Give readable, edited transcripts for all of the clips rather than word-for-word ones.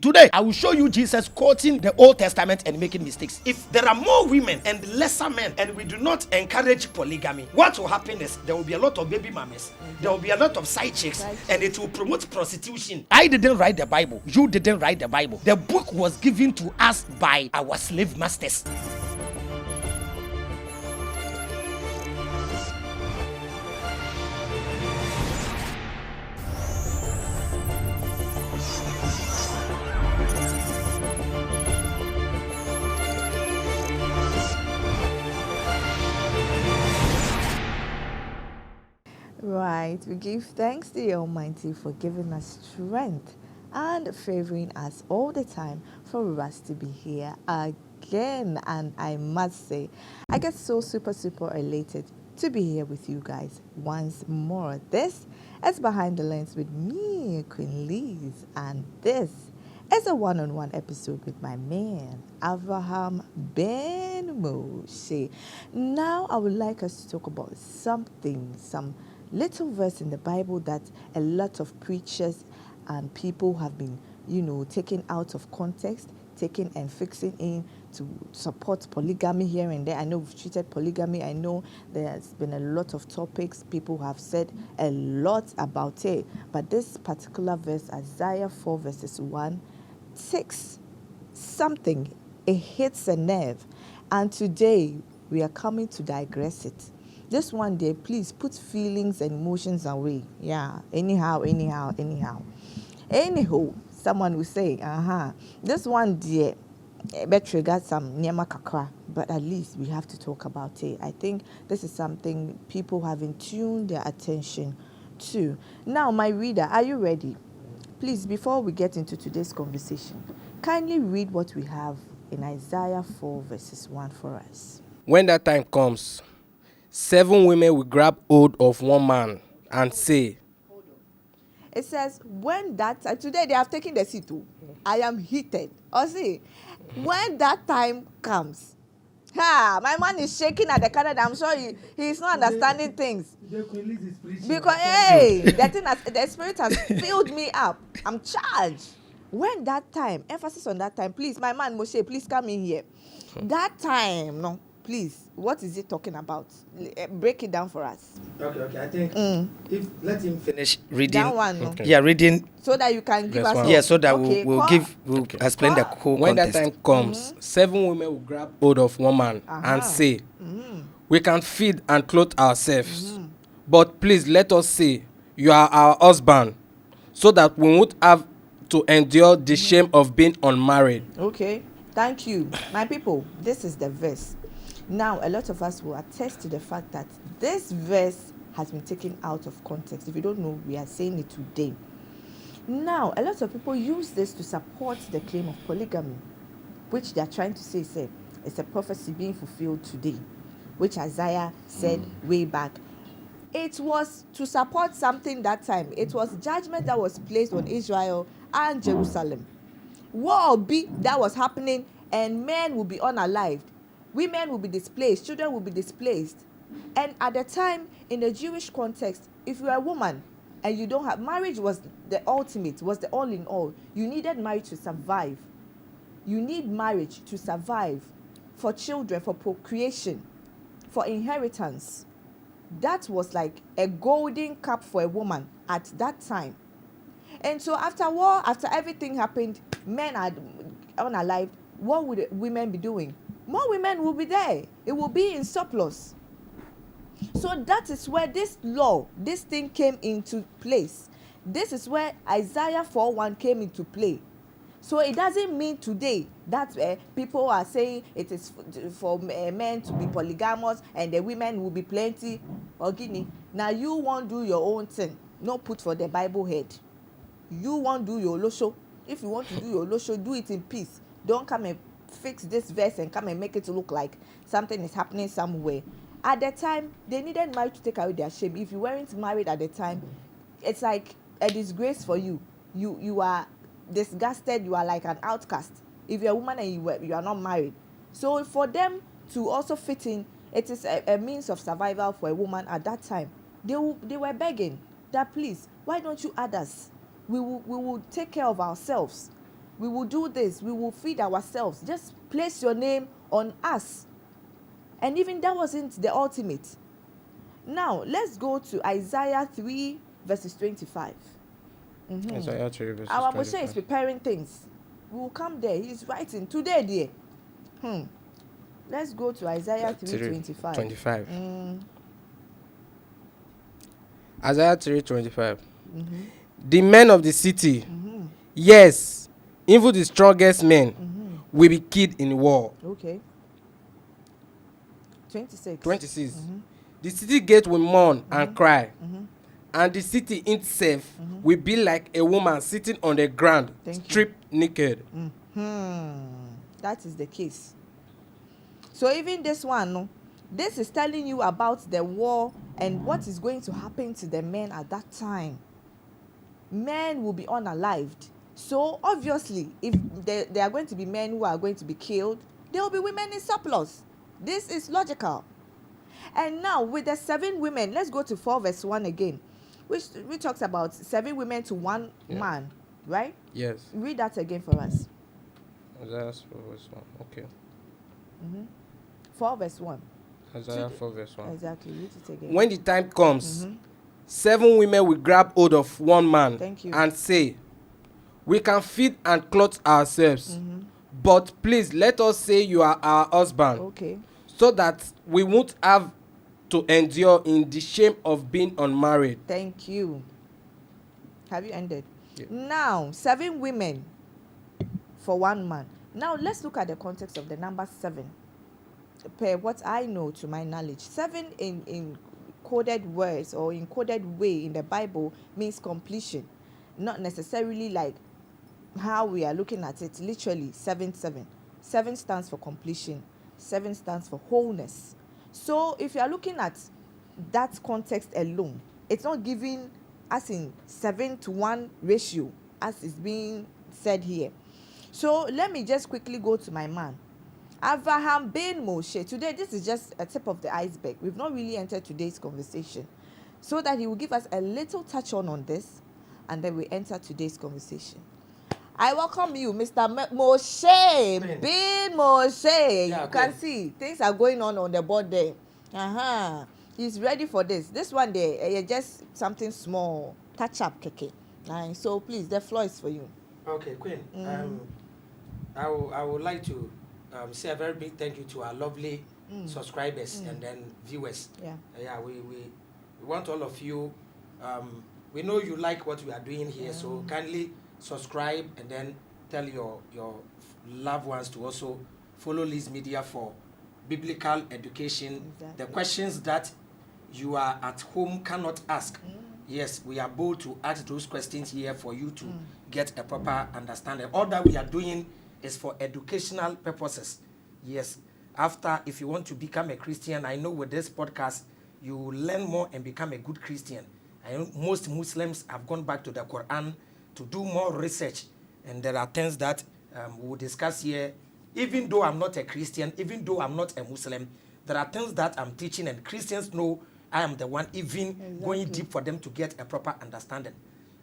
Today, I will show you Jesus quoting the Old Testament and making mistakes. If there are more women and lesser men and we do not encourage polygamy, what will happen is there will be a lot of baby mamas, there will be a lot of side chicks, and it will promote prostitution. I didn't write the Bible. You didn't write the Bible. The book was given to us by our slave masters. Right, we give thanks to the Almighty for giving us strength and favoring us all the time for us to be here again. And I must say, I get so super elated to be here with you guys once more. This is Behind the Lens with me, Queen Liz, and this is a one-on-one episode with my man, Avraham Ben Moshe. Now, I would like us to talk about some little verse in the Bible that a lot of preachers and people have been, taking out of context, taking and fixing in to support polygamy here and there. I know we've treated polygamy. I know there's been a lot of topics. People have said a lot about it. But this particular verse, Isaiah 4 verses 1, 6, something, it hits a nerve. And today, we are coming to digress it. This one day, please put feelings and emotions away. Yeah, anyhow. Anyhow, someone will say, this one day, better got some nyama kakra, but at least we have to talk about it. I think this is something people haven't tuned their attention to. Now, my reader, are you ready? Please, before we get into today's conversation, kindly read what we have in Isaiah 4 verses 1 for us. When that time comes, 7 women will grab hold of one man and say, it says, when that time, today they have taken the seat too. I am heated. Or see, when that time comes, my man is shaking at the Canada. I'm sure he's not understanding things. Because, the Spirit has filled me up. I'm charged. When that time, emphasis on that time, please, my man Moshe, please come in here. That time, no. Please, what is it talking about? Break it down for us. Okay. I think let him finish reading. That one, no? Okay. Yeah, reading. So that you can give us. Yeah, so that we'll explain the whole when context. that time comes, 7 women will grab hold of one man and say, we can feed and clothe ourselves, but please let us say, you are our husband, so that we won't have to endure the shame of being unmarried. Okay, thank you. My people, this is the verse. Now, a lot of us will attest to the fact that this verse has been taken out of context. If you don't know, we are saying it today. Now, a lot of people use this to support the claim of polygamy, which they are trying to say it's a prophecy being fulfilled today, which Isaiah said way back. It was to support something that time. It was judgment that was placed on Israel and Jerusalem. War that was happening, and men will be unalived. Women will be displaced, children will be displaced. And at the time, in the Jewish context, if you are a woman and you don't have, marriage was the ultimate, was the all in all. You needed marriage to survive. You need marriage to survive, for children, for procreation, for inheritance. That was like a golden cup for a woman at that time. And so after war, after everything happened, men are unalived. What would women be doing? More women will be there. It will be in surplus. So that is where this law, this thing came into place. This is where Isaiah 4:1 came into play. So it doesn't mean today that people are saying it is for men to be polygamous and the women will be plenty. Ogini, now you won't do your own thing. No put for the Bible head. You won't do your losho. If you want to do your losho, do it in peace. Don't come and fix this verse and come and make it look like something is happening somewhere. At the time, they needed marriage to take away their shame. If you weren't married at the time, it's like a disgrace for you. You are disgusted. You are like an outcast. If you're a woman and you are not married. So for them to also fit in, it is a means of survival for a woman at that time. They were begging that, please, why don't you add us? We will take care of ourselves. We will do this. We will feed ourselves. Just place your name on us. And even that wasn't the ultimate. Now, let's go to Isaiah 3, verses 25. Isaiah 3, verses Our 25. Moshe is preparing things. We will come there. He's writing today, dear. Let's go to Isaiah 3, 25. 25. Isaiah 3, 25. The men of the city, yes, even the strongest men, will be killed in war. Okay. 26. 26. The city gate will mourn and cry, and the city itself will be like a woman sitting on the ground, stripped naked. That is the case. So even this one, no, this is telling you about the war and what is going to happen to the men at that time. Men will be unalived. So obviously, if there are going to be men who are going to be killed, there will be women in surplus. This is logical. And now with the 7 women, let's go to 4 verse 1 again, which talks about 7 women to 1 man, right? Yes. Read that again for us. Isaiah 4 verse 1. Okay. 4 verse 1. Isaiah 4 verse 1. Exactly. Read it again. When the time comes, 7 women will grab hold of 1 man and say, we can feed and clothe ourselves, but please let us say you are our husband, Okay. so that we won't have to endure in the shame of being unmarried. Thank you. Have you ended? Yeah. Now, 7 women for 1 man. Now, let's look at the context of the number 7. Per what I know to my knowledge, 7 in coded words or in coded way in the Bible means completion. Not necessarily like how we are looking at it, literally 7, 7. 7 stands for completion. 7 stands for wholeness. So if you are looking at that context alone, it's not giving us in 7-to-1 ratio as is being said here. So let me just quickly go to my man, Avraham ben Moshe. Today, this is just a tip of the iceberg. We've not really entered today's conversation, so that he will give us a little touch on this, and then we enter today's conversation. I welcome you, Mr. Moshe ben Moshe. Yeah, you can see things are going on the board there. He's ready for this. This one there, just something small, touch up, Keke. So please, the floor is for you. Okay, Queen. I would like to say a very big thank you to our lovely subscribers and then viewers. Yeah, we want all of you. We know you like what we are doing here, so kindly subscribe and then tell your loved ones to also follow Lizmedia for biblical education. The questions that you are at home cannot ask. Yes, we are bold to ask those questions here for you to get a proper understanding. All that we are doing is for educational purposes. Yes, after, if you want to become a Christian, I know with this podcast, you will learn more and become a good Christian. I know most Muslims have gone back to the Quran to do more research, and there are things that we will discuss here. Even though I'm not a Christian, even though I'm not a Muslim, there are things that I'm teaching, and Christians know I am the one even going deep for them to get a proper understanding.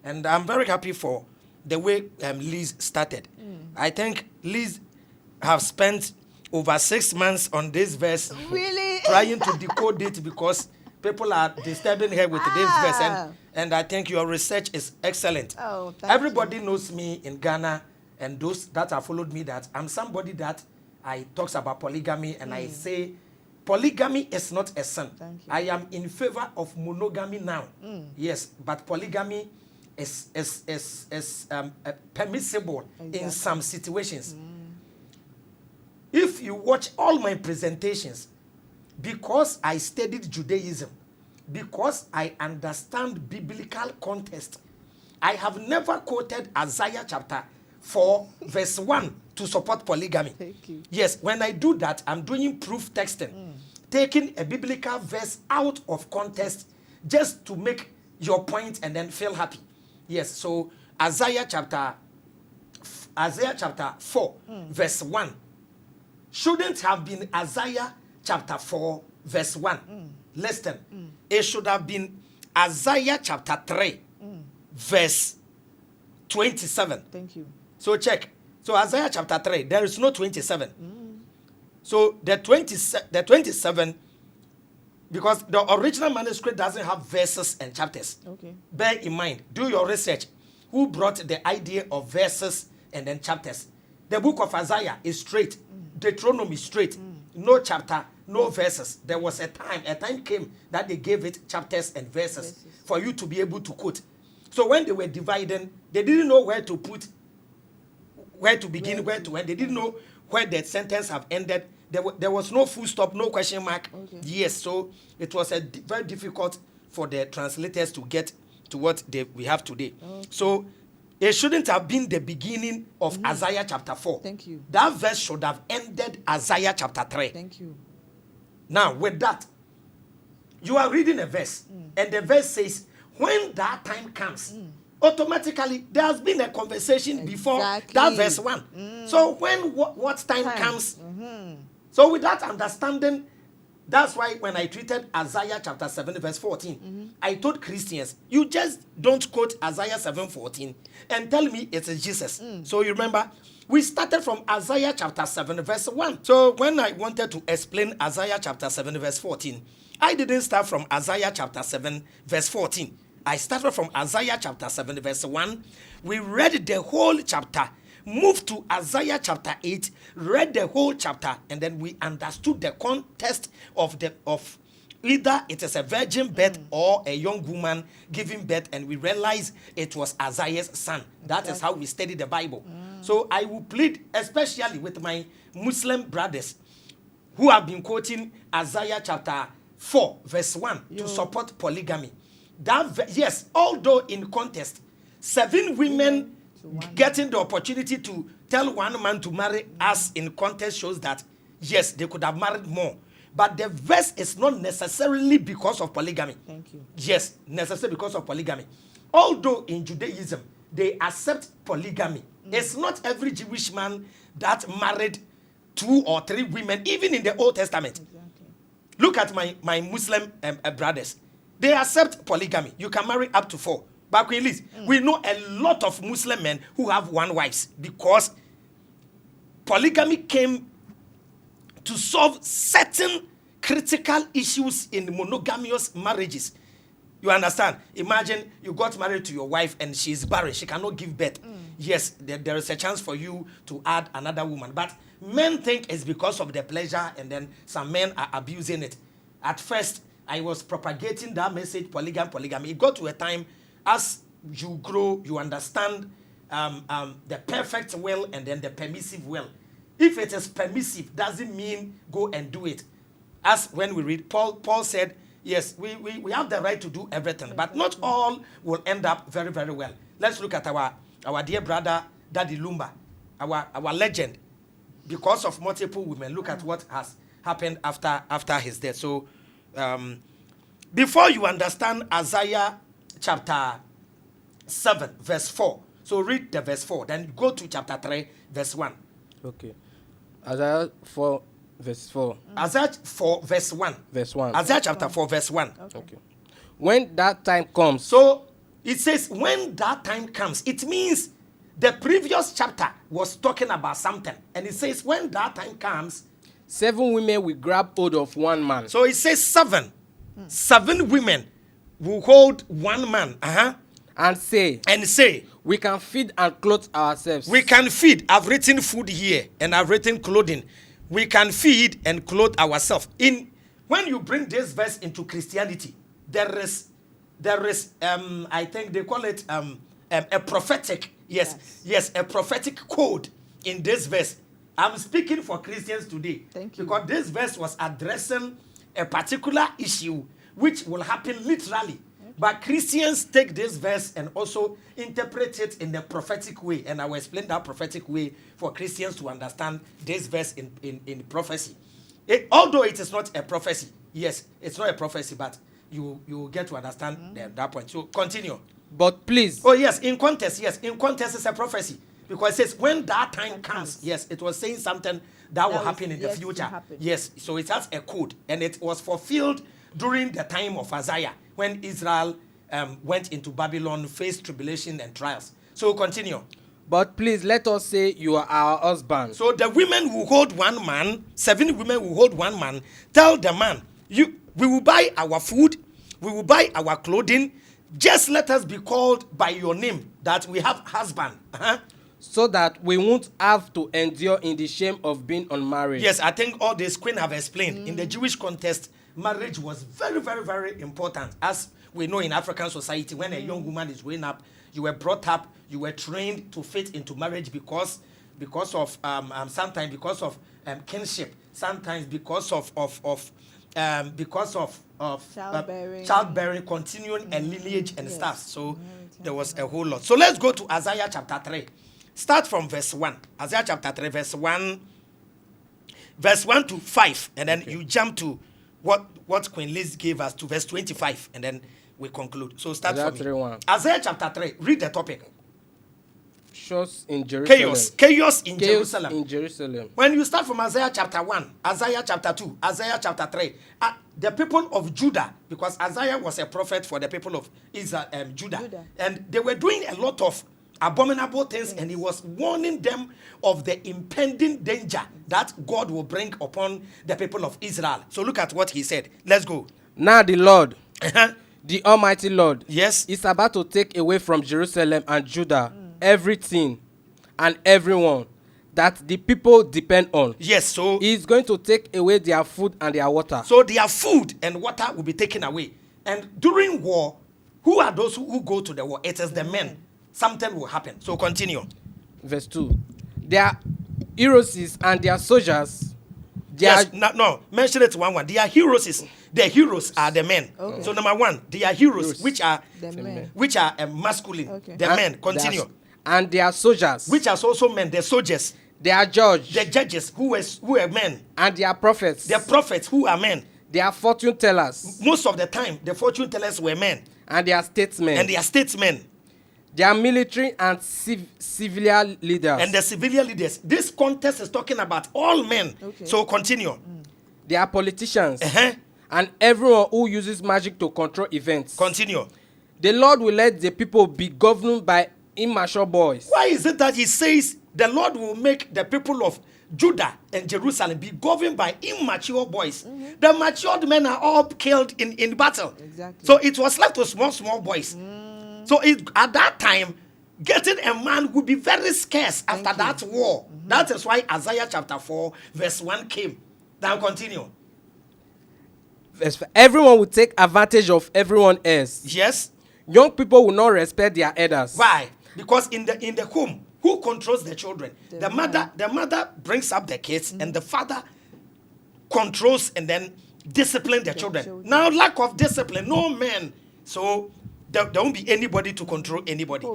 And I'm very happy for the way Liz started. I think Liz have spent over 6 months on this verse, Really? trying to decode it because people are disturbing her with this verse. And I think your research is excellent. Oh, thank Everybody knows me in Ghana, and those that have followed me, that I'm somebody that I talks about polygamy, and I say polygamy is not a sin. I am in favor of monogamy now. Yes, but polygamy is permissible in some situations. If you watch all my presentations, because I studied Judaism, because I understand biblical context, I have never quoted Isaiah chapter 4 verse 1 to support polygamy. Thank you. Yes, when I do that, I'm doing proof texting, taking a biblical verse out of context just to make your point and then feel happy. Yes, so Isaiah chapter 4 verse 1 shouldn't have been Isaiah chapter 4 verse 1. Listen, it should have been Isaiah chapter 3 verse 27. Thank you. So check. So Isaiah chapter 3, there is no 27. So the 27, because the original manuscript doesn't have verses and chapters. Okay. Bear in mind, do your research. Who brought the idea of verses and then chapters? The book of Isaiah is straight. Deuteronomy straight. No chapter, no verses. There was a time came that they gave it chapters and verses for you to be able to quote. So when they were dividing, they didn't know where to put, where to begin, where to end. They didn't know where the sentence have ended. There was no full stop, no question mark. Okay. Yes, so it was very difficult for the translators to get to what we have today. Okay. So it shouldn't have been the beginning of Isaiah chapter 4. Thank you. That verse should have ended Isaiah chapter 3. Thank you. Now, with that, you are reading a verse, and the verse says, when that time comes, automatically there has been a conversation before that verse 1. So when what time comes, so with that understanding, that's why when I treated Isaiah chapter 7 verse 14, I told Christians, you just don't quote Isaiah 7:14 and tell me it's Jesus. So you remember, we started from Isaiah chapter 7 verse 1. So when I wanted to explain Isaiah chapter 7 verse 14, I didn't start from Isaiah chapter 7 verse 14. I started from Isaiah chapter 7 verse 1. We read the whole chapter, moved to Isaiah chapter 8, read the whole chapter, and then we understood the context of either it is a virgin birth or a young woman giving birth, and we realized it was Isaiah's son. That is how we study the Bible. So I will plead, especially with my Muslim brothers who have been Isaiah chapter 4 verse 1 to support polygamy. Yes, although in context, 7 women getting the opportunity to tell one man to marry us in context shows that, yes, they could have married more. But the verse is not necessarily because of polygamy. Thank you. Yes, necessarily because of polygamy. Although in Judaism, they accept polygamy. It's not every Jewish man that married 2 or 3 women, even in the Old Testament. Exactly. Look at my Muslim brothers. They accept polygamy. You can marry up to 4. But Queen Liz, we know a lot of Muslim men who have 1 wife because polygamy came to solve certain critical issues in monogamous marriages. You understand? Imagine you got married to your wife and she is barren. She cannot give birth. Yes, there is a chance for you to add another woman. But men think it's because of the pleasure, and then some men are abusing it. At first, I was propagating that message, polygamy. It got to a time, as you grow, you understand the perfect will and then the permissive will. If it is permissive, doesn't mean go and do it. As when we read, Paul said, yes, we have the right to do everything, but not all will end up very, very well. Let's look at our dear brother, Daddy Lumba, our legend. Because of multiple women, look at what has happened after his death. So, before you understand Isaiah chapter 7, verse 4, so read the verse 4, then go to chapter 3, verse 1. Okay. Isaiah 4, verse 4. Isaiah 4, verse 1. Verse 1. Isaiah chapter 4, verse 1. Okay. When that time comes. So, it says, when that time comes, it means the previous chapter was talking about something. And it says, when that time comes, 7 women will grab hold of 1 man. So it says 7. 7 women will hold 1 man. And say, we can feed and clothe ourselves. We can feed. I've written food here and I've written clothing. We can feed and clothe ourselves. When you bring this verse into Christianity, there is I think they call it a prophetic, yes, a prophetic code in this verse. I'm speaking for Christians today. Thank you. Because this verse was addressing a particular issue which will happen literally. Okay. But Christians take this verse and also interpret it in the prophetic way. And I will explain that prophetic way for Christians to understand this verse in prophecy. Although it is not a prophecy, yes, it's not a prophecy, but you get to understand that point. So continue. But please. Oh, yes, in context, it's a prophecy. Because it says, when that time comes, yes, it was saying something that will happen in the future. Yes, so it has a code. And it was fulfilled during the time of Isaiah, when Israel went into Babylon, faced tribulation and trials. So continue. But please let us say you are our husband. So the women will hold one man, 7 women will hold one man, tell the man, we will buy our food, we will buy our clothing, just let us be called by your name, that we have husband. So that we won't have to endure in the shame of being unmarried. Yes, I think all this Queen have explained. In the Jewish context, marriage was very, very, very important. As we know in African society, when a young woman is growing up, you were brought up, you were trained to fit into marriage because of sometimes because of kinship, sometimes because of childbearing, continuing a lineage and stuff. So there was a whole lot. So let's go to Isaiah chapter 3. Start from verse 1. Isaiah chapter 3, verse 1 to 5. And then you jump to what Queen Liz gave us to verse 25. And then we conclude. So start Isaiah from 3:1. Isaiah chapter 3. Read the topic. Chaos in Jerusalem. Chaos in Jerusalem. In Jerusalem. When you start from Isaiah chapter 1, Isaiah chapter 2, Isaiah chapter 3, the people of Judah, because Isaiah was a prophet for the people of Israel, Judah, and they were doing a lot of abominable things, and he was warning them of the impending danger that God will bring upon the people of Israel. So look at what he said. Let's go. Now the Lord, the Almighty Lord, yes, is about to take away from Jerusalem and Judah everything and everyone that the people depend on. Yes, so he is going to take away their food and their water. So their food and water will be taken away. And during war, who are those who go to the war? It is the men. Something will happen. So continue. Verse 2. Their heroes and their soldiers. Mention it one. Their heroes the heroes are the men. Okay. So number 1, their heroes, which are masculine. Okay. The men. Continue. And their soldiers, which are also men. The soldiers. Their judge. The judges who are men. And their prophets. The prophets who are men. Their fortune tellers. Most of the time, the fortune tellers were men. And their statesmen. Their military and civilian leaders. And the civilian leaders. This contest is talking about all men. Okay. So continue. Their politicians. And everyone who uses magic to control events. Continue. The Lord will let the people be governed by immature boys. Why is it that he says the Lord will make the people of Judah and Jerusalem be governed by immature boys? The matured men are all killed in battle. Exactly. So it was left to small boys. So at that time, getting a man would be very scarce after that war. That is why Isaiah chapter 4, verse 1 came. Now continue. Everyone will take advantage of everyone else. Yes. Young people will not respect their elders. Why? Because in the home, who controls the children? The mother brings up the kids, and the father controls and then disciplines the children. Now, lack of discipline, no men. So there won't be anybody to control anybody.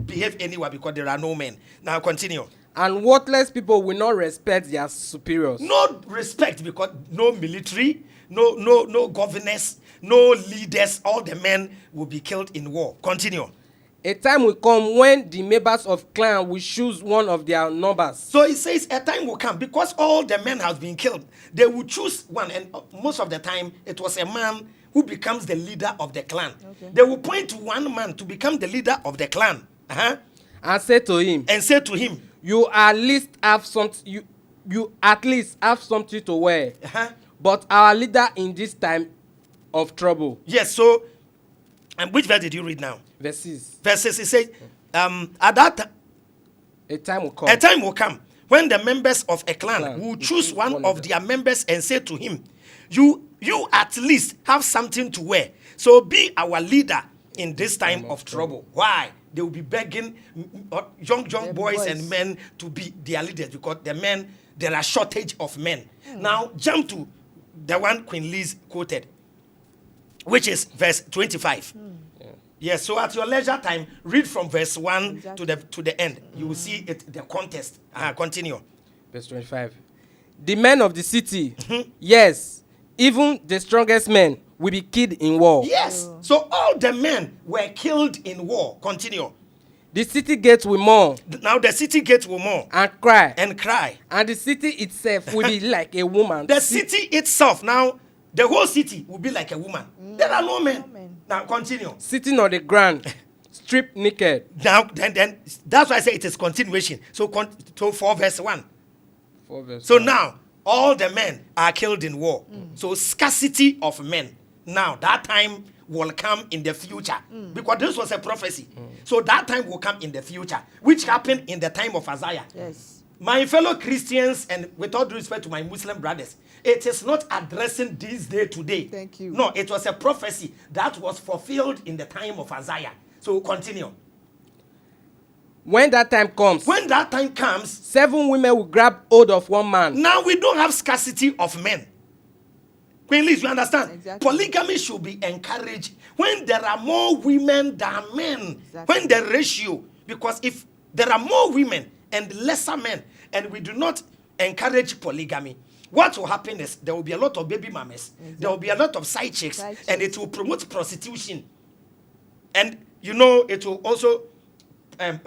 Behave anywhere because there are no men. Now continue. And worthless people will not respect their superiors. No respect because no military, no governors, no leaders. All the men will be killed in war. Continue. A time will come when the members of clan will choose one of their numbers. So it says a time will come because all the men have been killed. They will choose one, and most of the time it was a man who becomes the leader of the clan. Okay. They will point to one man to become the leader of the clan. And say to him, you at least have something. You at least have something to wear. But our leader in this time of trouble. Yes. So, and which verse did you read now? Verses. It says, at that a time will come. A time will come when the members of a clan will choose one of their members and say to him, you at least have something to wear. So be our leader in this time of trouble. Why? They will be begging young boys and men to be their leaders because there are shortage of men. Now jump to the one Queen Liz quoted, which is verse 25. Yes, so at your leisure time, read from verse 1 to the end. You will see it, the context. Continue. Verse 25. The men of the city, yes, even the strongest men will be killed in war. Yes, so all the men were killed in war. Continue. The city gates will mourn. Now the city gates will mourn. And cry. And the city itself will be like a woman. The city itself, now, the whole city will be like a woman. There are no men. Now continue. Sitting on the ground, stripped naked. Now, then that's why I say it is continuation. So 4 verse 1. 4 verse So 1. now, all the men are killed in war. So scarcity of men. Now, that time will come in the future. Because this was a prophecy. So that time will come in the future, which happened in the time of Isaiah. Yes. My fellow Christians, and with all due respect to my Muslim brothers, it is not addressing this day today. Thank you. No, it was a prophecy that was fulfilled in the time of Isaiah. So continue. When that time comes, When that time comes, 7 women will grab hold of one man. now we don't have scarcity of men. Queen Liz, you understand? Exactly. Polygamy should be encouraged when there are more women than men. Exactly. When the ratio, because if there are more women and lesser men, and we do not encourage polygamy, what will happen is there will be a lot of baby mamas, there will be a lot of side chicks, and it will promote prostitution. And you know, it will also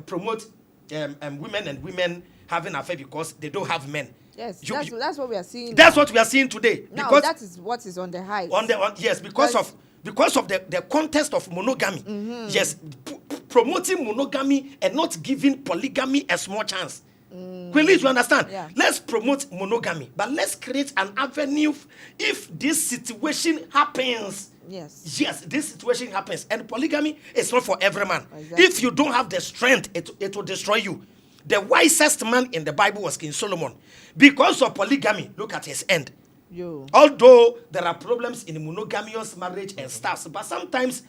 promote women and women having affair because they don't have men. Yes, that's what we are seeing. That's now. what we are seeing today. Now Because that is what is on the high. yes, because of the context of monogamy. Yes, promoting monogamy and not giving polygamy a small chance. Queen Liz, you understand? Yeah. Let's promote monogamy, but let's create an avenue if this situation happens. Yes, this situation happens, and polygamy is not for every man. Exactly. If you don't have the strength, it will destroy you. The wisest man in the Bible was King Solomon. Because of polygamy, look at his end. Although there are problems in monogamous marriage and stuff, but sometimes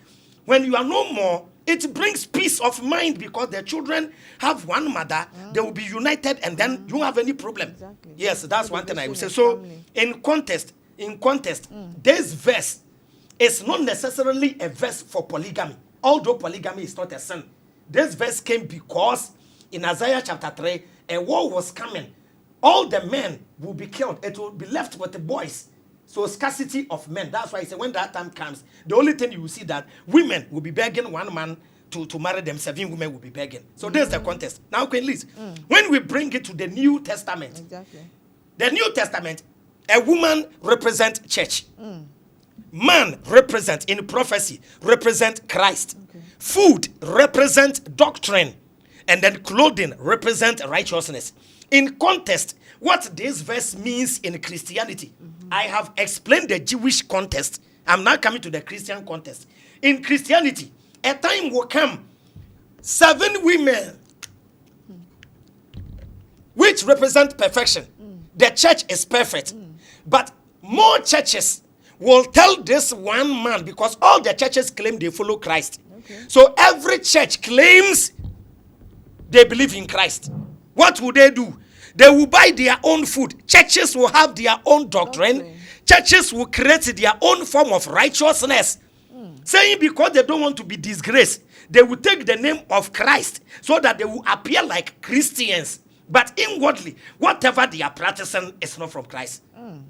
when you are no more, it brings peace of mind because the children have one mother, they will be united, and then you don't have any problem. Exactly. Yes, that's one thing I would say. So in context, this verse is not necessarily a verse for polygamy, although polygamy is not a sin. This verse came because in Isaiah chapter 3, a war was coming. All the men will be killed. It will be left with the boys. So scarcity of men. That's why I say when that time comes, the only thing you will see that women will be begging one man to marry them. 7 women will be begging. So there's the context. Now, Queen Liz, when we bring it to the New Testament, the New Testament, a woman represents church. Man represent in prophecy, represent Christ. Food represent doctrine. And then clothing represent righteousness. In context, what this verse means in Christianity, I have explained the Jewish context. I'm now coming to the Christian context. In Christianity, a time will come, 7 women, which represent perfection. The church is perfect. But more churches will tell this one man, because all the churches claim they follow Christ. So every church claims they believe in Christ. What will they do? They will buy their own food. Churches will have their own doctrine. Churches will create their own form of righteousness. Saying because they don't want to be disgraced, they will take the name of Christ so that they will appear like Christians. But inwardly, whatever they are practicing is not from Christ.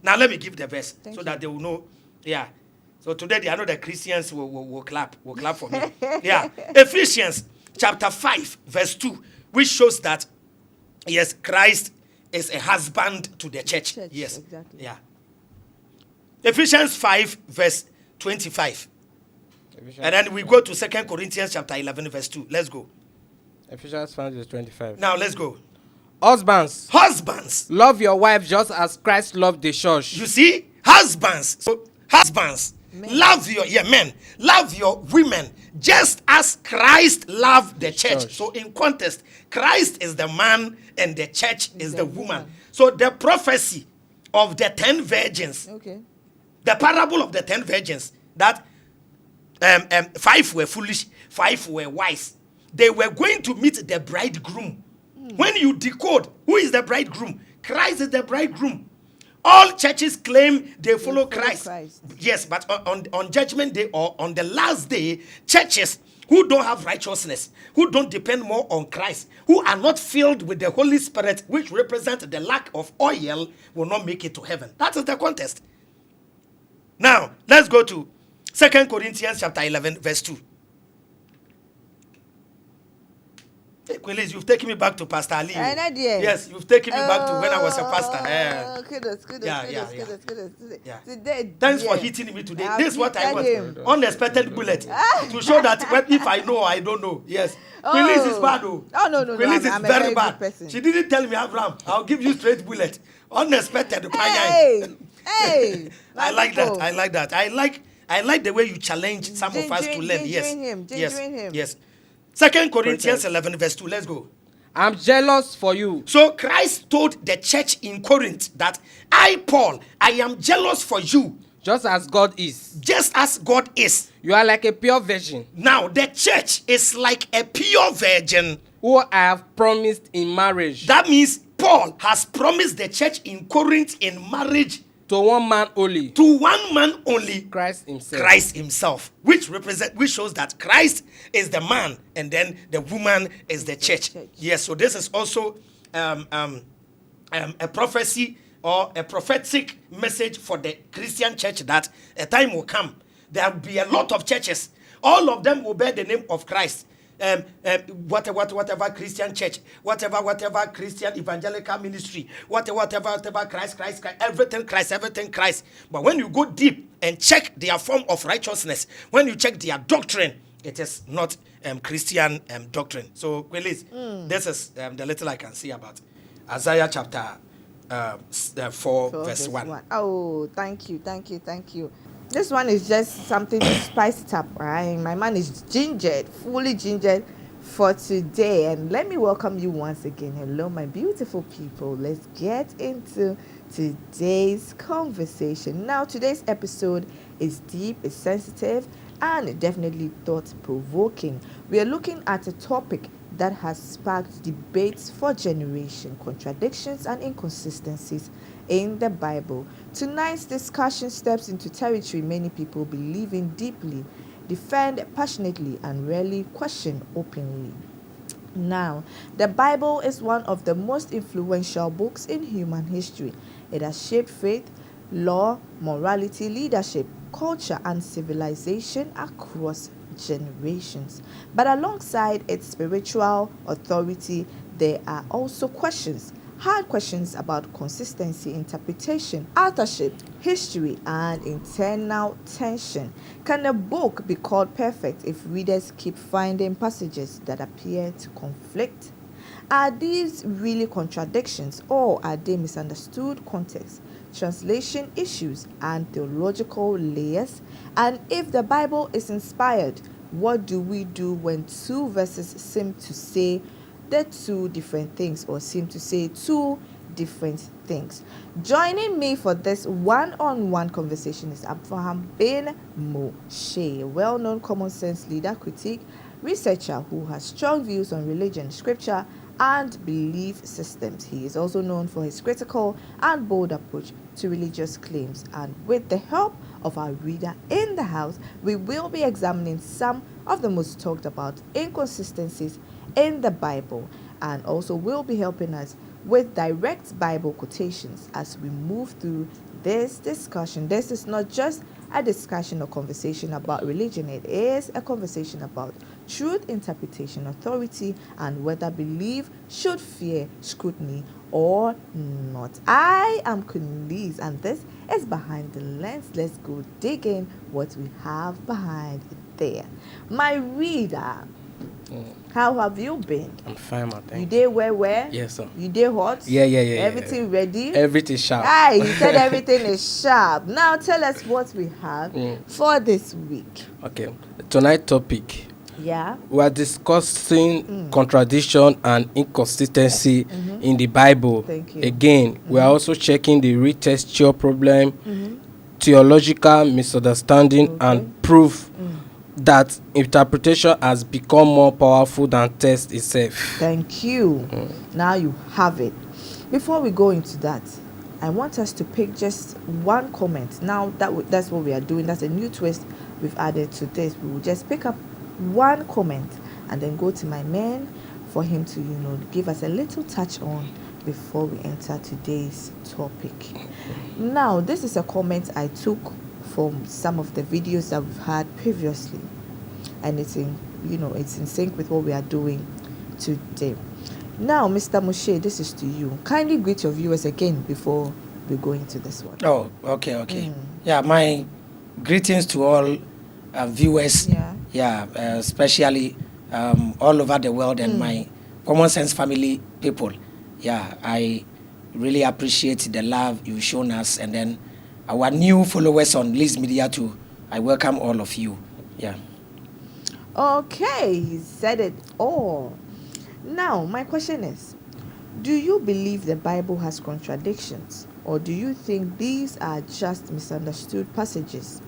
Now let me give the verse so that they will know. Yeah. So today I know the Christians will clap. Will clap for me. Yeah. Ephesians chapter 5 verse 2, which shows that yes, Christ is a husband to the church. Yes. Exactly. Yeah. Ephesians 5 verse 25. And then we go to 2 Corinthians chapter 11 verse 2. Let's go. Ephesians 5 verse 25. Now let's go. Husbands, love your wife just as Christ loved the church. You see? Husbands. So husbands, love your men. Love your women just as Christ loved the church. So in context, Christ is the man and the church is the woman. So the prophecy of the 10 virgins, the parable of the 10 virgins, that 5 were foolish, 5 were wise. They were going to meet the bridegroom. When you decode who is the bridegroom, Christ is the bridegroom. All churches claim they follow Christ. Yes, but on judgment day or on the last day, churches who don't have righteousness, who don't depend more on Christ, who are not filled with the Holy Spirit, which represent the lack of oil, will not make it to heaven. That is the context. Now, let's go to 2 Corinthians chapter 11, verse 2. Hey, Queenliz, you've taken me back to Pastor Ali. Dear. Yes, you've taken me back to when I was a pastor. Kudos. Yeah. Today, Thanks for hitting me today. This is what I him. want. Unexpected bullet. To show that if I know, I don't know. Yes. Queenliz is bad, though. Oh, no. Queenliz is I'm very a bad. person. She didn't tell me, Avraham, I'll give you straight bullet. Unexpected. Hey. I like that. I like the way you challenge some of us to learn. Yes. 2 Corinthians 11 verse 2. Let's go. I'm jealous for you. So Christ told the church in Corinth that I, Paul, I am jealous for you. Just as God is. Just as God is. You are like a pure virgin. Now the church is like a pure virgin. Who I have promised in marriage. That means Paul has promised the church in Corinth in marriage. To one man only. To one man only. Christ himself. Which shows that Christ is the man and then the woman is the church. Yes, so this is also a prophecy or a prophetic message for the Christian church that a time will come. There will be a lot of churches. All of them will bear the name of Christ. Whatever Christian church, whatever Christian evangelical ministry, whatever Christ, everything Christ. But when you go deep and check their form of righteousness, when you check their doctrine, it is not Christian doctrine. So, Queenliz, this is the little I can see about Isaiah chapter 4 verse 1. Oh, thank you. This one is just something to spice it up, right? My man is fully gingered for today. And let me welcome you once again. Hello, my beautiful people. Let's get into today's conversation. Now, today's episode is deep, it's sensitive, and definitely thought-provoking. We are looking at a topic that has sparked debates for generations: contradictions and inconsistencies in the Bible. Tonight's discussion steps into territory many people believe in deeply, defend passionately, and rarely question openly. Now, the Bible is one of the most influential books in human history. It has shaped faith, law, morality, leadership, culture, and civilization across generations. But alongside its spiritual authority, there are also hard questions about consistency, interpretation, authorship, history, and internal tension. Can a book be called perfect if readers keep finding passages that appear to conflict? Are these really contradictions, or are they misunderstood context, translation issues, and theological layers? And if the Bible is inspired, what do we do when two verses seem to say the two different things, or seem to say two different things? Joining me for this one-on-one conversation is Avraham Ben Moshe, a well-known common sense leader, critic, researcher who has strong views on religion, scripture, and belief systems. He is also known for his critical and bold approach to religious claims. And with the help of our reader in the house, we will be examining some of the most talked about inconsistencies in the Bible, and also will be helping us with direct Bible quotations as we move through this discussion. This is not just a discussion or conversation about religion. It is a conversation about truth, interpretation, authority, and whether belief should fear scrutiny or not. I am QueenLiz, and this is Behind the Lens. Let's go dig in what we have behind there. My reader, how have you been? I'm fine, man. Thank you. You did where? Yes, sir. You did hot? Yeah. Everything ready? Everything sharp. He said everything is sharp. Now tell us what we have for this week. Okay. Tonight's topic. Yeah. We are discussing contradiction and inconsistency in the Bible. Thank you. Again, we are also checking the retextual problem, theological misunderstanding, and proof that interpretation has become more powerful than text itself. Thank you. Now you have it. Before we go into that, I want us to pick just one comment. Now that's what we are doing. That's a new twist we've added to this. We will just pick up one comment and then go to my man for him to, give us a little touch on before we enter today's topic. Now, this is a comment I took from some of the videos that we've had previously, and it's in sync with what we are doing today. Now, Mr. Moshe, this is to you. Kindly greet your viewers again before we go into this one. Oh, okay. Yeah, my greetings to all viewers. Especially all over the world and my Common Sense family people. Yeah, I really appreciate the love you've shown us, and then our new followers on Lizmedia too. I welcome all of you. Yeah. Okay, he said it all. Now, my question is, do you believe the Bible has contradictions, or do you think these are just misunderstood passages?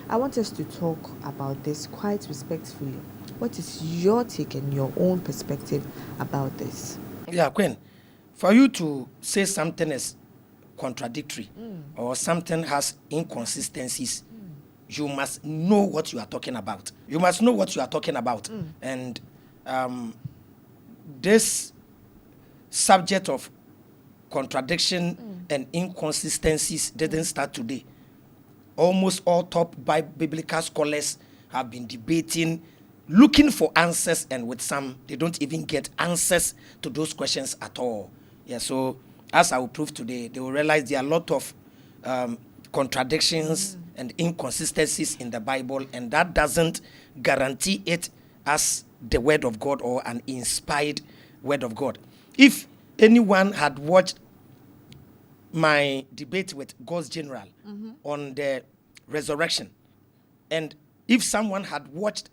I want us to talk about this quite respectfully. What is your take and your own perspective about this? Yeah, Queen, for you to say something is contradictory or something has inconsistencies, you must know what you are talking about. You must know what you are talking about. And this subject of contradiction and inconsistencies didn't start today. Almost all top biblical scholars have been debating, looking for answers, and with some, they don't even get answers to those questions at all. Yeah, so as I will prove today, they will realize there are a lot of contradictions and inconsistencies in the Bible, and that doesn't guarantee it as the word of God or an inspired word of God. If anyone had watched my debate with God's general on the resurrection, and if someone had watched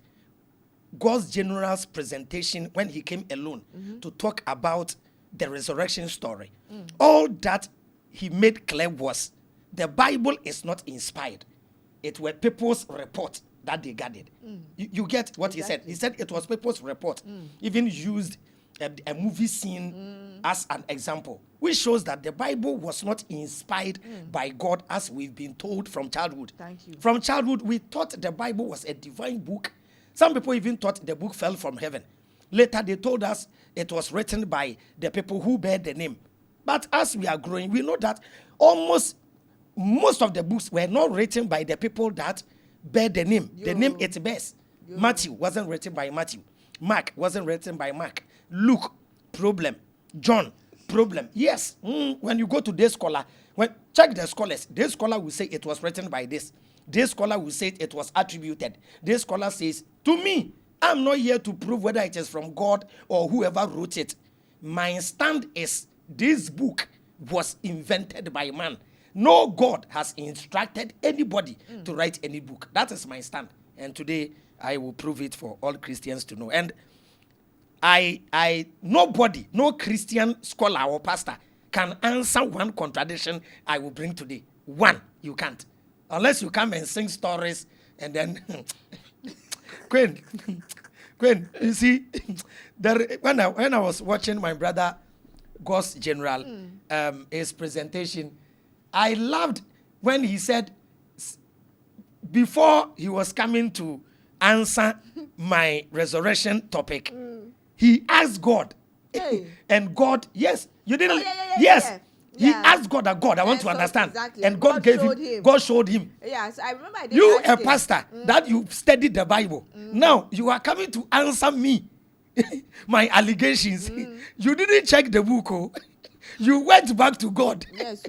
God's general's presentation when he came alone to talk about the resurrection story, all that he made clear was the Bible is not inspired. It were people's report that they gathered. You get what he said? He said it was people's report. Even used a movie scene as an example, which shows that the Bible was not inspired by God as we've been told from childhood. Thank you. From childhood, we thought the Bible was a divine book. Some people even thought the book fell from heaven. Later, they told us it was written by the people who bear the name. But as we are growing, we know that most of the books were not written by the people that bear the name. The name it bears. Matthew wasn't written by Matthew. Mark wasn't written by Mark. Luke, problem. John, problem. Yes, when you go to this scholar, check the scholars. This scholar will say it was written by this. This scholar will say it was attributed. This scholar says, to me, I'm not here to prove whether it is from God or whoever wrote it. My stand is this book was invented by man. No God has instructed anybody to write any book. That is my stand. And today I will prove it for all Christians to know. And nobody, no Christian scholar or pastor can answer one contradiction I will bring today. One, you can't. Unless you come and sing stories and then Queen, you see, when I was watching my brother God's general his presentation, I loved when he said before he was coming to answer my resurrection topic, he asked God. Hey. And God, yes, you didn't. Yeah. He asked God, I want to understand. Exactly. And God gave him. God showed him. Yes, I remember. You, a pastor, that you studied the Bible. Now you are coming to answer me, my allegations. You didn't check the book. Oh. You went back to God. Yes.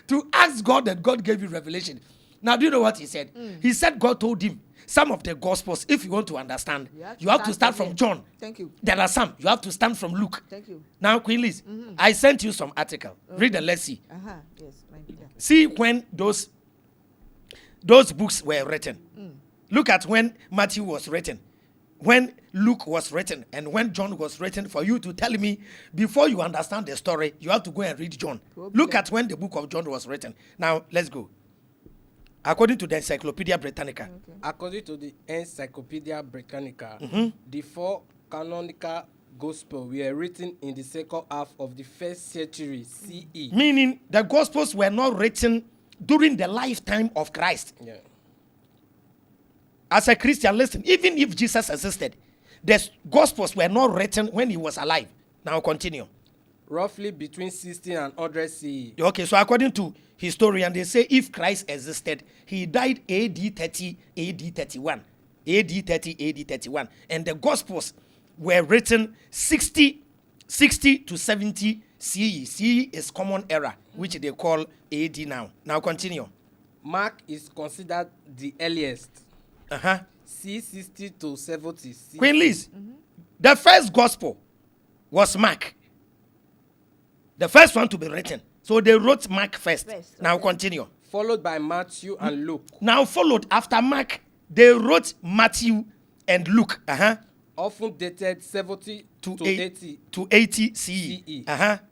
To ask God, and God gave you revelation. Now, do you know what he said? He said God told him some of the Gospels, if you want to understand, you have to start from John. Thank you. There are some. You have to start from Luke. Thank you. Now, Queen Liz, I sent you some article. Okay. Read and let's see. Yes, my leader. See when those books were written. Look at when Matthew was written, when Luke was written, and when John was written. For you to tell me, before you understand the story, you have to go and read John. Look at when the book of John was written. Now, let's go. According to the Encyclopedia Britannica. Okay. According to the Encyclopedia Britannica, the 4 canonical Gospels were written in the second half of the 1st century CE. Meaning the Gospels were not written during the lifetime of Christ. Yeah. As a Christian, listen, even if Jesus existed, the Gospels were not written when he was alive. Now continue. Roughly between 60 and 100 CE. Okay, so according to historians, they say if Christ existed, he died AD 30, AD 31. AD 30, AD 31. And the Gospels were written 60 to 70 CE. CE is common era, which they call AD now. Now continue. Mark is considered the earliest. C 60 to 70 CE. Queen Liz, the first gospel was Mark. The first one to be written. So they wrote Mark first. Now continue. Followed by Matthew and Luke. Now followed after Mark, they wrote Matthew and Luke. Often dated 70 to 80 CE.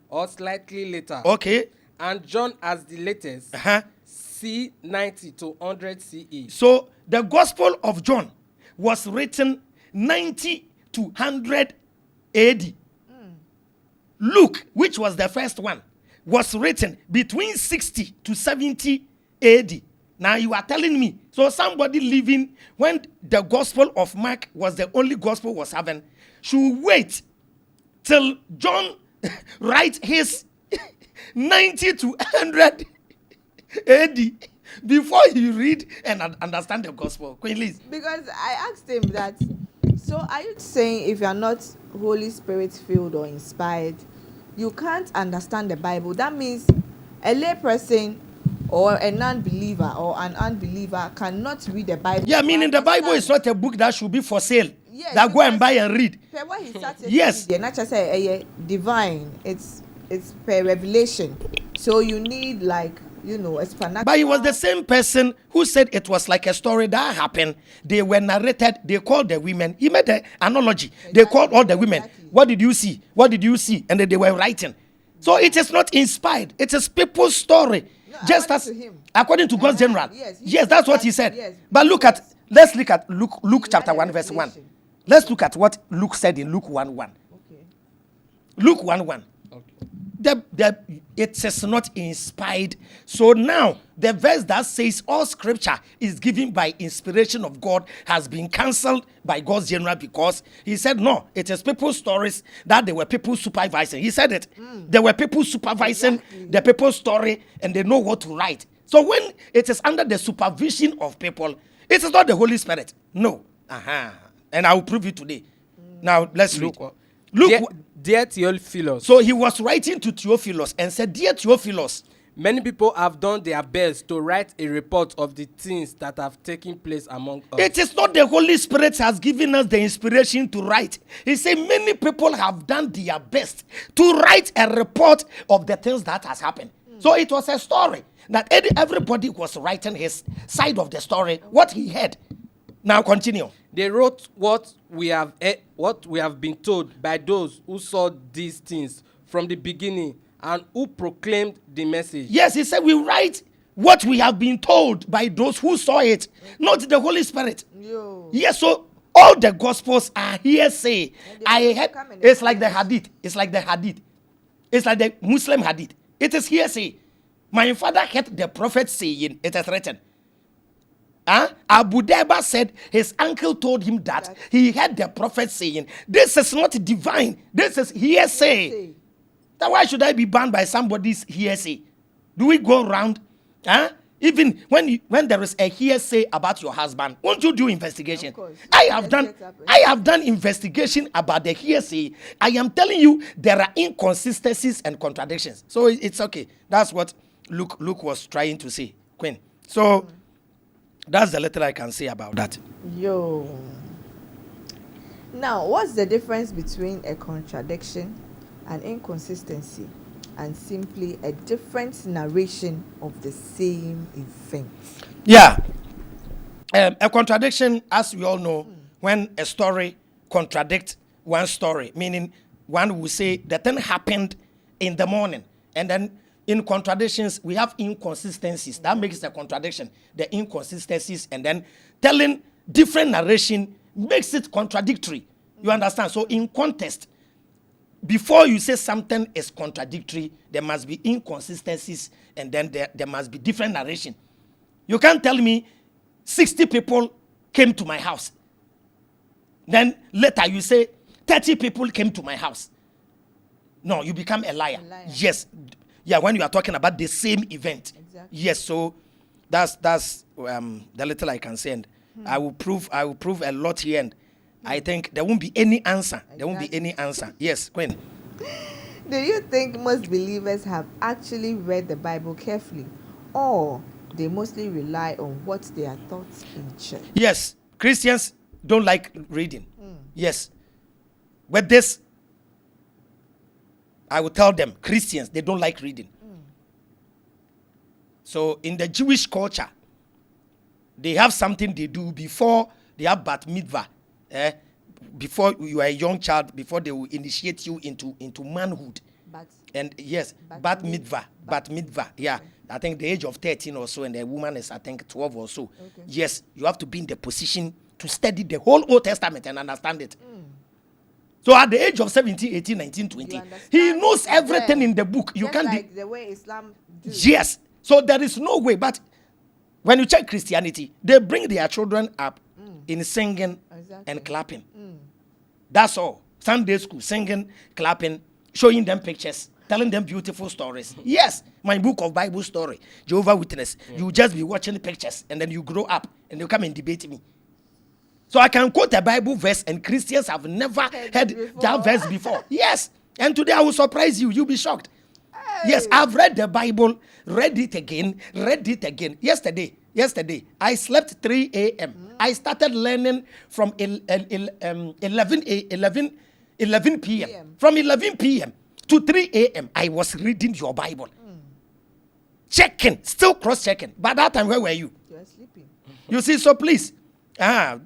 Or slightly later. Okay. And John as the latest. C 90 to 100 CE. So the Gospel of John was written 90 to 100 AD. Luke, which was the first one, was written between 60 to 70 AD. Now you are telling me, so somebody living when the Gospel of Mark was the only gospel was having, should wait till John write his 90 to 100 AD before you read and understand the gospel. Queen Liz. Because I asked him that, so are you saying if you are not Holy Spirit filled or inspired, you can't understand the Bible? That means a lay person or a non-believer or an unbeliever cannot read the Bible. Yeah, meaning the Bible is not a book that should be for sale. Yes, that go and buy and read. Yes. The natural say divine. It's per revelation. So you need like, a supernatural. But he was the same person who said it was like a story that happened. They were narrated. They called the women. He made the analogy. Exactly. They called all the women. Exactly. What did you see? What did you see? And then they were writing. So it is not inspired. It is people's story. No, just as according to God's general. Yes, that's what he said. Yes, but let's look at Luke chapter 1 verse 1. Let's look at what Luke said in Luke 1:1. Okay. Luke 1:1. It is not inspired. So now the verse that says all scripture is given by inspiration of God has been cancelled by God's general, because he said no, it is people's stories that there were people supervising. He said it. There were people supervising the people's story and they know what to write. So when it is under the supervision of people, it is not the Holy Spirit. No. And I will prove it today. Now let's read. Luke. Dear Theophilus. So he was writing to Theophilus and said, Dear Theophilus, many people have done their best to write a report of the things that have taken place among us. It is not the Holy Spirit has given us the inspiration to write. He said many people have done their best to write a report of the things that has happened. So it was a story that everybody was writing his side of the story, what he heard. Now continue. They wrote what we have been told by those who saw these things from the beginning and who proclaimed the message. Yes, he said we write what we have been told by those who saw it, not the Holy Spirit. Yes, so all the gospels are hearsay. It's like the hadith. It's like the hadith. It's like the Muslim hadith. It is hearsay. My father heard the prophet saying, it is written. Abu Deba said his uncle told him that he heard the prophet saying, this is not divine, this is hearsay. Then why should I be bound by somebody's hearsay? Do we go around? Even when there is a hearsay about your husband, won't you do investigation? I have done investigation about the hearsay. I am telling you there are inconsistencies and contradictions. So it's okay. That's what Luke was trying to say, Queen. So that's the little I can say about that. Now, what's the difference between a contradiction, an inconsistency, and simply a different narration of the same event? Yeah. A contradiction, as we all know, when a story contradicts one story, meaning one will say the thing happened in the morning, and then in contradictions, we have inconsistencies. That makes the contradiction, the inconsistencies, and then telling different narration makes it contradictory. You understand? So in context, before you say something is contradictory, there must be inconsistencies, and then there must be different narration. You can't tell me 60 people came to my house. Then later you say 30 people came to my house. No, you become a liar. Yes. Yeah, when you are talking about the same event. Exactly. Yes, so that's the little I can say, and I will prove a lot here, and I think there won't be any answer. Exactly. There won't be any answer. Yes, Queen. Do you think most believers have actually read the Bible carefully, or they mostly rely on what they are taught in church? Yes, Christians don't like reading. Yes. With this, I will tell them, Christians, they don't like reading. So in the Jewish culture, they have something they do before they have bat mitzvah. Before you are a young child, before they will initiate you into manhood. And yes, bat mitzvah. Yeah, okay. I think the age of 13 or so, and the woman is, I think, 12 or so. Okay. Yes, you have to be in the position to study the whole Old Testament and understand it. So at the age of 17, 18, 19, 20, he knows everything in the book. You can't like the way Islam do. Yes. So there is no way. But when you check Christianity, they bring their children up in singing and clapping. That's all. Sunday school, singing, clapping, showing them pictures, telling them beautiful stories. Yes, my book of Bible story, Jehovah's Witness. You just be watching the pictures, and then you grow up, and you come and debate me. So I can quote a Bible verse, and Christians have never heard that verse before. Yes, and today I will surprise you. You'll be shocked. Hey. Yes, I've read the Bible, read it again. Yesterday, I slept 3 a.m. I started learning from 11 p.m. From 11 p.m. to 3 a.m. I was reading your Bible. Checking, still cross-checking. By that time, where were you? You were sleeping. You see, so please,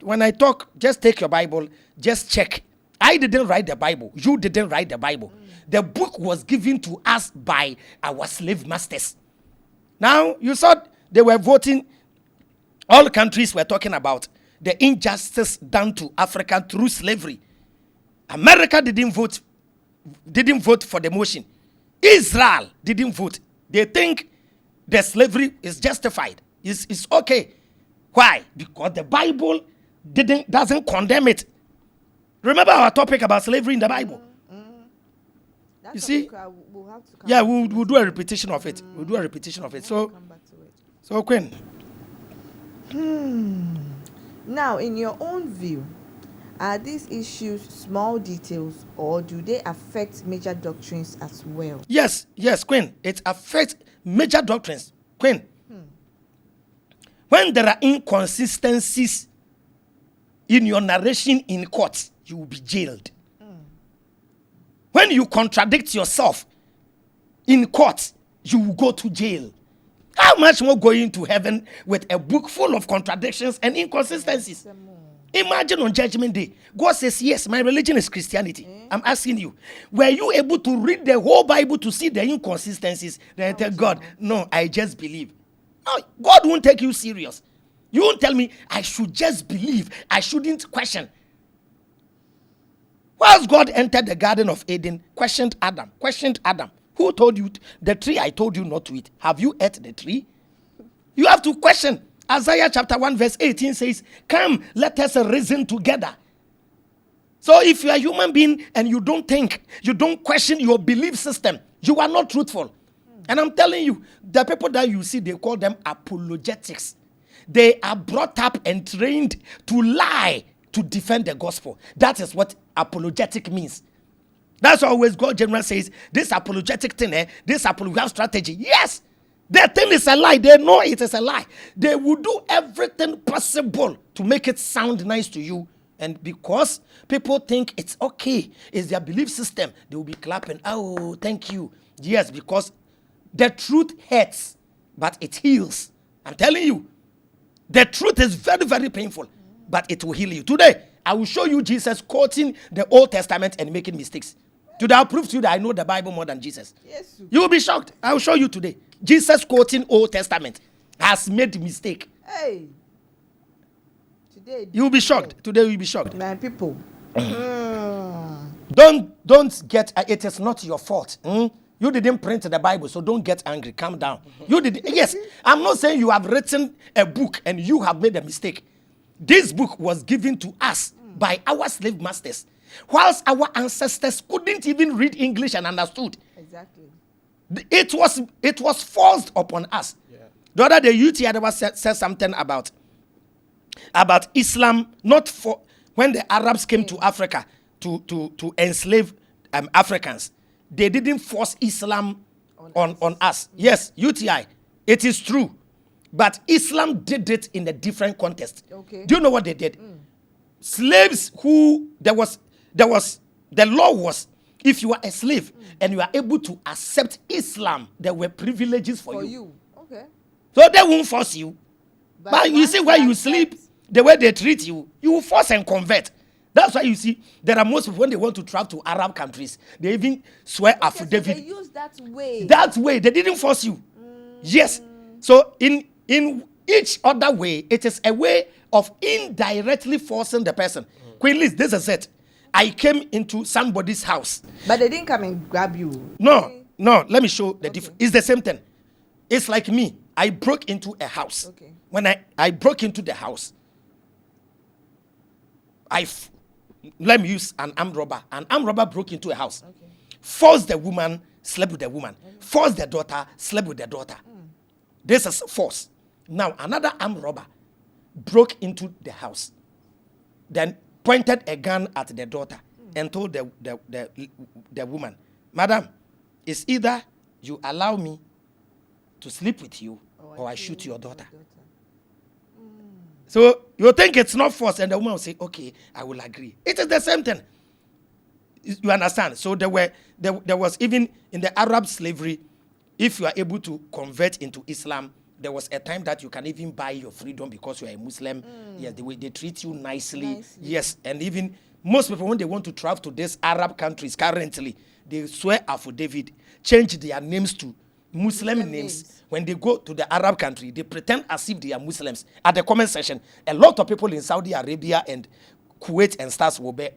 when I talk, just take your Bible, just check. I didn't write the Bible. You didn't write the Bible. The book was given to us by our slave masters. Now, you saw they were voting. All countries were talking about the injustice done to Africa through slavery. America didn't vote for the motion. Israel didn't vote. They think the slavery is justified. It's okay. Why? Because the Bible doesn't condemn it. Remember our topic about slavery in the Bible? You see? We'll do a repetition of it. We'll do a repetition of it. So Queen. Now, in your own view, are these issues small details, or do they affect major doctrines as well? Yes, Queen. It affects major doctrines. Queen. When there are inconsistencies in your narration in court, you will be jailed. When you contradict yourself in court, you will go to jail. How much more going to heaven with a book full of contradictions and inconsistencies? Imagine on Judgment Day, God says, yes, my religion is Christianity. I'm asking you, were you able to read the whole Bible to see the inconsistencies? Then tell God, no, I just believe. No, God won't take you serious. You won't tell me I should just believe. I shouldn't question. Whilst God entered the Garden of Eden, questioned Adam. Who told you the tree I told you not to eat? Have you ate the tree? You have to question. Isaiah chapter 1 verse 18 says, come, let us reason together. So if you are a human being and you don't think, you don't question your belief system, you are not truthful. And I'm telling you, the people that you see, they call them apologetics. They are brought up and trained to lie to defend the gospel. That is what apologetic means. That's always God generally says, this apologetic thing, we have strategy. Yes, the thing is a lie. They know it is a lie. They will do everything possible to make it sound nice to you. And because people think it's okay, it's their belief system, they will be clapping. Oh, thank you. Yes, because the truth hurts, but it heals. I'm telling you, the truth is very, very painful, but it will heal you. Today, I will show you Jesus quoting the Old Testament and making mistakes. Today, I'll prove to you that I know the Bible more than Jesus. Yes. You will be shocked. I will show you today. Jesus quoting Old Testament has made mistake. Hey. Today. You will be shocked. Today, you will be shocked. My people. Don't get, it is not your fault. You didn't print the Bible, so don't get angry. Calm down. You did. Yes, I'm not saying you have written a book and you have made a mistake. This book was given to us by our slave masters, whilst our ancestors couldn't even read English and understood. Exactly. It was forced upon us. Yeah. The other day, UTI said something about Islam, not for when the Arabs came to Africa to enslave Africans, they didn't force Islam on us. Yes, UTI, it is true. But Islam did it in a different context. Okay. Do you know what they did? Slaves who, the law was, if you are a slave and you are able to accept Islam, there were privileges for you. Okay. So they won't force you. But you see, where you sleep, the way they treat you, you will force and convert. That's why you see, there are most people, when they want to travel to Arab countries, they even swear affidavit. So they use that way. That way, they didn't force you. Yes. So in each other way, it is a way of indirectly forcing the person. Queen Liz, this is it. I came into somebody's house. But they didn't come and grab you. No, let me show the difference. It's the same thing. It's like me. I broke into a house. Okay. When I broke into the house, let me use an armed robber. An armed robber broke into a house. Okay. Forced the woman, slept with the woman. Forced the daughter, slept with the daughter. This is force. Now, another armed robber broke into the house. Then pointed a gun at the daughter and told the woman, Madam, it's either you allow me to sleep with you or I shoot your daughter. So you think it's not force, and the woman will say, okay, I will agree. It is the same thing. You understand? So there was even in the Arab slavery, if you are able to convert into Islam, there was a time that you can even buy your freedom because you are a Muslim. Yes, the way they treat you nicely. Yes, and even most people, when they want to travel to these Arab countries currently, they swear affidavit, change their names to Muslim names. When they go to the Arab country, they pretend as if they are Muslims. At the comment section, a lot of people in Saudi Arabia and Kuwait and stars will bear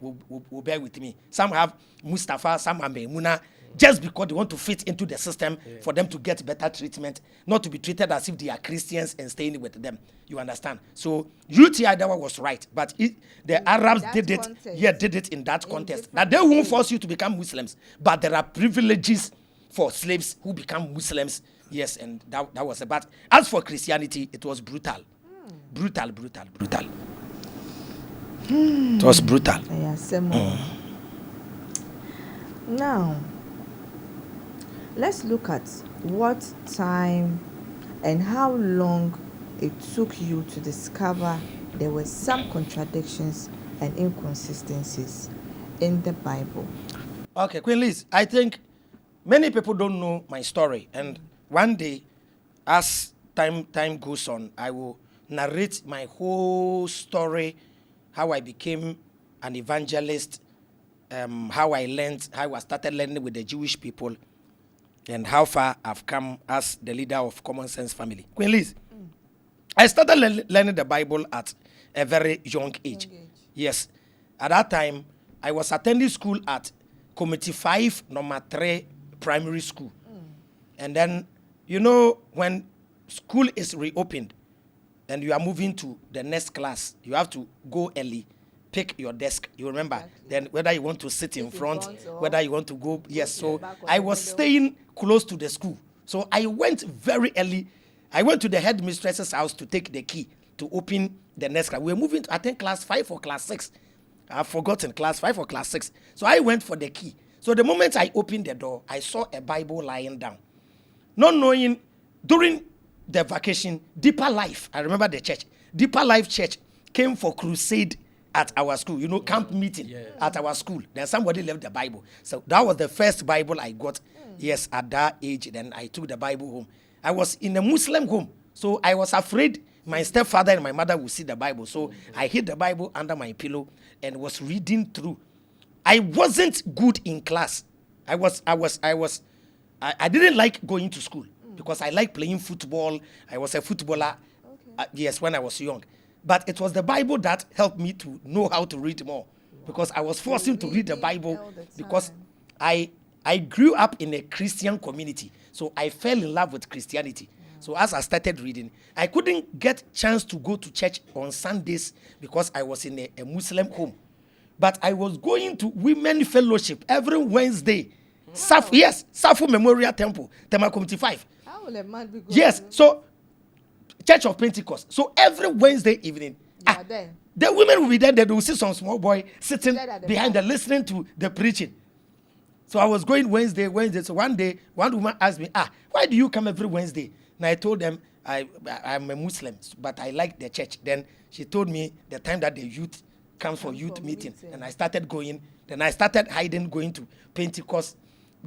with me. Some have Mustafa, some have Maimuna, just because they want to fit into the system for them to get better treatment, not to be treated as if they are Christians and staying with them. You understand? So UTI, that one was right, but the Arabs did it. Yeah, did it in that context. Now they won't force you to become Muslims, but there are privileges for slaves who become Muslims. Yes, and that was it. But as for Christianity, it was brutal. Brutal. It was brutal. Now, let's look at what time and how long it took you to discover there were some contradictions and inconsistencies in the Bible. Okay, Queen Liz, I think many people don't know my story, and one day, as time goes on, I will narrate my whole story, how I became an evangelist, how I started learning with the Jewish people, and how far I've come as the leader of Common Sense Family. Queen Liz, I started learning the Bible at a very young age. Yes. At that time, I was attending school at Committee 5, number 3 primary school. And then, you know, when school is reopened and you are moving to the next class, you have to go early, pick your desk. You remember? Exactly. Then whether you want to sit in front, whether you want to go. Yes, so I was staying close to the school. So I went very early. I went to the headmistress's house to take the key to open the next class. We were moving to, I think, class 5 or class 6. I've forgotten, class 5 or class 6. So I went for the key. So the moment I opened the door, I saw a Bible lying down. Not knowing, during the vacation, Deeper Life, I remember the church, Deeper Life Church came for crusade at our school, you know, camp meeting at our school. Then somebody left the Bible. So that was the first Bible I got, yes, at that age. Then I took the Bible home. I was in a Muslim home, so I was afraid my stepfather and my mother would see the Bible. So I hid the Bible under my pillow and was reading through. I wasn't good in class. I didn't like going to school because I like playing football. I was a footballer, yes, when I was young. But it was the Bible that helped me to know how to read more, because I was forced to read the Bible because I grew up in a Christian community. So I fell in love with Christianity. So as I started reading, I couldn't get chance to go to church on Sundays because I was in a Muslim home. But I was going to women fellowship every Wednesday. Wow. Safu Memorial Temple, Tema Committee 5. How will a man be going? Yes, so Church of Pentecost. So every Wednesday evening, The women will be there, they will see some small boy sitting the behind them listening to the preaching. So I was going Wednesday. So one day, one woman asked me, why do you come every Wednesday? And I told them, I'm a Muslim, but I like the church. Then she told me the time that the youth comes for youth meeting. And I started going. Then I started hiding, going to Pentecost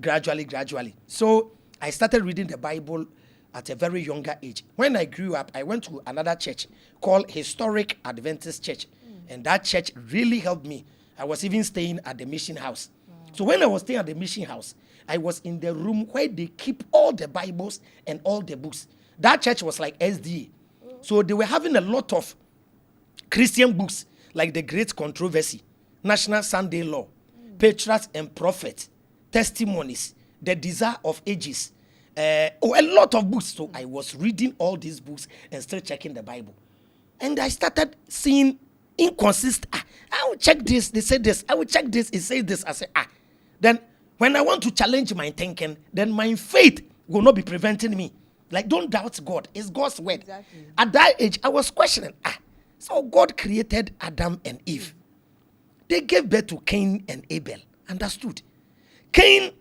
gradually. So I started reading the Bible at a very younger age. When I grew up, I went to another church called Historic Adventist Church. And that church really helped me. I was even staying at the mission house. So when I was staying at the mission house, I was in the room where they keep all the Bibles and all the books. That church was like SDA. So they were having a lot of Christian books, like The Great Controversy, National Sunday Law, Patriarchs and Prophets, Testimonies, The Desire of Ages, a lot of books. So I was reading all these books and still checking the Bible. And I started seeing inconsistent. I will check this, they say this. I will check this, it says this. I say, Then when I want to challenge my thinking, then my faith will not be preventing me. Like, don't doubt God. It's God's word. Exactly. At that age, I was questioning. So God created Adam and Eve. They gave birth to Cain and Abel. Understood. Cain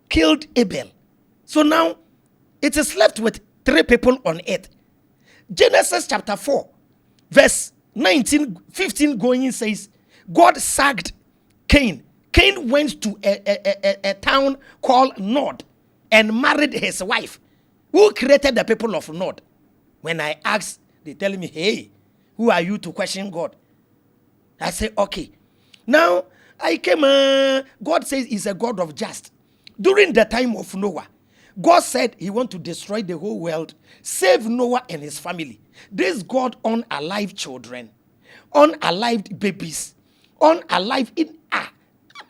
killed Abel. So now, it is left with 3 people on earth. Genesis chapter 4, verse 15 going says, God sacked Cain. Cain went to a town called Nod and married his wife. Who created the people of Nod? When I asked, they tell me, hey, who are you to question God? I say, okay. Now, I came, God says he's a God of just. During the time of Noah, God said he want to destroy the whole world, save Noah and his family. This God unalived children, unalived babies, unalived in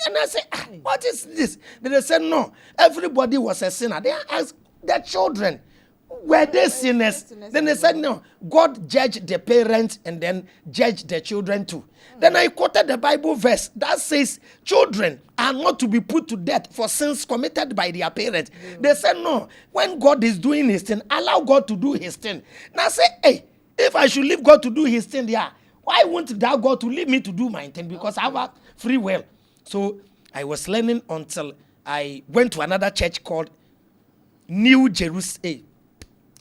And I say, what is this? Then they said, no, everybody was a sinner. They asked their children, were they sinners? Then they said, no, God judged the parents and then judged the children too. Then I quoted the Bible verse that says children are not to be put to death for sins committed by their parents. They said, no, when God is doing his thing, allow God to do his thing. Now I say, hey, if I should leave God to do his thing, why won't thou God to leave me to do my thing? Because I have a free will. So I was learning until I went to another church called New Jerusalem,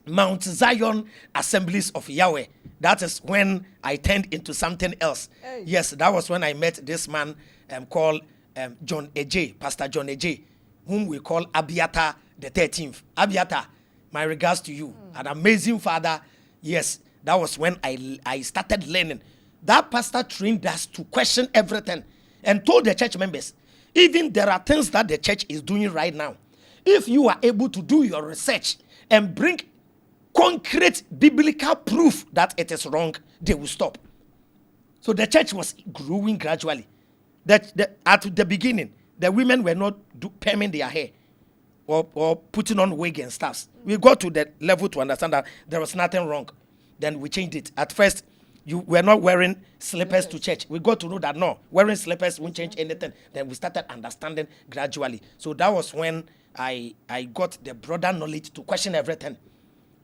Mount Zion Assemblies of Yahweh. That is when I turned into something else. Hey. Yes, that was when I met this man called John Ej, Pastor John Ej, whom we call Abiata the 13th. Abiata, my regards to you. An amazing father. Yes, that was when I started learning. That pastor trained us to question everything and told the church members, even there are things that the church is doing right now. If you are able to do your research and bring concrete biblical proof that it is wrong, they will stop. So the church was growing gradually. At the beginning, the women were not perming their hair or putting on wig and stuff. We got to the level to understand that there was nothing wrong. Then we changed it. At first, you were not wearing slippers to church. We got to know that no, wearing slippers won't change anything. Then we started understanding gradually. So that was when I got the broader knowledge to question everything.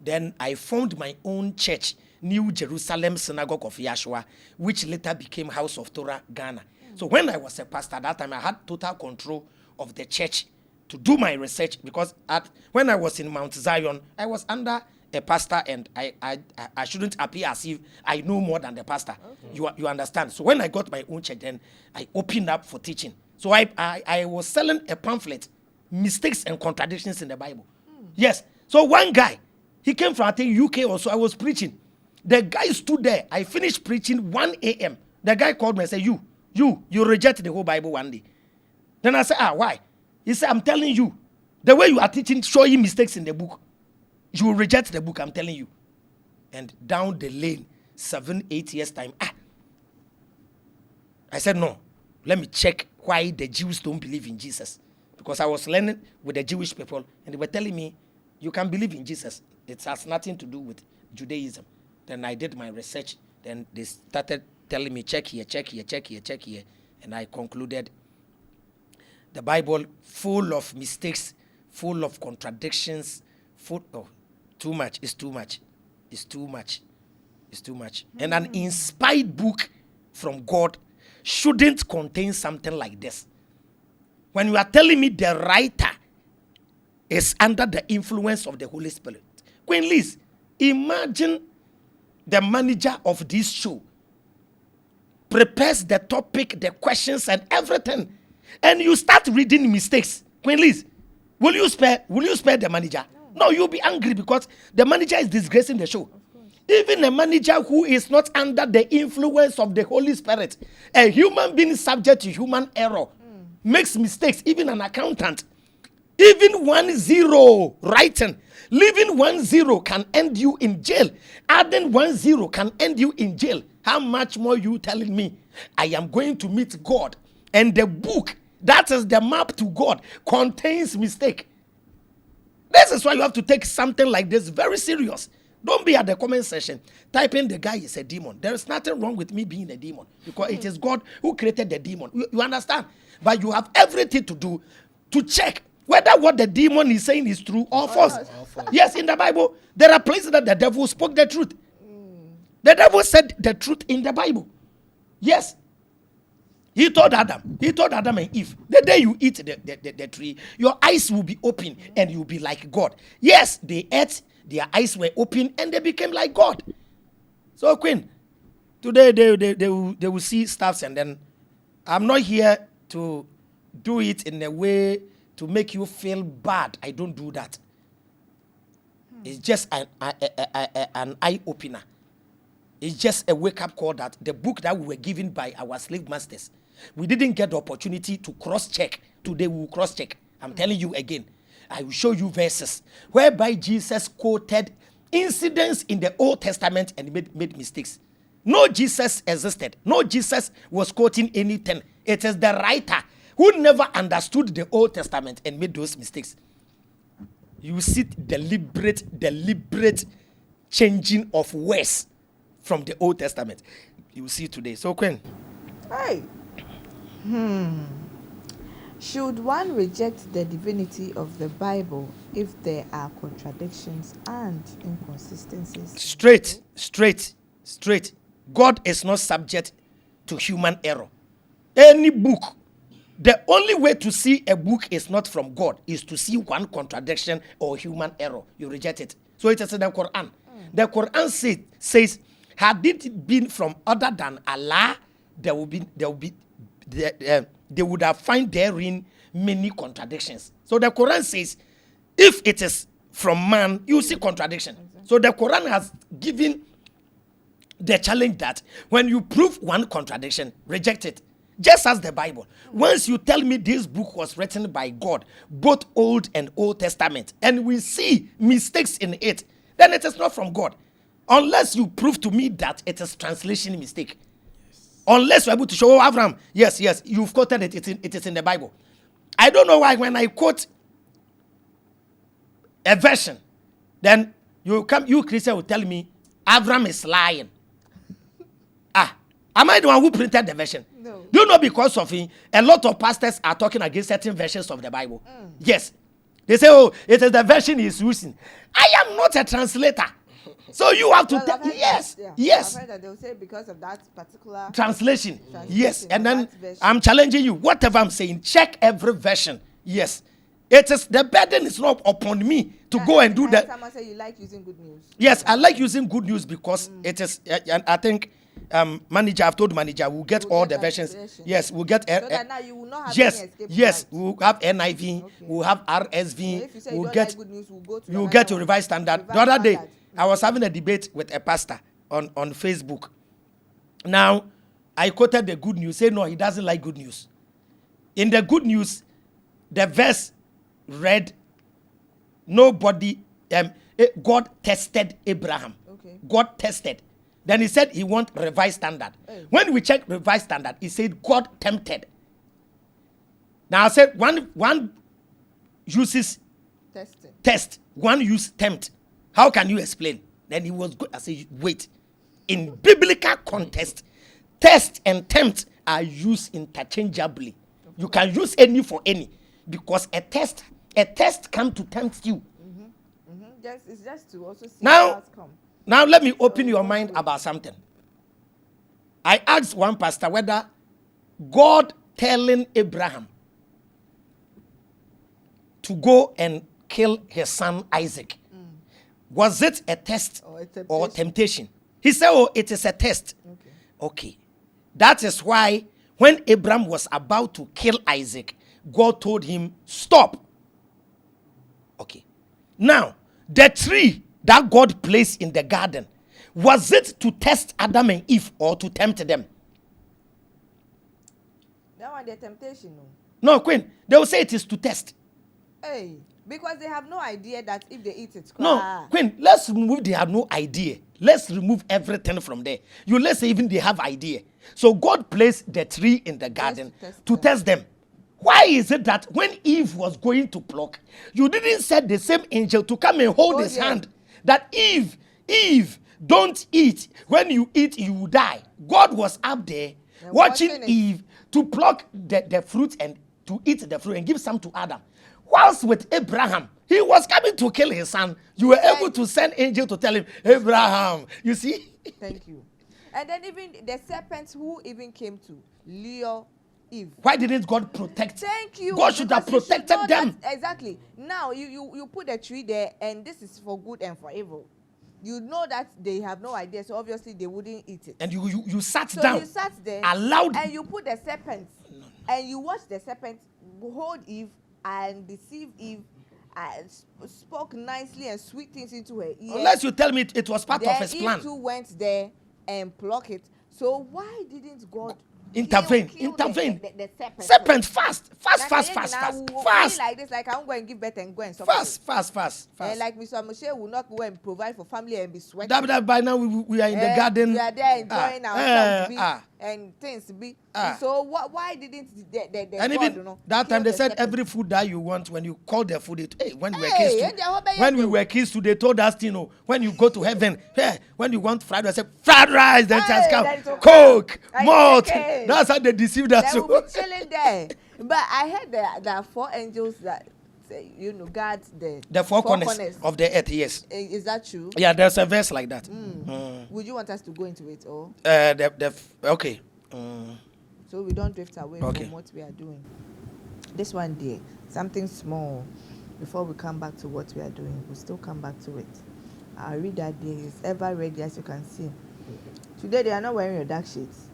Then I formed my own church, New Jerusalem Synagogue of Yahshua, which later became House of Torah, Ghana. So when I was a pastor at that time, I had total control of the church to do my research, because when I was in Mount Zion, I was under a pastor, and I shouldn't appear as if I know more than the pastor. Okay. You understand? So when I got my own church, then I opened up for teaching. So I was selling a pamphlet, Mistakes and Contradictions in the Bible. Yes. So one guy, he came from, I think, UK also. I was preaching. The guy stood there. I finished preaching 1 a.m. The guy called me and said, you reject the whole Bible one day. Then I said, why? He said, I'm telling you, the way you are teaching, showing mistakes in the book, you will reject the book, I'm telling you. And down the lane, 7-8 years time, I said, no, let me check why the Jews don't believe in Jesus. Because I was learning with the Jewish people, and they were telling me, you can believe in Jesus. It has nothing to do with Judaism. Then I did my research. Then they started telling me, check here. And I concluded the Bible full of mistakes, full of contradictions, too much. It's too much. And an inspired book from God shouldn't contain something like this. When you are telling me the writer is under the influence of the Holy Spirit. Queen Liz, imagine the manager of this show prepares the topic, the questions, and everything, and you start reading mistakes. Queen Liz, will you spare the manager? No, you'll be angry because the manager is disgracing the show. Even a manager who is not under the influence of the Holy Spirit, a human being subject to human error, makes mistakes. Even an accountant, even 10 writing, leaving 10 can end you in jail. Adding 10 can end you in jail. How much more you telling me I am going to meet God, and the book that is the map to God contains mistake? This is why you have to take something like this very serious. Don't be at the comment section typing the guy is a demon. There is nothing wrong with me being a demon because it is God who created the demon. You understand? But you have everything to do to check whether what the demon is saying is true or false. Yes, in the Bible, there are places that the devil spoke the truth. The devil said the truth in the Bible. Yes. He told Adam and Eve, the day you eat the tree, your eyes will be open and you'll be like God. Yes, they ate, their eyes were open and they became like God. So, Queen, today they will see stuffs, and then I'm not here to do it in a way to make you feel bad. I don't do that. It's just an eye-opener. It's just a wake-up call that the book that we were given by our slave masters, we didn't get the opportunity to cross-check. Today we will cross-check. I'm telling you again. I will show you verses whereby Jesus quoted incidents in the Old Testament and made mistakes. No Jesus existed. No Jesus was quoting anything. It is the writer who never understood the Old Testament and made those mistakes. You see deliberate changing of words from the Old Testament. You will see today. So, Queen. Hey. Should one reject the divinity of the Bible if there are contradictions and inconsistencies? Straight. God is not subject to human error. Any book, the only way to see a book is not from God is to see one contradiction or human error. You reject it. So it is in the Quran. The Quran says, had it been from other than Allah, they would have found therein many contradictions. So the Quran says, if it is from man, you see contradiction. Exactly. So the Quran has given the challenge that when you prove one contradiction, reject it. Just as the Bible. Once you tell me this book was written by God, both Old and Old Testament, and we see mistakes in it, then it is not from God. Unless you prove to me that it is translation mistake. Unless you're able to show, Avraham, yes, you've quoted it. It is in the Bible. I don't know why when I quote a version, then you Christian will tell me Avraham is lying. Am I the one who printed the version? No. Do you know because of him, a lot of pastors are talking against certain versions of the Bible? Yes. They say, oh, it is the version he's using. I am not a translator. So you have to tell, yes. I've heard that they'll say because of that particular translation. Yes, and then I'm challenging you. Whatever I'm saying, check every version. Yes, it is the burden is not upon me to go and do that. Someone say you like using good news. Yes, I like using good news because it is. And I think I've told manager we'll get all the versions. Yes, we'll get. So that now you will not have yes, we'll have NIV, we'll have RSV, so if you say we'll you get. like good news, we'll go to you'll get to Revised Standard. The other day, I was having a debate with a pastor on Facebook. Now, I quoted the good news. Say no, he doesn't like good news. In the good news, the verse read, nobody, God tested Abraham. Okay. God tested. Then he said he want Revised Standard. Hey. When we check Revised Standard, he said God tempted. Now I said one uses test, one use tempt. How can you explain? Then he was good. I said, wait. In biblical context, test and tempt are used interchangeably. You can use any for any because a test comes to tempt you. It's just to also see now let me open your mind about something. I asked one pastor whether God telling Abraham to go and kill his son Isaac, was it a test or temptation? He said, oh, it is a test. Okay. That is why when Abraham was about to kill Isaac, God told him, stop. Okay. Now, the tree that God placed in the garden, was it to test Adam and Eve or to tempt them? That one, the temptation. No, Queen. They will say it is to test. Hey, because they have no idea that if they eat it. No, Queen, let's remove they have no idea. Let's remove everything from there. Let's say even they have idea. So God placed the tree in the garden to test them. Why is it that when Eve was going to pluck, you didn't set the same angel to come and hold his hand? That Eve, don't eat. When you eat, you will die. God was up there watching Eve to pluck the fruit and to eat the fruit and give some to Adam. Whilst with Abraham, he was coming to kill his son. You were able to send angel to tell him, Abraham, you see? Thank you. And then even the serpents who even came to lure Eve. Why didn't God protect? Thank you. God should have protected them. Exactly. Now you put the tree there, and this is for good and for evil. You know that they have no idea, so obviously they wouldn't eat it. And you sat down. So you sat there, allowed, and you put the serpents, and you watched the serpent hold Eve and deceive Eve, and spoke nicely and sweet things into her ear. Unless you tell me it was part of his plan. Eve too went there and plucked it. So why didn't God intervene? The serpent fast. Like this, like I'm going to give birth and go and fast. Like Mr. Moshe will not go and provide for family and be sweating. That by now we are in the garden. We are there enjoying ourselves and things be. So why didn't the and God, even that time they said every food that you want, when you call the food, when we were kids they told us, when you go to heaven, when you want fried rice, say fried rice, then just come Coke, malt. That's how they deceived us. They will be chilling there. But I heard that there are 4 angels that guard the four corners of the earth. Yes. Is that true? Yeah, there's a verse like that. Would you want us to go into it or? Okay. So we don't drift away from what we are doing. This one there, something small. Before we come back to what we are doing, we'll still come back to it. I'll read that there. It's ever ready, as you can see. Today they are not wearing your dark shades.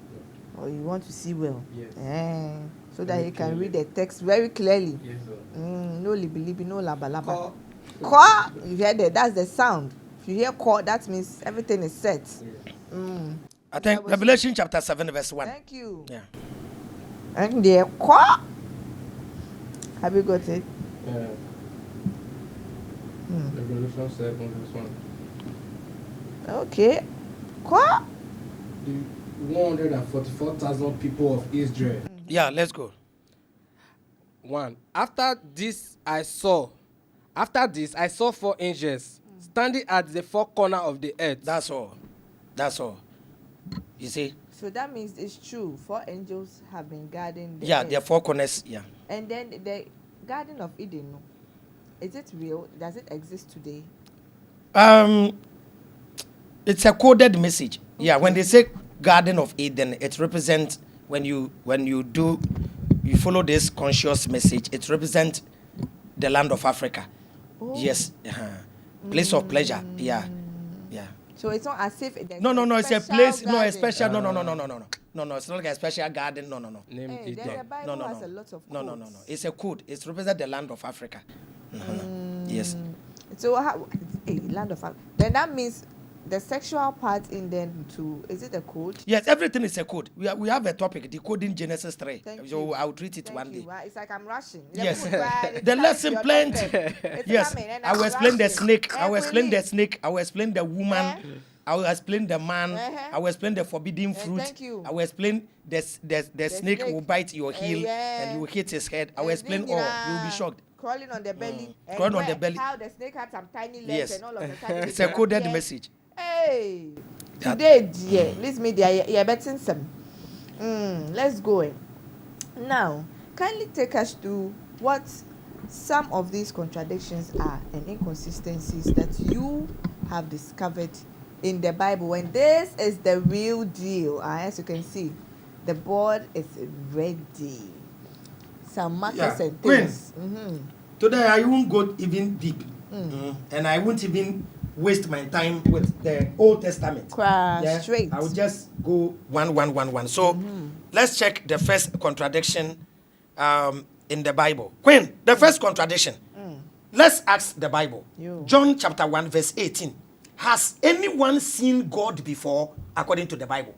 Or you want to see well. Yes. So that you can read the text very clearly. Yes, sir. No libi, no laba. Kwa! You hear that? That's the sound. If you hear kwa, that means everything is set. Yeah. I think Revelation chapter 7 verse 1. Thank you. Yeah. And there, kwa! Have you got it? Yeah. Revelation 7 verse 1. Okay. Kwa! The 144,000 people of Israel. Yeah, let's go. 1. After this I saw 4 angels standing at the 4 corners of the earth. That's all. You see? So that means it's true. 4 angels have been guarding the earth. There are 4 corners. Yeah. And then the Garden of Eden, is it real? Does it exist today? It's a coded message. Okay. Yeah, when they say Garden of Eden, it represents when you follow this conscious message, it represents the land of Africa. Oh. Yes. Place of pleasure. Yeah. So it's not as if no, it's a place, garden. No, a special no, it's not like a special garden. No. The Bible has a lot of codes. No. It's a code. It represents the land of Africa. Yes. So land of Africa. Then that means the sexual part in them too, is it a code? Yes, everything is a code. We have a topic, decoding Genesis 3. So I'll treat it one day. It's like I'm rushing. Yes. The lesson planned. Yes. I will explain the snake. I will explain the snake. I will explain the woman. Yeah. I will explain the man. I will explain the forbidden fruit. Thank you. I will explain the snake will bite your heel and you will hit his head. I will explain all. You will be shocked. Crawling on the belly. Crawling on the belly. How the snake had some tiny legs and all of the time. It's a coded message. Hey, today, dear, Lizmedia, you're betting some. Let's go in. Now, kindly take us to what some of these contradictions are and inconsistencies that you have discovered in the Bible, when this is the real deal, as you can see, the board is ready. Some markers and things. Today I won't go even deep, and I won't even waste my time with the Old Testament. Straight. I will just go one. So let's check the first contradiction in the Bible. Queen, the first contradiction. Let's ask the Bible. John chapter 1 verse 18. Has anyone seen God before according to the Bible?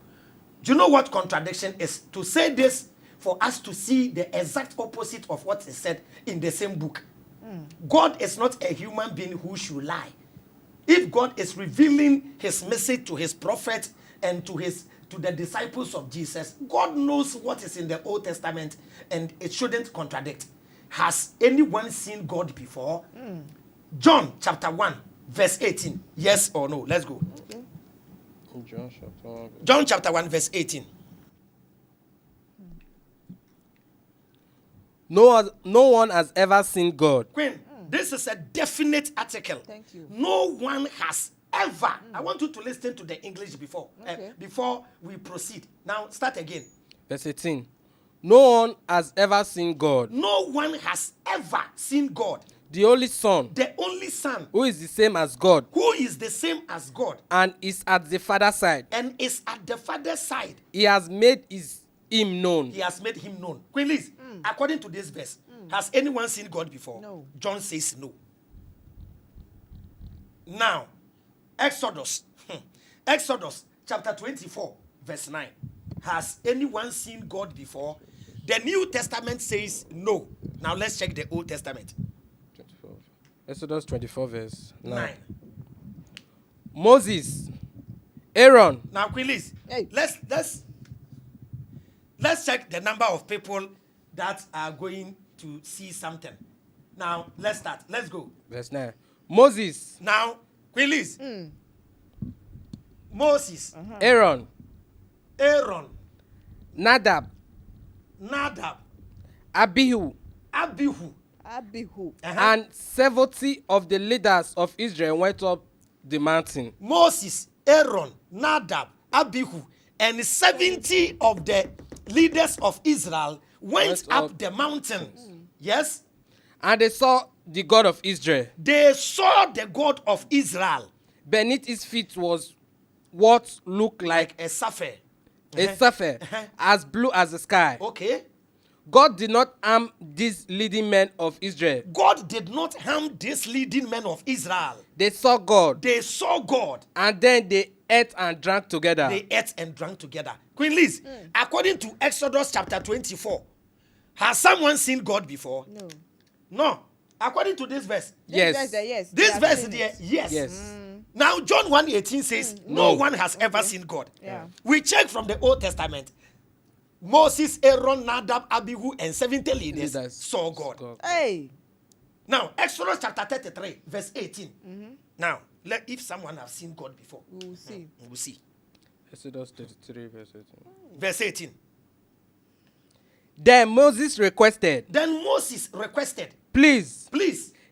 Do you know what contradiction is? To say this for us to see the exact opposite of what is said in the same book. God is not a human being who should lie. If God is revealing his message to his prophet and to the disciples of Jesus, God knows what is in the Old Testament and it shouldn't contradict. Has anyone seen God before? John chapter 1 verse 18. Yes or no? Let's go. Okay. John chapter 1 verse 18. No one has ever seen God. Queen, this is a definite article. Thank you. No one has ever. I want you to listen to the English before we proceed. Now start again. Verse 18. No one has ever seen God. No one has ever seen God. The only Son. The only Son. Who is the same as God. Who is the same as God. And is at the Father's side. And is at the Father's side. He has made him known. He has made him known. Queen Liz, according to this verse, has anyone seen God before? No. John says no. Now, Exodus chapter 24 verse 9. Has anyone seen God before? The New Testament says no. Now let's check the Old Testament. 24. Exodus 24 verse 9. 9. Moses, Aaron. Now, Queen Liz, Hey. let's check the number of people that are going to see something. Now, let's start. Let's go. Verse 9. Moses. Now, Queen Liz. Moses. Aaron. Aaron. Nadab. Abihu. And 70 of the leaders of Israel went up the mountain. Moses, Aaron, Nadab, Abihu, and 70 of the leaders of Israel went up the mountain. Yes? And they saw the God of Israel. They saw the God of Israel. Beneath his feet was what looked like a sapphire. A sapphire, as blue as the sky. Okay. God did not harm these leading men of Israel. God did not harm these leading men of Israel. They saw God. They saw God. And then they ate and drank together. They ate and drank together. Queen Liz, according to Exodus chapter 24, has someone seen God before? No. No. According to this verse. Yes. This verse there, yes. Yes. Now, John 1:18 says, no one has ever seen God. Yeah. We check from the Old Testament. Moses, Aaron, Nadab, Abihu, and 70 leaders saw God. Hey. Now, Exodus chapter 33, verse 18. Now, if someone has seen God before, We will see. we will see. Exodus 33, verse 18. Verse 18. Then Moses requested, Please,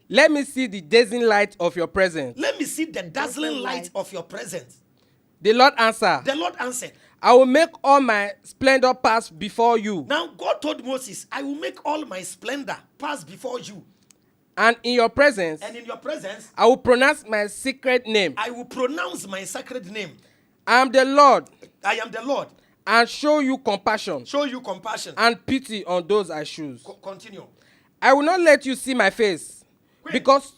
let me see the dazzling light of your presence. let me see the dazzling light of your presence. The Lord answered, The Lord answered. I will make all my splendor pass before you. Now, God told Moses, I will make all my splendor pass before you. And in your presence, And in your presence, I will pronounce my secret name. I will pronounce my sacred name. I am the Lord, I am the Lord. and show you compassion Show you compassion. and pity on those I choose. Continue. I will not let you see my face, Queen. because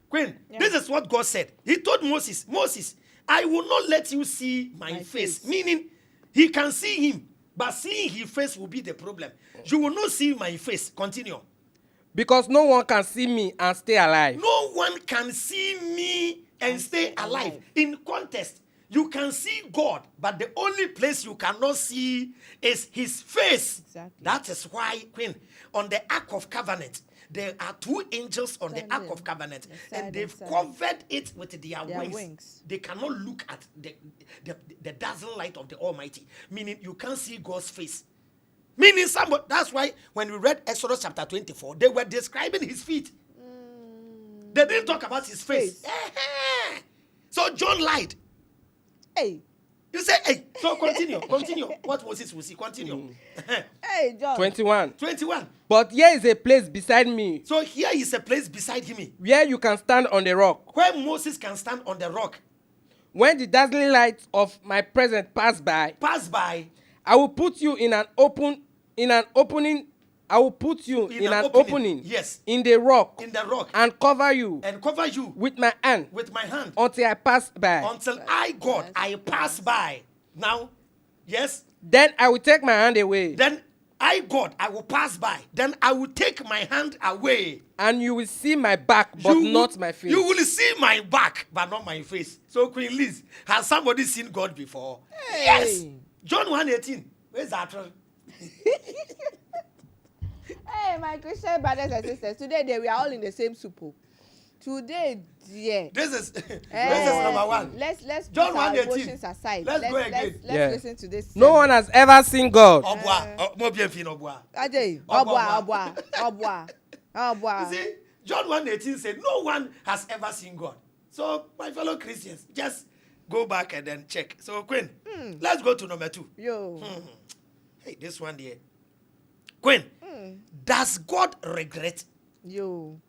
Queen, this is what God said. He told Moses, I will not let you see my face. Meaning, he can see him, but seeing his face will be the problem. You will not see my face. Continue. because no one can see me and stay alive. No one can see me and stay alive. In context, you can see God, but the only place you cannot see is his face. Exactly. That is why, Queen, on the Ark of Covenant, there are two angels on the Ark of Covenant, and they've covered it with their wings. They cannot look at the dazzling light of the Almighty, meaning you can't see God's face. Meaning somebody, that's why when we read Exodus chapter 24, they were describing his feet. They didn't talk about his face. So John lied. Hey. You say, hey, so continue. What Moses will see, continue. Hey, John. 21. 21. But here is a place beside me So here is a place beside him where you can stand on the rock. where Moses can stand on the rock. When the dazzling light of my presence pass by, I will put you in an opening. I will put you in an opening. Yes. In the rock. And cover you. With my hand. Until I pass by. Until I, God, I pass by. Now, yes. Then I will take my hand away. Then I, God, I will pass by. Then I will take my hand away. And you will see my back, but not my face. You will see my back, but not my face. So, Queen Liz, has somebody seen God before? Hey. Yes. John 1:18. Where's that? Hey, my Christian brothers and sisters, today we are all in the same soup. Today, yeah. This is number one. Let's John put our 1:18. emotions aside. Let's go again. Let's listen to this. No one has ever seen God. Ajay, You see, John 1:18 said, no one has ever seen God. So, my fellow Christians, just go back and then check. So, Queen, let's go to number 2. Yo. Hey, this one here. Queen, does God regret? Yo.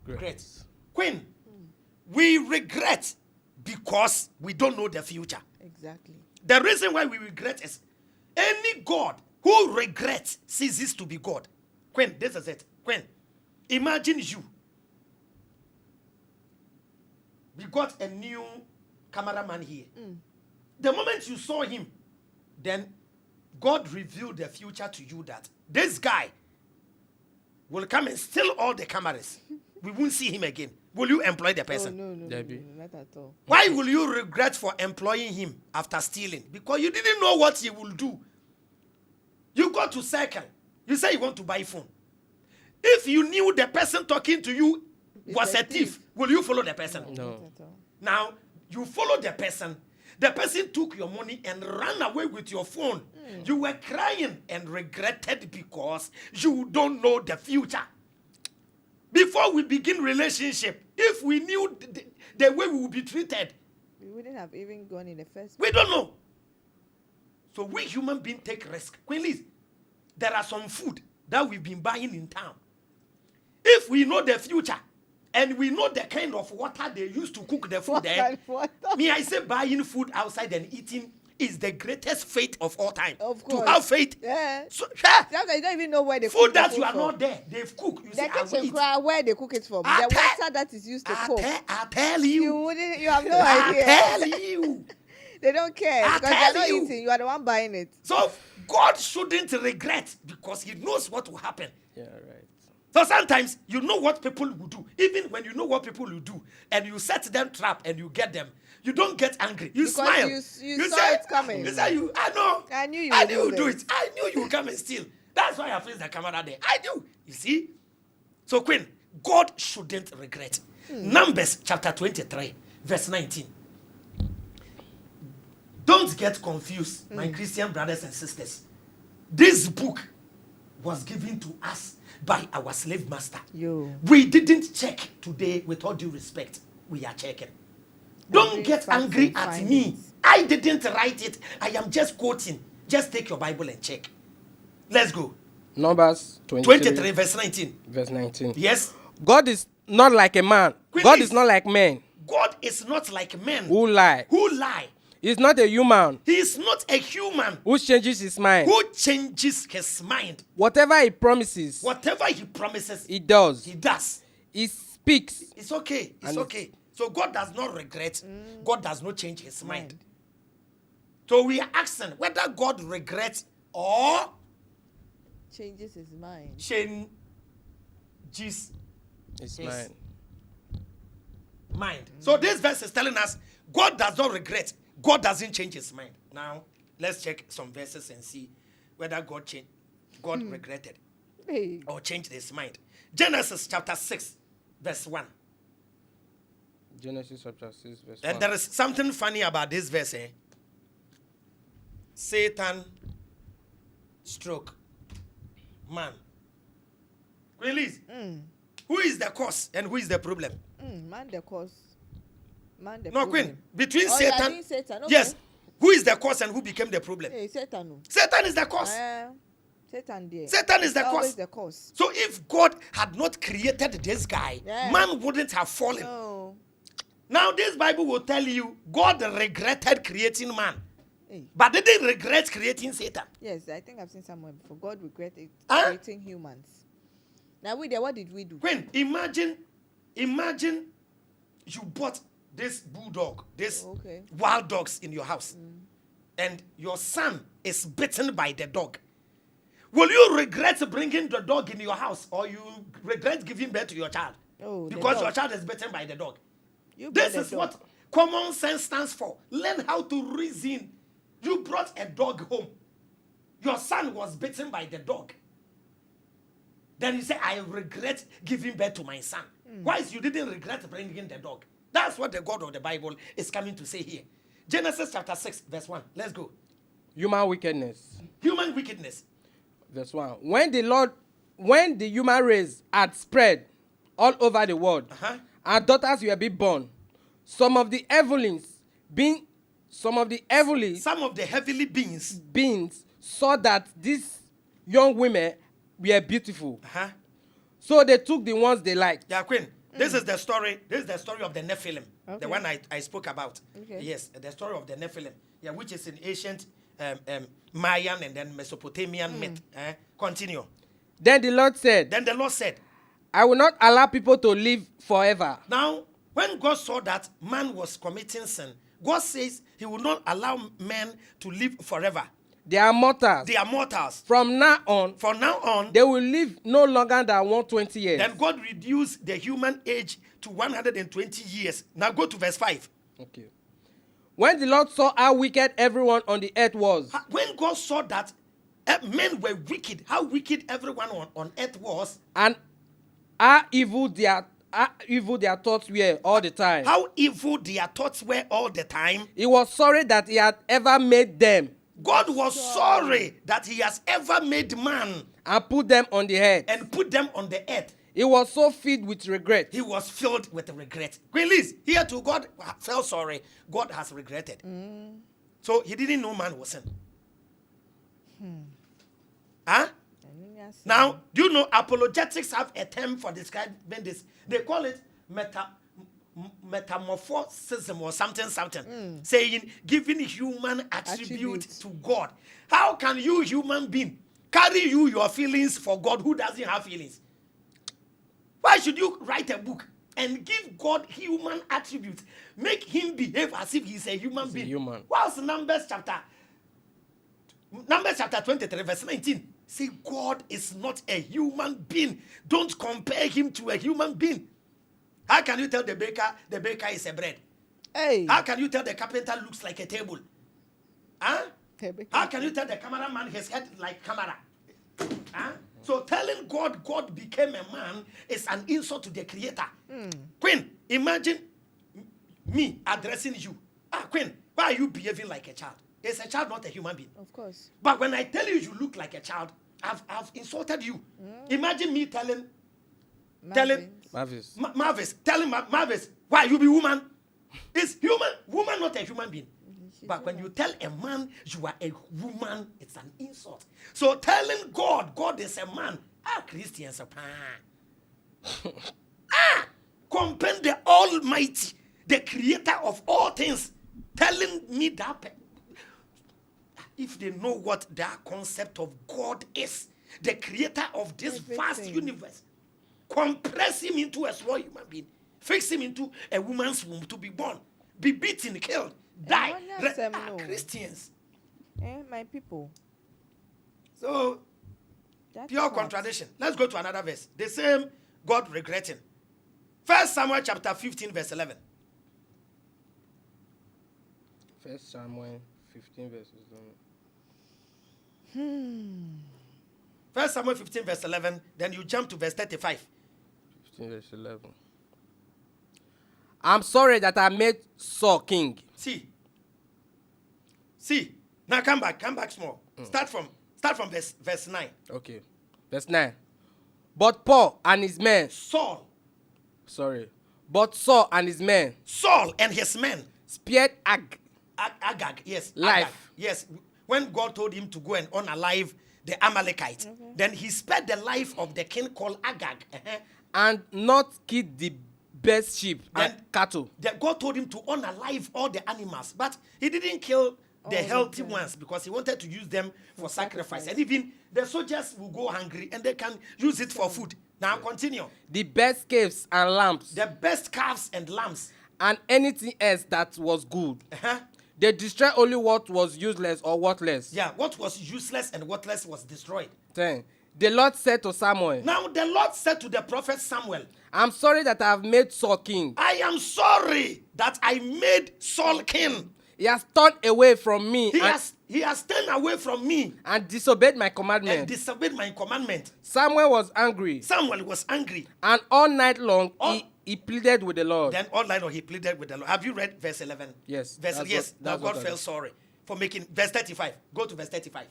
Regret. Queen, we regret because we don't know the future. Exactly. The reason why we regret is any God who regrets ceases to be God. Queen, this is it. Queen, imagine you. We got a new cameraman here. The moment you saw him, then God revealed the future to you that this guy will come and steal all the cameras. We won't see him again. Will you employ the person? No, not at all. Why will you regret for employing him after stealing? Because you didn't know what he will do. You go to circle. You say you want to buy phone. If you knew the person talking to you was a thief, will you follow the person? No. Now, you follow the person. The person took your money and ran away with your phone. You were crying and regretted because you don't know the future. Before we begin relationship, if we knew the way we would be treated, we wouldn't have even gone in the first place. We don't know. So we human beings take risk. Queen Liz, there are some food that we've been buying in town. If we know the future, and we know the kind of water they use to cook the food there, me, I say buying food outside and eating is the greatest faith of all time. Of course. To have faith. Yeah. So, yeah. You don't even know where they food cook that the you are from. not there, they've cooked. You say, The kitchen cry where they cook it from. The water that is used to cook. I tell you. You have no idea. I tell you. They don't care because they're not eating. You are the one buying it. So God shouldn't regret because he knows what will happen. Yeah, right. So sometimes you know what people will do. Even when you know what people will do and you set them trap and you get them, you don't get angry. You because smile. You saw say, it coming. You say, I know. I knew you would do it. I knew you would come and steal. That's why I placed the camera there. I knew. You see? So, Queen, God shouldn't regret. Numbers chapter 23, verse 19. Don't get confused, my Christian brothers and sisters. This book was given to us by our slave master. We didn't check today with all due respect. We are checking. Don't get angry at me. I didn't write it. I am just quoting. Just take your Bible and check. Let's go. Numbers 23 verse 19. Verse 19. Yes. God is not like a man. God is not like men. God is not like men. Who lie. He's not a human. He is not a human. Who changes his mind. Whatever he promises. He does. He speaks. It's okay. It's okay. So God does not regret. God does not change his mind. So we are asking whether God regrets or changes his mind. Changes his mind. So this verse is telling us God does not regret. God doesn't change his mind. Now, let's check some verses and see whether God regretted or changed his mind. Genesis chapter 6, verse 1. Genesis chapter 6, verse 1. And there is something funny about this verse. Satan stroke man. Queen Liz, who is the cause and who is the problem? Man the cause. Man the No, problem. Queen. Between Oh, Satan. yeah, I mean Satan. Okay. Yes. Who is the cause and who became the problem? Hey, Satan. No. Satan is the cause. Satan there. Satan is the Always cause. the cause. So if God had not created this guy, man wouldn't have fallen. No. Now this Bible will tell you God regretted creating man, Hey. but didn't regret creating Satan. Yes, I think I've seen somewhere before. God regretted Huh? creating humans. Now we there, what did we do? Queen, imagine you bought this bulldog, this wild dogs in your house, and your son is bitten by the dog. Will you regret bringing the dog in your house, or you regret giving birth to your child? Oh, because your child is bitten by the dog. You This brought is a what dog. common sense stands for. Learn how to reason. You brought a dog home. Your son was bitten by the dog. Then you say, I regret giving birth to my son. Why is you didn't regret bringing the dog? That's what the God of the Bible is coming to say here. Genesis chapter 6, verse 1. Let's go. Human wickedness. Human wickedness. Verse 1. When the human race had spread all over the world, and daughters were being born, some of the heavenly beings saw that these young women were beautiful. So they took the ones they liked. Yeah, Queen. This is the story. This is the story of the Nephilim, the one I spoke about. Okay. Yes, the story of the Nephilim. Yeah, which is in ancient Mayan and then Mesopotamian myth. Continue. Then the Lord said, I will not allow people to live forever. Now, when God saw that man was committing sin, God says he will not allow men to live forever. They are mortals. They are mortals. From now on, they will live no longer than 120 years. Then God reduced the human age to 120 years. Now go to verse 5. Okay. When the Lord saw how wicked everyone on the earth was. When God saw that men were wicked, how wicked everyone on earth was. And how evil their thoughts were all the time. How evil their thoughts were all the time. He was sorry that he had ever made them. God was sorry that he has ever made man. And put them on the earth. And put them on the earth. He was so filled with regret. He was filled with regret. Liz, here too, God felt sorry. God has regretted. So he didn't know man was sin. Huh? Now, do you know apologetics have a term for describing this? They call it metamorphism or something. Saying, giving human attribute to God. How can you, human being, carry your feelings for God who doesn't have feelings? Why should you write a book and give God human attributes? Make him behave as if he's a human being. Whilst Numbers chapter 23, verse 19. Say God is not a human being. Don't compare him to a human being. How can you tell the baker is a bread? Hey. How can you tell the carpenter looks like a table? Huh? How can you tell the cameraman his head like camera? Huh? So telling God became a man is an insult to the creator. Queen, imagine me addressing you. Queen, why are you behaving like a child? Is a child not a human being? Of course. But when I tell you look like a child, I've insulted you. Imagine me telling Marvis, why you be woman? Is woman not a human being? But when you tell a man you are a woman, it's an insult. So telling God is a man, Christians are compare the Almighty, the creator of all things, telling me that. If they know what their concept of God is, the creator of this vast universe, compress him into a small human being, fix him into a woman's womb to be born, be beaten, killed, die. Christians. My people. So, pure contradiction. Let's go to another verse. The same God regretting. 1 Samuel chapter 15, verse 11. 1 Samuel 15, verses 1 Samuel 15, verse 11. Then you jump to verse 35. 15, verse 11. I'm sorry that I made Saul king. See. Now come back small. Start from verse 9. Okay. Verse 9. But Paul and his men. But Saul and his men Saul and his men spared Agag, yes. Life. Agag, yes. When God told him to go and unalive the Amalekite, then he spared the life of the king called Agag. and not killed the best sheep and Then- cattle. God told him to unalive all the animals, but he didn't kill the healthy ones because he wanted to use them for sacrifice. And even the soldiers will go hungry and they can use it for food. Now continue. The best calves and lambs The best calves and lambs. and anything else that was good. Uh-huh. They destroyed only what was useless or worthless. Yeah, what was useless and worthless was destroyed. 10. The Lord said to Samuel, Now the Lord said to the prophet Samuel, I'm sorry that I have made Saul king. I am sorry that I made Saul king. He has turned away from me He has turned away from me and disobeyed my and commandment. disobeyed my commandment. Samuel was angry, Samuel was angry. and all night long All- he pleaded with the Lord. Then all night long he pleaded with the Lord. Have you read verse 11? Yes, Verse, that's yes. what- Now that's God what I felt did. sorry for making. Verse 35. Go to verse 35.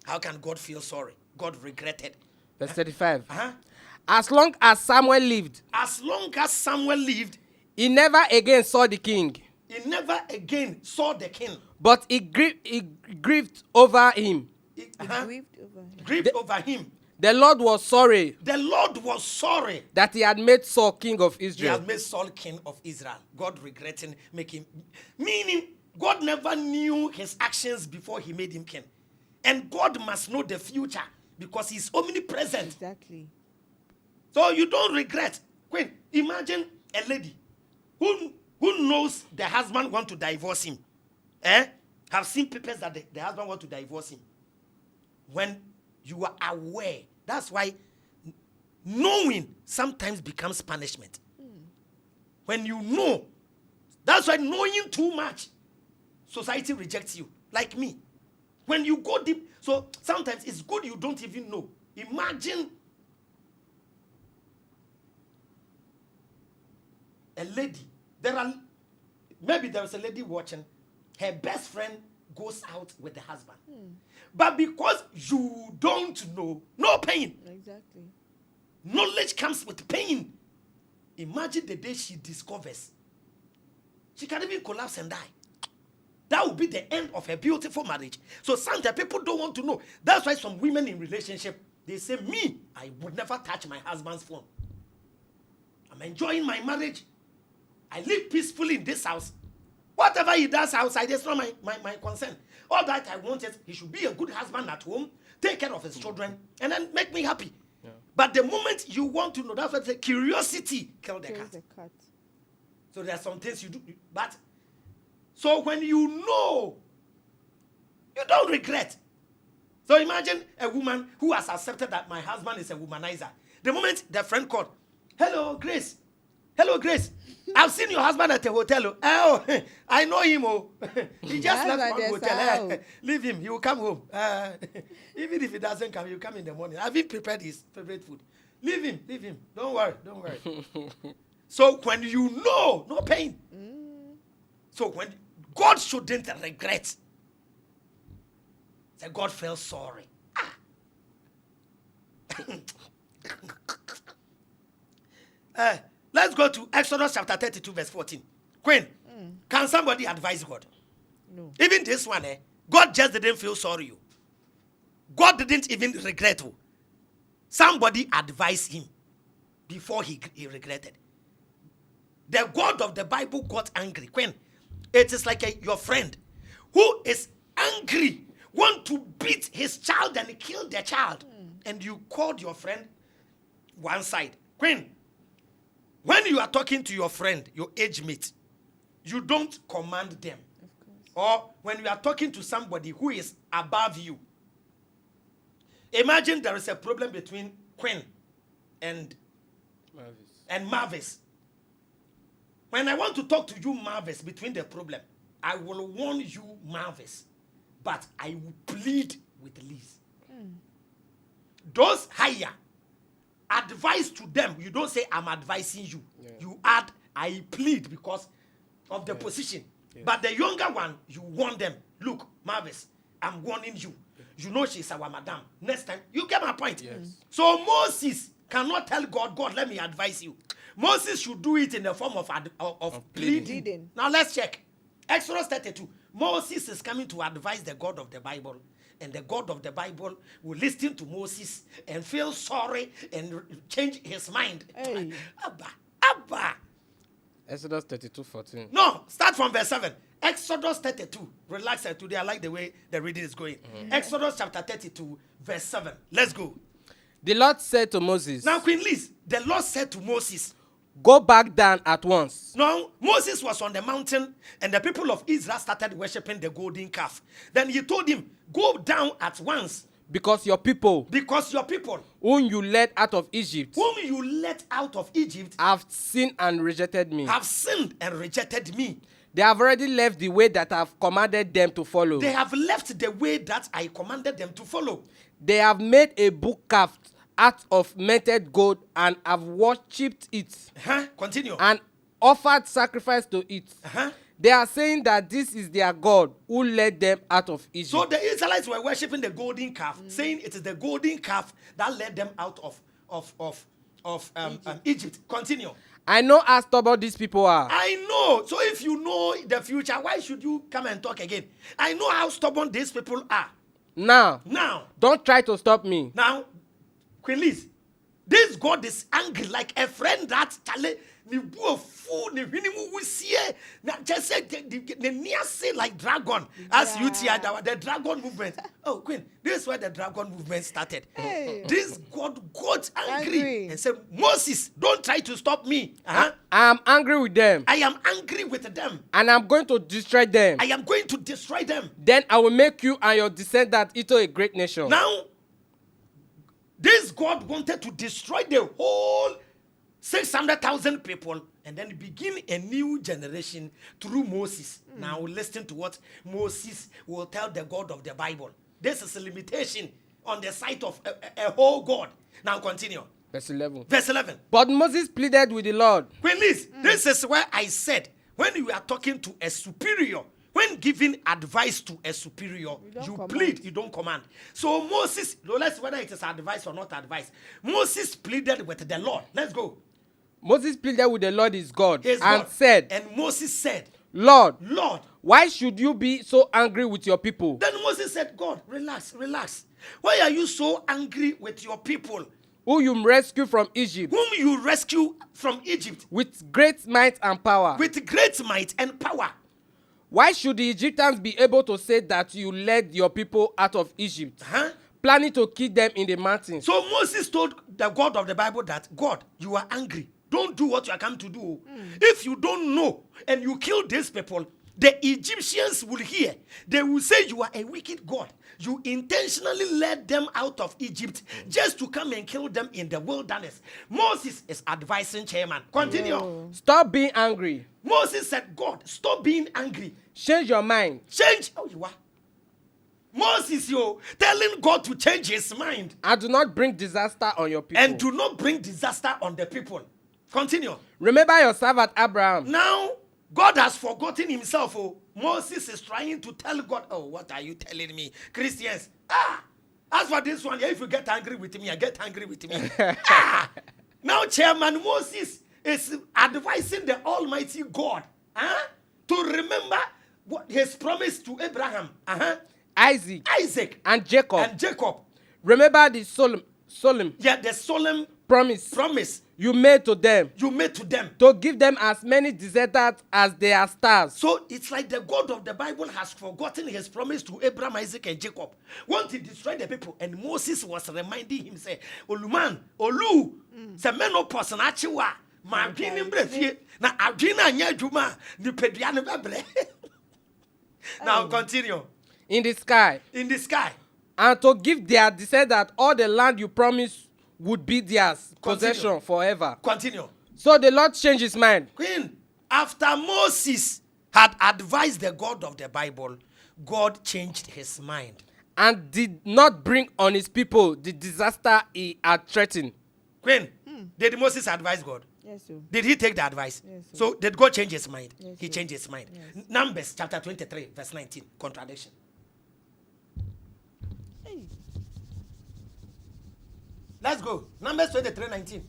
How can God feel sorry? God regretted. Verse 35. Uh-huh. As long as Samuel lived, As long as Samuel lived, he never again saw the king, he never again saw the king. but he grieved over him. Uh-huh. Grieved over him. Grieved over him. The Lord was sorry The Lord was sorry. that he had made Saul king of He Israel. has made Saul king of Israel. God regretting making, meaning God never knew his actions before he made him king. And God must know the future because he's omnipresent. Exactly. So you don't regret. Queen, imagine a lady who knows the husband want to divorce him. Have seen papers that the husband want to divorce him. When you are aware, that's why knowing sometimes becomes punishment. When you know, that's why knowing too much, society rejects you. Like me. When you go deep, so sometimes it's good you don't even know. Imagine a lady. Maybe there's a lady watching. Her best friend goes out with the husband. But because you don't know, no pain. Exactly. Knowledge comes with pain. Imagine the day she discovers. She can even collapse and die. That will be the end of her beautiful marriage. So sometimes people don't want to know. That's why some women in relationship, they say, me, I would never touch my husband's phone. I'm enjoying my marriage. I live peacefully in this house. Whatever he does outside, it's not my concern. All that I want is he should be a good husband at home, take care of his children, and then make me happy. Yeah. But the moment you want to know, that's what the curiosity killed the cat. So there are some things you do, but so when you know, you don't regret. So imagine a woman who has accepted that my husband is a womanizer. The moment the friend called, hello, Grace. Hello, Grace. I've seen your husband at a hotel. Oh, I know him. Oh, he just left one hotel. Leave him. He will come home. Even if he doesn't come, he'll come in the morning. I've even prepared his favorite food. Leave him. Leave him. Don't worry. Don't worry. So when you know, no pain. So when God shouldn't regret. Say God felt sorry. Let's go to Exodus chapter 32, verse 14. Queen, can somebody advise God? No. Even this one, God just didn't feel sorry. You. God didn't even regret you. Somebody advised him before he regretted. The God of the Bible got angry. Queen, it is like your friend who is angry, want to beat his child and kill the child. And you called your friend one side. Queen, when you are talking to your friend, your age mate, you don't command them. Or when you are talking to somebody who is above you. Imagine there is a problem between Queen and Marvis. When I want to talk to you, Marvis, between the problem, I will warn you, Marvis, but I will plead with Liz. Those higher, advice to them. You don't say, I'm advising you. Yeah. You add, I plead because of the position. Yeah. But the younger one, you warn them. Look, Marvis, I'm warning you. You know she's our madam. Next time, you get my point. Yes. So Moses, cannot tell God, God, let me advise you. Moses should do it in the form of pleading. Now let's check. Exodus 32. Moses is coming to advise the God of the Bible. And the God of the Bible will listen to Moses and feel sorry and change his mind. Hey. Abba. Exodus 32:14. No, start from verse 7. Exodus 32. Relax today. I like the way the reading is going. Exodus chapter 32, verse 7. Let's go. The Lord said to Moses, Now, Queen Liz, the Lord said to Moses, go back down at once. Now, Moses was on the mountain and the people of Israel started worshiping the golden calf. Then he told him, go down at once. Because your people, whom you led out of Egypt, have sinned and rejected me. They have already left the way that I have commanded them to follow. They have left the way that I commanded them to follow. They have made a bull calf out of melted gold and have worshipped it. Continue. And offered sacrifice to it. They are saying that this is their God who led them out of Egypt. So the Israelites were worshiping the golden calf, saying it is the golden calf that led them out of Egypt. Continue. I know how stubborn these people are. I know. So if you know the future, why should you come and talk again? I know how stubborn these people are. Now, don't try to stop me. Now, Queen Liz, this God is angry like a friend that just said the near say like dragon as you the dragon movement. Oh, Queen, this is where the dragon movement started. Hey. This God got angry and said, Moses, don't try to stop me. I am angry with them. I am angry with them. And I'm going to destroy them. I am going to destroy them. Then I will make you and your descendants into a great nation. Now, this God wanted to destroy the whole 600,000 people and then begin a new generation through Moses. Now listen to what Moses will tell the God of the Bible. This is a limitation on the side of a whole God. Now continue. Verse 11. Verse 11. But Moses pleaded with the Lord. Queen Liz, this is where I said, when you are talking to a superior, when giving advice to a superior, you plead, you don't command. So Moses, let's whether it is advice or not advice, Moses pleaded with the Lord. Let's go. Moses pleaded with the Lord his God said, and Moses said, Lord, why should you be so angry with your people? Then Moses said, God, relax. Why are you so angry with your people? Who you rescue from Egypt. Whom you rescue from Egypt. With great might and power. With great might and power. Why should the Egyptians be able to say that you led your people out of Egypt, planning to kill them in the mountains? So Moses told the God of the Bible that, God, you are angry. Don't do what you are come to do. If you don't know and you kill these people, the Egyptians will hear. They will say you are a wicked God. You intentionally led them out of Egypt just to come and kill them in the wilderness. Moses is advising chairman. Continue. Stop being angry. Moses said, God, stop being angry. Change your mind. Change. Oh, you are. Moses, telling God to change his mind. And do not bring disaster on your people. And do not bring disaster on the people. Continue. Remember your servant Abraham. Now, God has forgotten himself. Moses is trying to tell God, oh, what are you telling me? Christians, as for this one, if you get angry with me, I get angry with me. Now, Chairman Moses is advising the Almighty God to remember what his promise to Abraham, Isaac, and Jacob. Remember the solemn promise you made to them. To give them as many descendants as they are stars. So it's like the God of the Bible has forgotten his promise to Abraham, Isaac, and Jacob. Once he destroyed the people, and Moses was reminding him, say, Oluman, Olu, se menopause na chiwa, ma adwene mbrefie, na adwene anya adwuma, ni pedua ne bebre. Now continue. In the sky. And to give their descendants all the land you promised would be theirs, possession forever. Continue. So the Lord changed his mind. Queen, after Moses had advised the God of the Bible, God changed his mind. And did not bring on his people the disaster he had threatened. Queen, did Moses advise God? Yes, sir. Did he take the advice? Yes, sir. So did God change his mind? Yes, he sir. changed his mind. Yes. Numbers chapter 23, verse 19. Contradiction. Let's go. Numbers 23:19.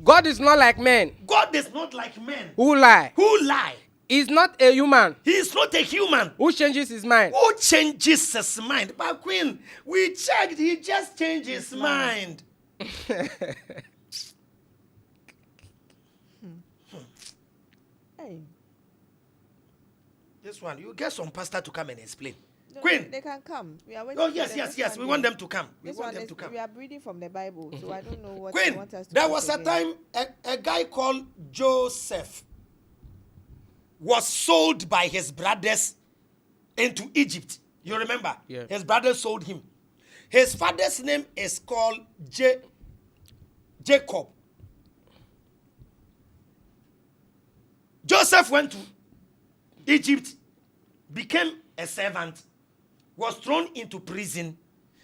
God is not like men God is not like men who lie. who lie. He's not a human He is not a human who changes his mind. who changes his mind. But Queen, we checked, he just changed his mind. Hey. This one, you get some pastor to come and explain. No, Queen. they can come. We are waiting. Oh, for yes, them. yes, This yes. one We want they- them to come. We This want one them is, to come. we are reading from the Bible, so I don't know what Queen, you want us to there put was a again. time a guy called Joseph was sold by his brothers into Egypt. You remember? Yeah. His brothers sold him. His father's name is called Jacob. Joseph went to Egypt, became a servant, was thrown into prison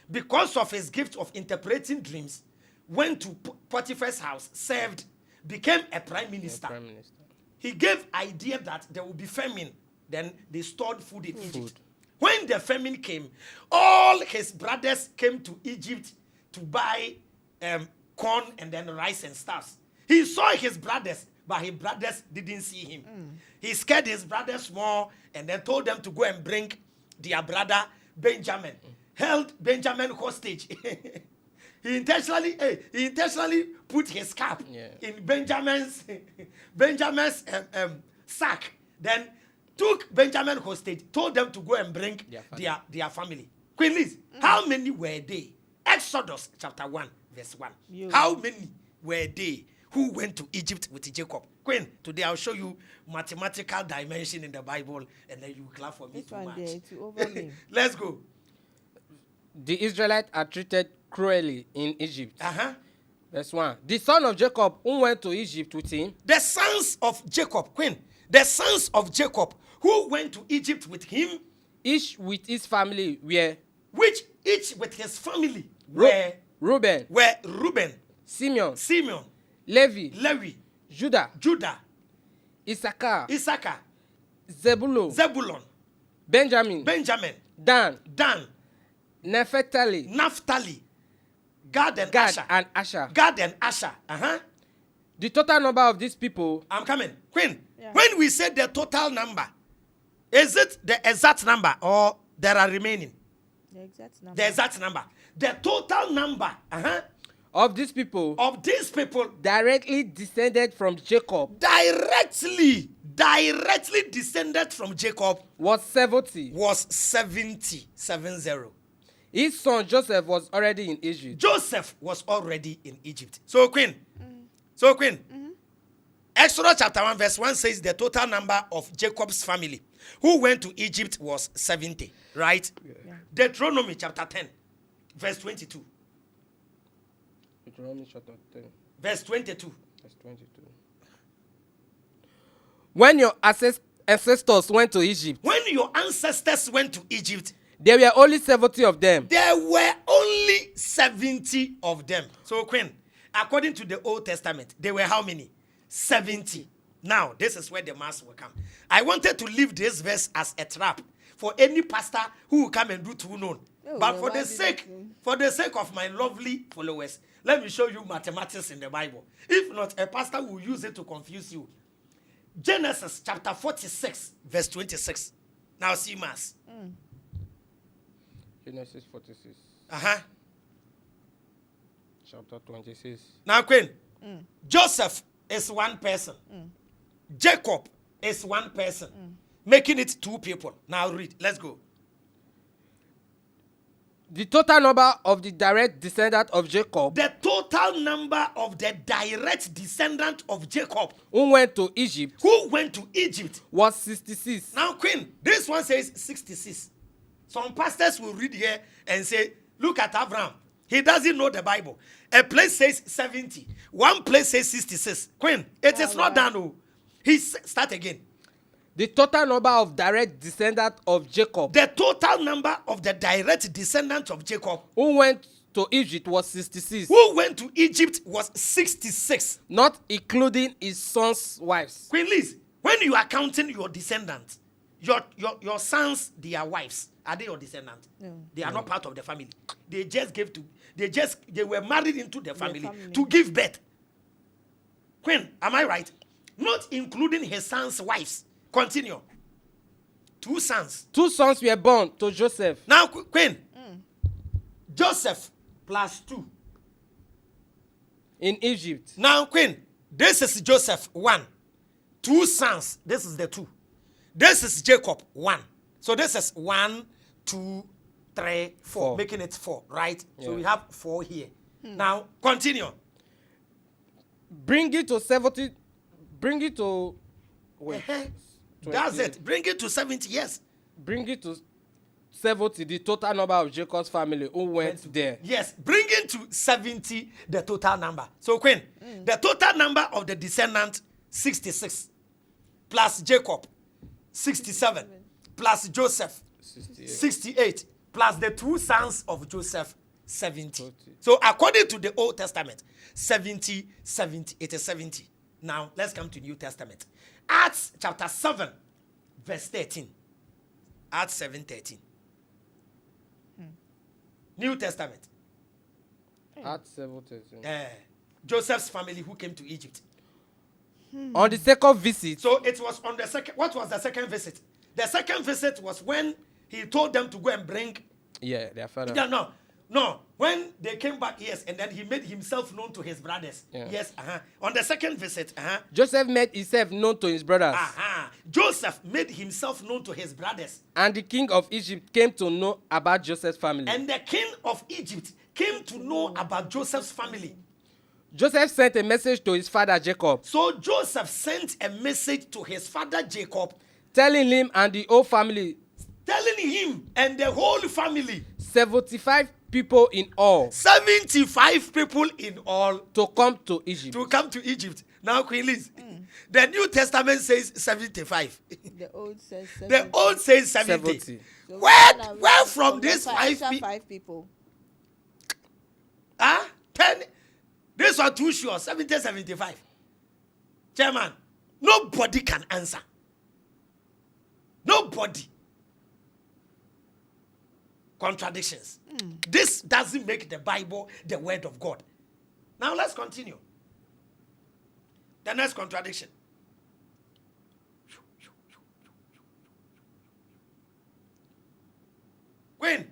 because of his gift of interpreting dreams, went to Potiphar's house, served, became a prime minister. Prime Minister. He gave idea that there will be famine. Then they stored food in Egypt. When the famine came, all his brothers came to Egypt to buy corn and then rice and stuff. He saw his brothers, but his brothers didn't see him. He scared his brothers more and then told them to go and bring their brother Benjamin. Held Benjamin hostage. He intentionally put his cap in Benjamin's sack. Then took Benjamin hostage, told them to go and bring their family. Queen Liz, how many were they? Exodus chapter 1, verse 1. How many were they who went to Egypt with Jacob? Queen, today I'll show you mathematical dimension in the Bible, and then you clap for me This too one much. there, to over me. Let's go. The Israelites are treated cruelly in Egypt. Verse Verse 1. The son of Jacob who went to Egypt with him, The sons of Jacob, Queen, the sons of Jacob who went to Egypt with him, each with his family, were which each with his family were Reuben, Reuben, Simeon, Simeon, Levi, Levi, Judah, Judah, Issachar, Issachar, Zebulun, Benjamin, Dan, Dan, Naphtali, Gad and Gad Asher. and Asher. Gad and Asher. The total number of these people, I'm coming. Queen, Yeah. when we say the total number, is it the exact number or there are remaining? The exact number. The exact number. The total number of these people of these people directly descended from Jacob directly descended from Jacob was 70. was 70. His son Joseph was already in Egypt. Joseph was already in Egypt. So Queen, Exodus chapter 1 verse 1 says the total number of Jacob's family who went to Egypt was 70, right? Yeah. Deuteronomy chapter 10 verse 22. Deuteronomy chapter 10, Verse 22. verse 22. When your ancestors went to Egypt, When your ancestors went to Egypt, there were only 70 of them. there were only 70 of them. So, Queen, according to the Old Testament, there were how many? 70. Now, this is where the mass will come. I wanted to leave this verse as a trap for any pastor who will come and do too known. Oh, But well, for why the did sake, that thing? for the sake of my lovely followers, let me show you mathematics in the Bible. If not, a pastor will use it to confuse you. Genesis chapter 46, verse 26. Now see mass. Genesis 46, chapter 26. Now, Queen, Joseph is one person. Jacob is one person. Making it two people. Now read. Let's go. The total number of the direct descendant of Jacob The total number of the direct descendant of Jacob who went to Egypt who went to Egypt. was 66. Now, Queen, this one says 66. Some pastors will read here and say, look at Avraham. He doesn't know the Bible. A place says 70. One place says 66. Queen, it is not done. Oh. Start again. The total number of direct descendants of Jacob The total number of the direct descendants of Jacob who went to Egypt was 66, who went to Egypt was 66. not including his son's wives. Queen Liz, when you are counting your descendants, Your sons, their wives, are they your descendants? No. They are not part of the family. They were married into the family to give birth. Queen, am I right? Not including his sons' wives. Continue. 2 sons. 2 sons were born to Joseph. Now, Queen, Joseph plus 2. In Egypt. Now, Queen, this is Joseph, 1. 2 sons, this is the 2. This is Jacob, 1. So this is 1, 2, 3, 4, making it 4, right? Yeah. So we have 4 here. Now, continue. Bring it to 70. Bring it to. Wait. That's it. Bring it to 70, yes. Bring it to 70, the total number of Jacob's family who went there. Yes, bring it to 70, the total number. So, Queen, the total number of the descendant, 66, plus Jacob, 67, plus Joseph, 68, plus the 2 sons of Joseph, 70. 40. So, according to the Old Testament, 70, it is 70. Now, let's come to New Testament. Acts chapter 7, verse 13. Acts 7, 13. New Testament. Acts 7, 13. Joseph's family who came to Egypt. On the second visit. So it was on the second. What was the second visit? The second visit was when he told them to go and bring. Yeah, their father. No. When they came back, yes, and then he made himself known to his brothers. Yeah. Yes, On the second visit, Joseph made himself known to his brothers. Joseph made himself known to his brothers. And the king of Egypt came to know about Joseph's family. And the king of Egypt came to know about Joseph's family. Joseph sent a message to his father Jacob. So Joseph sent a message to his father Jacob, telling him and the whole family. Telling him and the whole family. 75 people in all. 75 people in all. To come to Egypt. To come to Egypt. Now, Queen Liz, the New Testament says 75. The Old says 70. The Old says 70. So where from these 5 people? 10. This one too sure. 70, 75. Chairman, nobody can answer. Nobody. Contradictions. This doesn't make the Bible the word of God. Now let's continue. The next contradiction. Queen,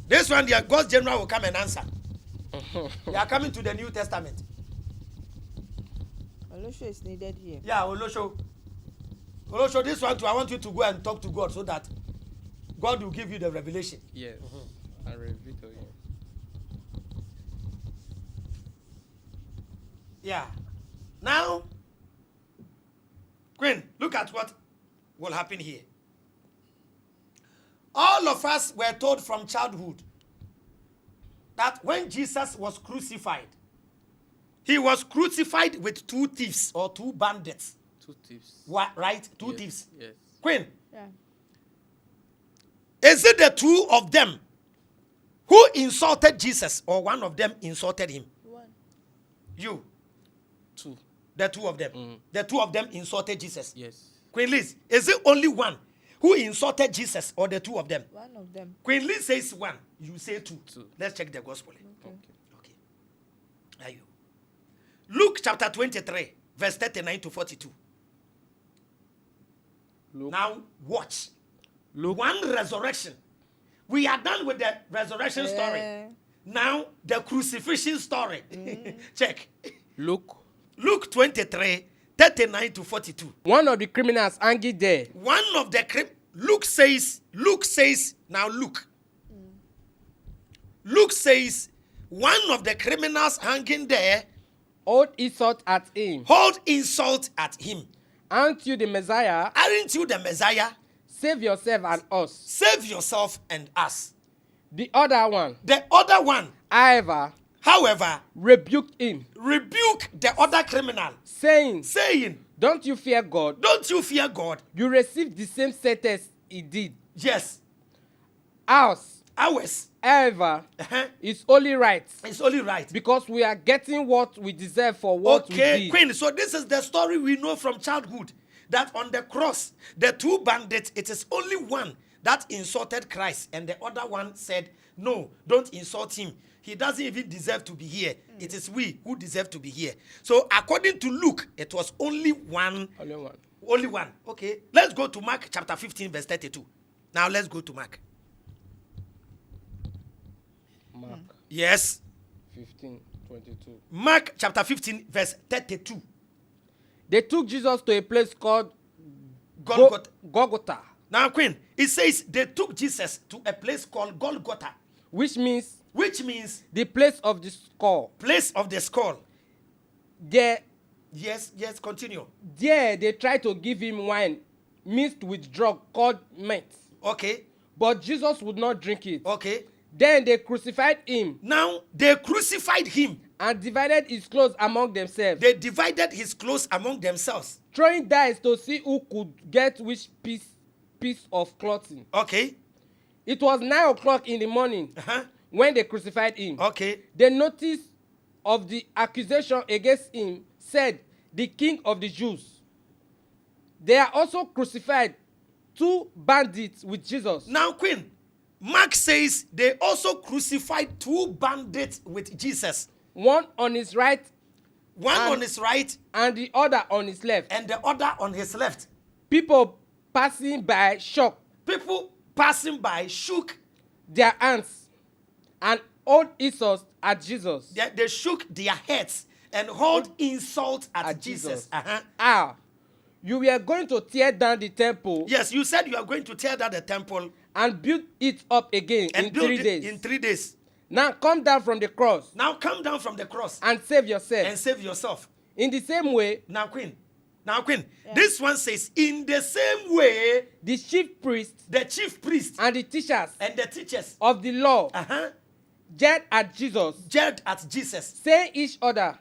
this one, the God's general will come and answer. They are coming to the New Testament. Olosho is needed here. Yeah, Olosho. Olosho, this one too, I want you to go and talk to God so that God will give you the revelation. Yes. I reveal to you. Yeah. Now, Queen, look at what will happen here. All of us were told from childhood that when Jesus was crucified, he was crucified with 2 thieves or 2 bandits. 2 thieves. What, right? 2 thieves. Yes. Queen. Yeah. Is it the 2 of them who insulted Jesus or one of them insulted him? 1. You. 2. The 2 of them. The 2 of them insulted Jesus. Yes. Queen Liz, is it only one who insulted Jesus or the 2 of them? 1 of them. Queen Liz says 1. You say 2. 2. Let's check the gospel. Okay. Are you? Luke chapter 23, verse 39 to 42. Luke. Now watch. Luke. 1 resurrection. We are done with the resurrection story. Now the crucifixion story. Check. Luke 23, 39 to 42. One of the criminals hanging there. One of the Luke says, now look. Luke says, one of the criminals hanging there. Hold insult at him. Aren't you the Messiah? Aren't you the Messiah? Save yourself and us. Save yourself and us. The other one, however, rebuked him. Rebuke the other criminal. Saying, don't you fear God? You received the same sentence he did. Yes. Ours. However, it's only right. Because we are getting what we deserve for what we did. Queen, so this is the story we know from childhood. that on the cross, the two bandits, it is only one that insulted Christ, and the other one said, no, don't insult him. He doesn't even deserve to be here. It is we who deserve to be here. So according to Luke, it was only one. Only one. Only one. Okay. Let's go to Mark chapter 15, verse 32. Now let's go to Mark. Mark Yes. 15:22. Mark chapter 15, verse 32. They took Jesus to a place called Golgotha, Now, Queen, it says they took Jesus to a place called Golgotha, which means the place of the skull. place of the skull. There Yes, continue. they tried to give him wine mixed with drug called mint. Okay, But Jesus would not drink it. okay. Then they crucified him Now, they crucified him. and divided his clothes among themselves, They divided his clothes among themselves. throwing dice to see who could get which piece of clothing. Okay, It was 9 o'clock in the morning when they crucified him. okay. The notice of the accusation against him said, "The King of the Jews." They are also crucified 2 bandits with Jesus. Now, Queen, Mark says they also crucified 2 bandits with Jesus. One on his right One And- on his right and the other on his left. and the other on his left. People passing by shocked People passing by shook. their hands and hurled insults at Jesus. They shook their heads and hurled insult at Jesus. You were going to tear down the temple Yes, you said you are going to tear down the temple and build it up again and in build 3 it days. in 3 days. Now come down from the cross Now come down from the cross and save yourself. and save yourself. In the same way, Now, Queen, this one says, in the same way, the chief priests the chief priest and the teachers and the teachers of the law jeered at Jesus, jeered at Jesus, saying each other,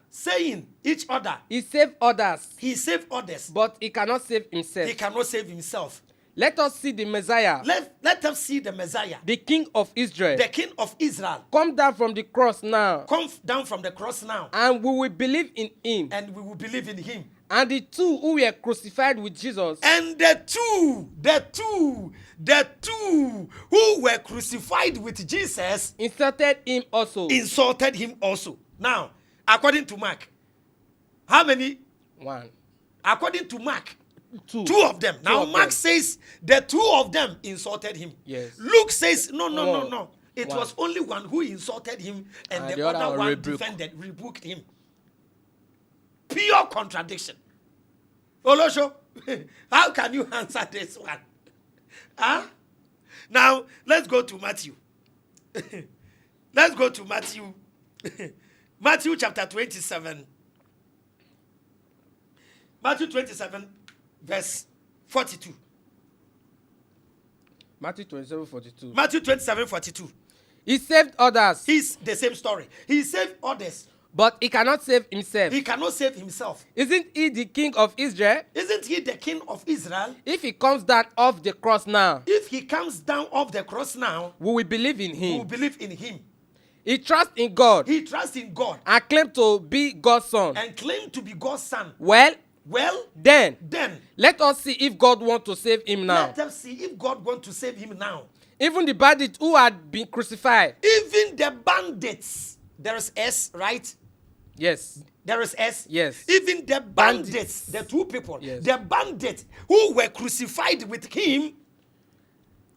he saved others, saved others, but he cannot save himself. he cannot save himself. Let us see the Messiah, Let us see the Messiah, the King of Israel, the King of Israel. come down from the cross now, Come down from the cross now, and we will believe in him. and we will believe in him. And the 2 who were crucified with Jesus, And the two who were crucified with Jesus insulted him also. insulted him also. Now, according to Mark, how many? 1, According to Mark, 2. 2 of them. Now, of Mark them. says the 2 of them insulted him. Yes. Luke says, no. It One. was only one who insulted him, and the other one rebuked him. Pure contradiction. Olosho, how can you answer this one? Now, let's go to Matthew. Let's go to Matthew. Matthew chapter 27. Matthew 27, verse 42. Matthew 27:42. Matthew 27, 42. He saved others, He's the same story. He saved others. but he cannot save himself. He cannot save himself. Isn't he the King of Israel? Isn't he the King of Israel? If he comes down off the cross now, If he comes down off the cross now, we will believe in we will him. believe in him. He trusts in God He trusts in God and claimed to be God's son. and claimed to be God's son. Well, then Then let us see if God wants to save him now. let us see if God wants to save him now. Even the bandits who had been crucified. Even the bandits, there is S, right? Yes. There is S. Yes. Even the bandits, the 2 people, Yes. the bandits who were crucified with him,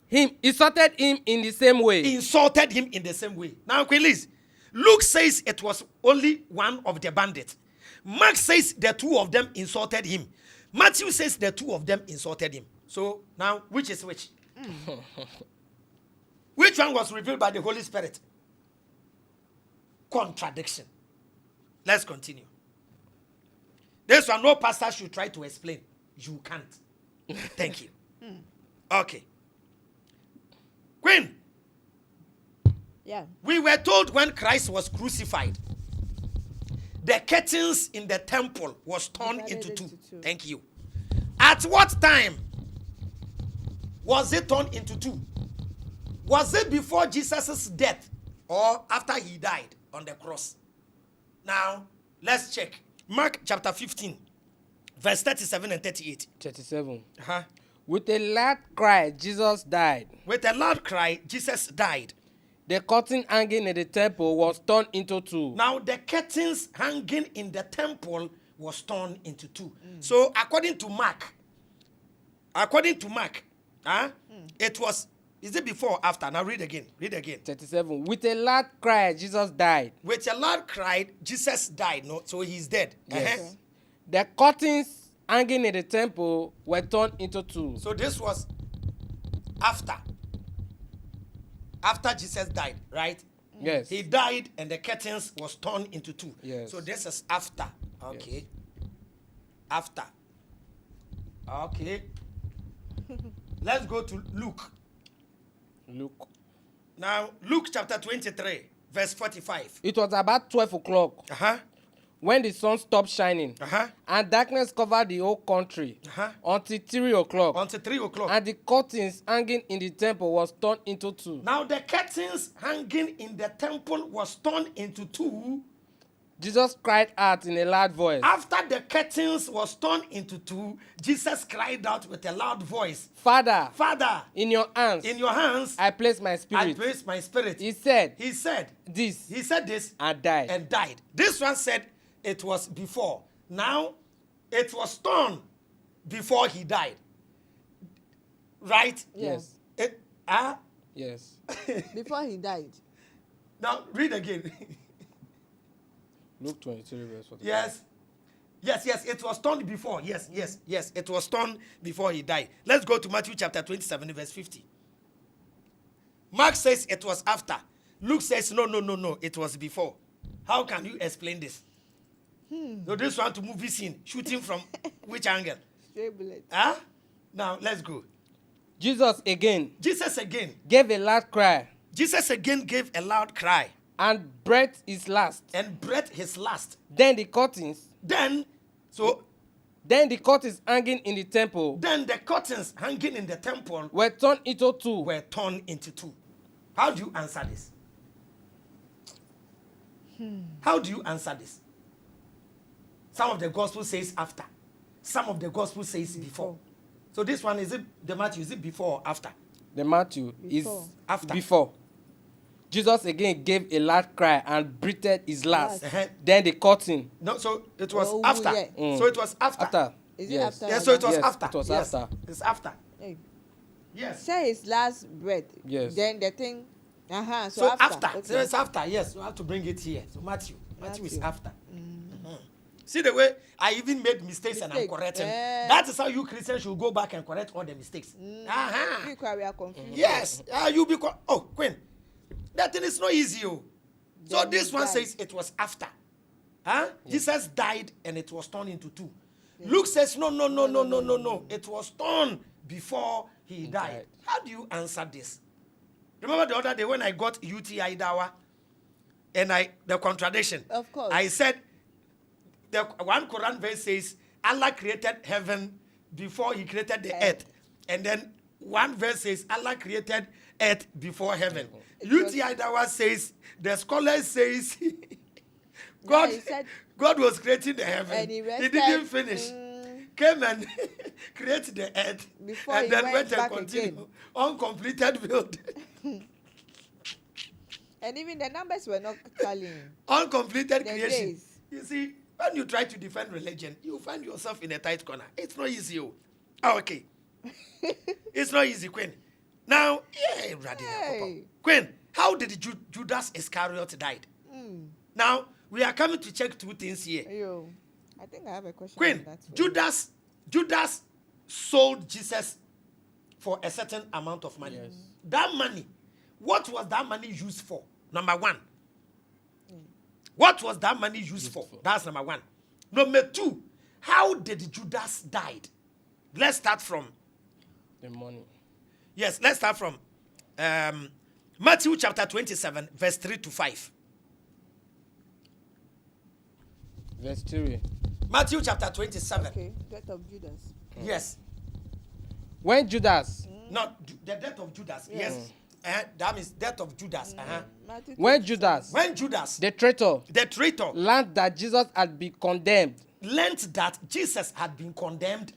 Insulted him in the same way. insulted him in the same way. Now, Queen Liz, Luke says it was only one of the bandits. Mark says the 2 of them insulted him. Matthew says the 2 of them insulted him. So now, which is which? Which one was revealed by the Holy Spirit? Contradiction. Let's continue. This one, no pastor should try to explain. You can't. Thank you. Okay. Queen, Yeah. we were told when Christ was crucified, the curtains in the temple was torn Divided into 2. into 2. Thank you. At what time was it torn into 2? Was it before Jesus' death or after he died on the cross? Now, let's check. Mark chapter 15, Verse 37 and 38. 37. Uh-huh. With a loud cry, Jesus died. With a loud cry, Jesus died. The curtain hanging in the temple was torn into two. Now the curtains hanging in the temple was torn into two. So according to Mark, it was, is it before or after? Now read again. 37. With a loud cry, Jesus died. With a loud cry, Jesus died. No, so he's dead. Yes. Uh-huh. The curtains hanging in the temple were torn into two. So this was after Jesus died, right? Yes. He died and the curtains was torn into two. Yes. So this is after. Okay. Yes. After. Okay. Let's go to Luke. Look. Now, Luke chapter 23, verse 45. It was about 12 o'clock Uh-huh. when the sun stopped shining, Uh-huh. and darkness covered the whole country Uh-huh. until 3 o'clock. Until 3 o'clock. And the curtains hanging in the temple was torn into two. Now, the curtains hanging in the temple was torn into two. Jesus cried out in a loud voice, After the curtains was torn into two, Jesus cried out with a loud voice, Father, Father, in your hands in your hands I place my I spirit. place my spirit. He said He said this this and died. and died. This one said it was before. Now, it was torn before he died. Right? Yes. Yes. Before he died. Now, read again. Luke 23 verse 45. Yes, it was torn before. Yes, it was torn before he died. Let's go to Matthew chapter 27, verse 50. Mark says it was after. Luke says, no, it was before. How can you explain this? So this one to movie scene, shooting from which angle? Straight bullet. Huh? Now, let's go. Jesus again gave a loud cry. And breathed his last. Then the curtains hanging in the temple were torn into two. How do you answer this? How do you answer this? Some of the gospel says after. Some of the gospel says before. So this one, is it the Matthew, is it before or after? The Matthew Before. is After. before. Jesus again gave a loud cry and breathed his last. Uh-huh. Then the curtain. No, so it was Oh, after. yeah. So it was after. After. Is it Yes. after? Yeah, so it was Yes, after. it was Yes, after. it's after. Hey. Yes. Say his last breath. Yes. Then the thing. So after. Okay. So it's after. Yes, you have to bring it here. So Matthew is Matthew. after. Mhm. See the way I even made mistakes and I'm Mistake. correcting. Yeah. That is how you Christians should go back and correct all the mistakes. Uh-huh. We are confused. Yes. You be Queen. That thing is not easy. Oh. So Then this he one died. says it was after. Huh? Jesus died and it was torn into two. Luke says no. It was torn before he died. died. How do you answer this? Remember the other day when I got UTI Dawa and the contradiction. Of course. I said the one Quran verse says Allah created heaven before he created the earth. And then one verse says Allah created earth before heaven. UTI Dawa says, the scholar says God, he said- God was creating the heaven. And he rested, didn't finish. Came and create the earth. Before and he then went went and back continued. again. Uncompleted build. And even the numbers were not tallying. Uncompleted The creation. days. You see, when you try to defend religion, you find yourself in a tight corner. It's not easy. Oh, okay. It's not easy, Queen. Now, Hey. Queen, how did Judas Iscariot died? Now, we are coming to check two things here. Yo, I think I have a question. Queen, on that for you. Judas sold Jesus for a certain amount of money. Yes. That money, what was that money used for? Number one. What was that money used for? That's number one. Number two, how did Judas died? Let's start from The money. Yes, let's start from Matthew chapter 27, verse 3 to 5. Verse 3. Matthew chapter 27. Okay, death of Judas. Yes. When Judas, Not the death of Judas. Yes. That means death of Judas. Matthew when 27. Judas, When Judas, the traitor, the traitor, learned that Jesus had been condemned, learned that Jesus had been condemned,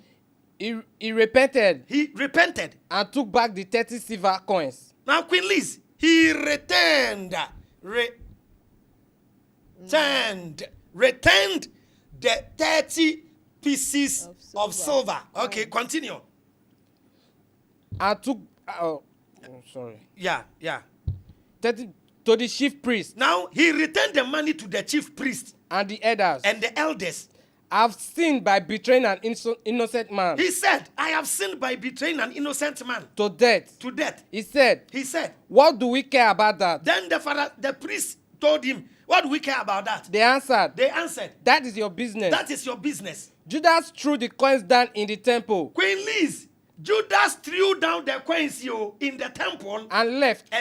he repented he repented. and took back the 30 silver coins. Now, Queen Liz, he returned the 30 pieces of silver. Okay, continue. And took, Yeah. 30 to the chief priest Now, he returned the money to the chief priest and the elders. and the elders. I've sinned by betraying an innocent man He said, I have sinned by betraying an innocent man to death. to death. He said, what do we care about that? Then the priest told him, what do we care about that? They answered, that is your business. That is your business. Judas threw the coins down in the temple Queen Liz, Judas threw down the coins in the temple and left.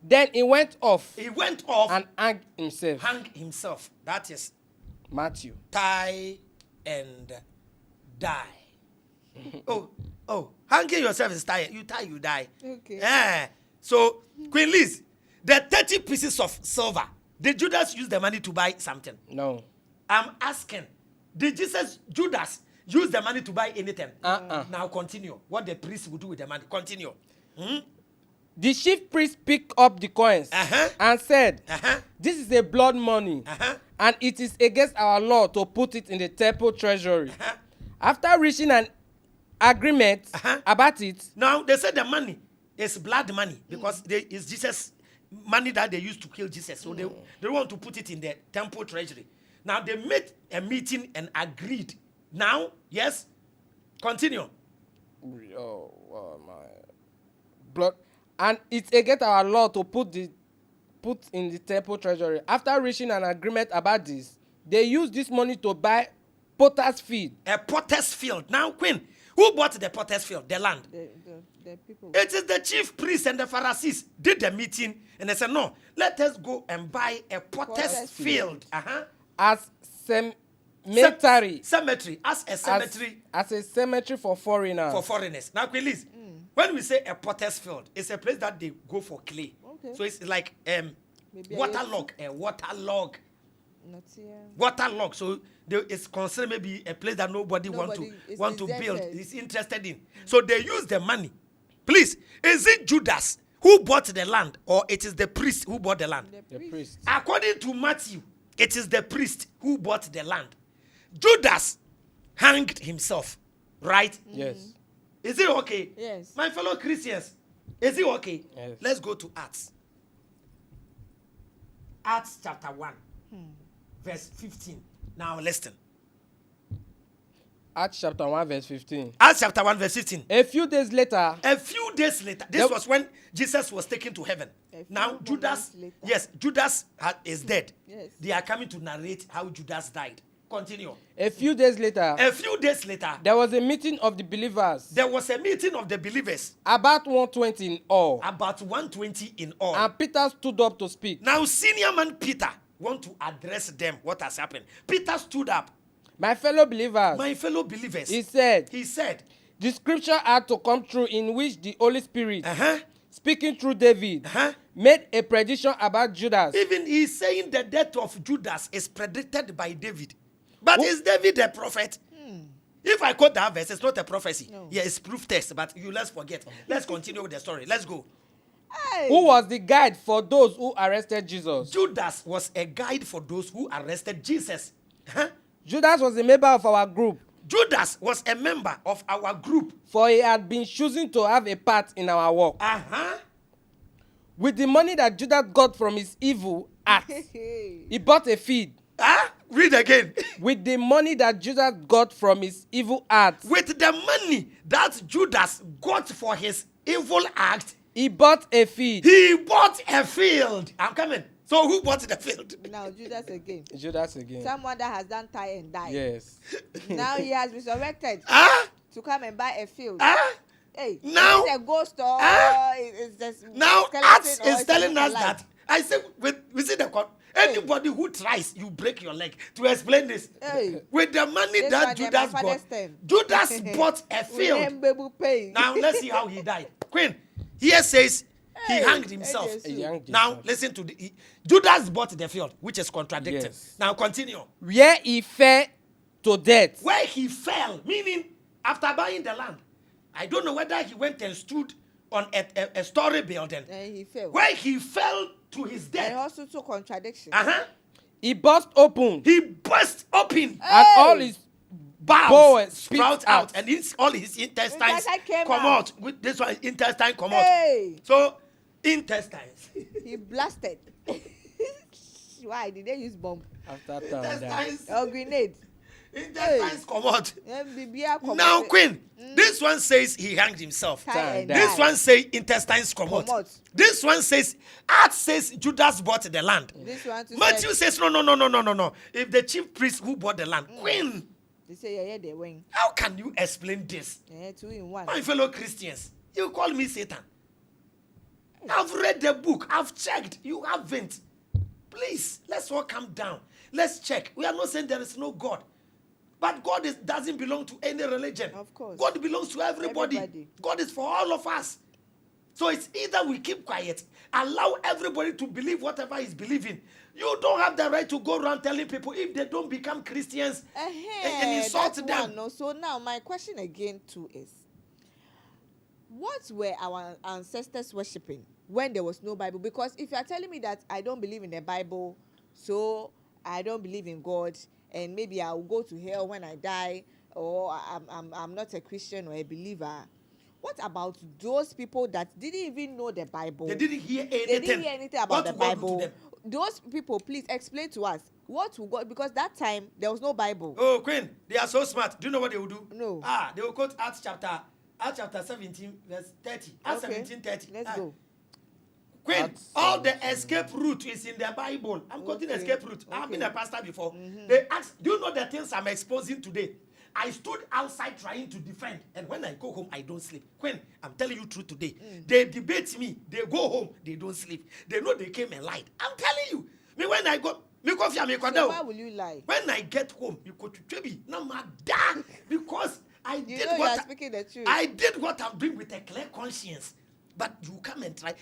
Then he went off and hanged himself. That is Matthew. tie and die. Hanging yourself is tie. You tie, you die. Okay. Yeah. So, Queen Liz, the 30 pieces of silver, did Judas use the money to buy something? No. I'm asking, did Judas use the money to buy anything? Now continue. What the priest would do with the money. Continue. The chief priest picked up the coins and said, this is a blood money, and it is against our law to put it in the temple treasury. After reaching an agreement about it. Now, they said the money is blood money because it's Jesus' money that they used to kill Jesus. So they want to put it in the temple treasury. Now, they made a meeting and agreed. Now, yes, continue. My blood. And it's against our law to put in the temple treasury. After reaching an agreement about this, they used this money to buy potter's field. A potter's field. Now, Queen, who bought the potter's field? The land. The people. It is the chief priests and the Pharisees did the meeting, and they said, no, let us go and buy a potter's field. As cemetery. As a cemetery. As a cemetery for foreigners. Now, Queen Liz, when we say a potter's field, it's a place that they go for clay. Okay. So it's like waterlog. Not here. Waterlog. So it's considered maybe a place that nobody want to build, is interested in. So they use the money. Please, is it Judas who bought the land, or it is the priest who bought the land? The priest. According to Matthew, it is the priest who bought the land. Judas hanged himself, right? Yes. Is it okay? Yes. My fellow Christians, is it okay? Yes. Let's go to Acts. Acts chapter 1, verse 15. Now listen. Acts chapter 1 verse 15. Acts chapter 1 verse 15. A few days later, this was when Jesus was taken to heaven. Now Judas is dead. Yes. They are coming to narrate how Judas died. Continue. A few days later, there was a meeting of the believers. About 120 in all. And Peter stood up to speak. Now senior man Peter want to address them what has happened. Peter stood up. My fellow believers. He said, the scripture had to come true in which the Holy Spirit, speaking through David, made a prediction about Judas. Even he's saying the death of Judas is predicted by David. But is David a prophet? If I quote that verse, it's not a prophecy. No. Yeah, it's proof text, but let's forget. Let's continue with the story. Let's go. Hey. Who was the guide for those who arrested Jesus? Judas was a guide for those who arrested Jesus. Judas was a member of our group. Judas was a member of our group. For he had been choosing to have a part in our work. With the money that Judas got from his evil act, he bought a field. Read again. With the money that Judas got from his evil act. With the money that Judas got for his evil act. He bought a field. He bought a field. I'm coming. So who bought the field? Now Judas again. Someone that has done tie and die. Yes. Now he has resurrected to come and buy a field. Hey, now it's a ghost or it's just now Acts is telling us that. I say we see the anybody who tries, you break your leg to explain this. With the money that Judas got, Judas bought a field. Now let's see how he died. Queen, here says he hanged himself. Now listen to Judas bought the field, which is contradicting. Yes. Now continue. Where he fell to death. Where he fell, meaning after buying the land, I don't know whether he went and stood on a story building. And he fell. Where he fell to his death. And also to contradiction. He burst open. He burst open. And all his bowels sprout out. And all his intestines come out. With this one, intestine come out. So, intestines. He blasted. Why did they use bomb? After intestines. Or grenade. Intestines come out. Now, now, Queen, this one says he hanged himself. This one says intestines come out. This one says, Acts says Judas bought the land. This one Matthew says, no. If the chief priest who bought the land, Queen, they say, they win. How can you explain this? 2 in 1. My fellow Christians, you call me Satan. I've read the book. I've checked. You haven't. Please, let's all calm down. Let's check. We are not saying there is no God. But God doesn't belong to any religion. Of course. God belongs to everybody. God is for all of us. So it's either we keep quiet, allow everybody to believe whatever he's believing. You don't have the right to go around telling people if they don't become Christians and insult them. No. So now my question again too is, what were our ancestors worshipping when there was no Bible? Because if you are telling me that I don't believe in the Bible, so I don't believe in God, and maybe I'll go to hell when I die, or I'm not a Christian or a believer. What about those people that didn't even know the Bible? They didn't hear anything. They didn't hear anything about the Bible. Those people, please explain to us what will God, because that time there was no Bible. Oh, Queen, they are so smart. Do you know what they will do? No. They will quote Acts chapter 17, verse 30. Acts 17, 30. Let's go. Queen, all the escape route is in the Bible. I'm quoting escape route. I've been a pastor before. They asked, do you know the things I'm exposing today? I stood outside trying to defend, and when I go home, I don't sleep. Queen, I'm telling you truth today. They debate me. They go home. They don't sleep. They know they came and lied. I'm telling you. Me when I go, me coffee, so why will you lie? When I get home, you go to Trebi. No matter, because I did what speaking the truth. I did what I'm doing with a clear conscience. But you come and try.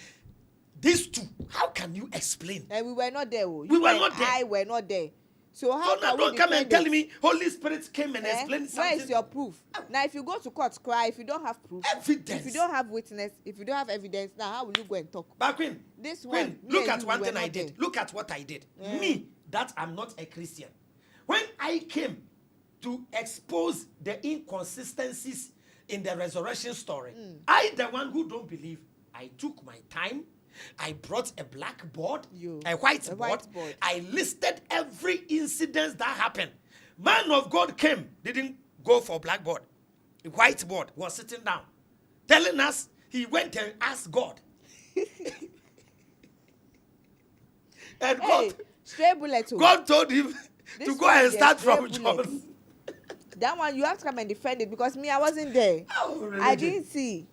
These two, how can you explain? And we were not there. We were not there. I were not there. So how now don't come and tell me Holy Spirit came and explained something. Where is your proof? Now, if you go to court, cry. If you don't have proof, evidence. If you don't have witness, if you don't have evidence, now how will you go and talk? But Queen, this Queen, one, look at one thing I did. Look at what I did. Me, that I'm not a Christian. When I came to expose the inconsistencies in the resurrection story, I, the one who don't believe, I took my time. I brought a blackboard, a whiteboard. I listed every incident that happened. Man of God came, didn't go for blackboard. The whiteboard was sitting down, telling us he went and asked God. And God told him to go and start from John. That one, you have to come and defend it, because me, I wasn't there. I didn't see.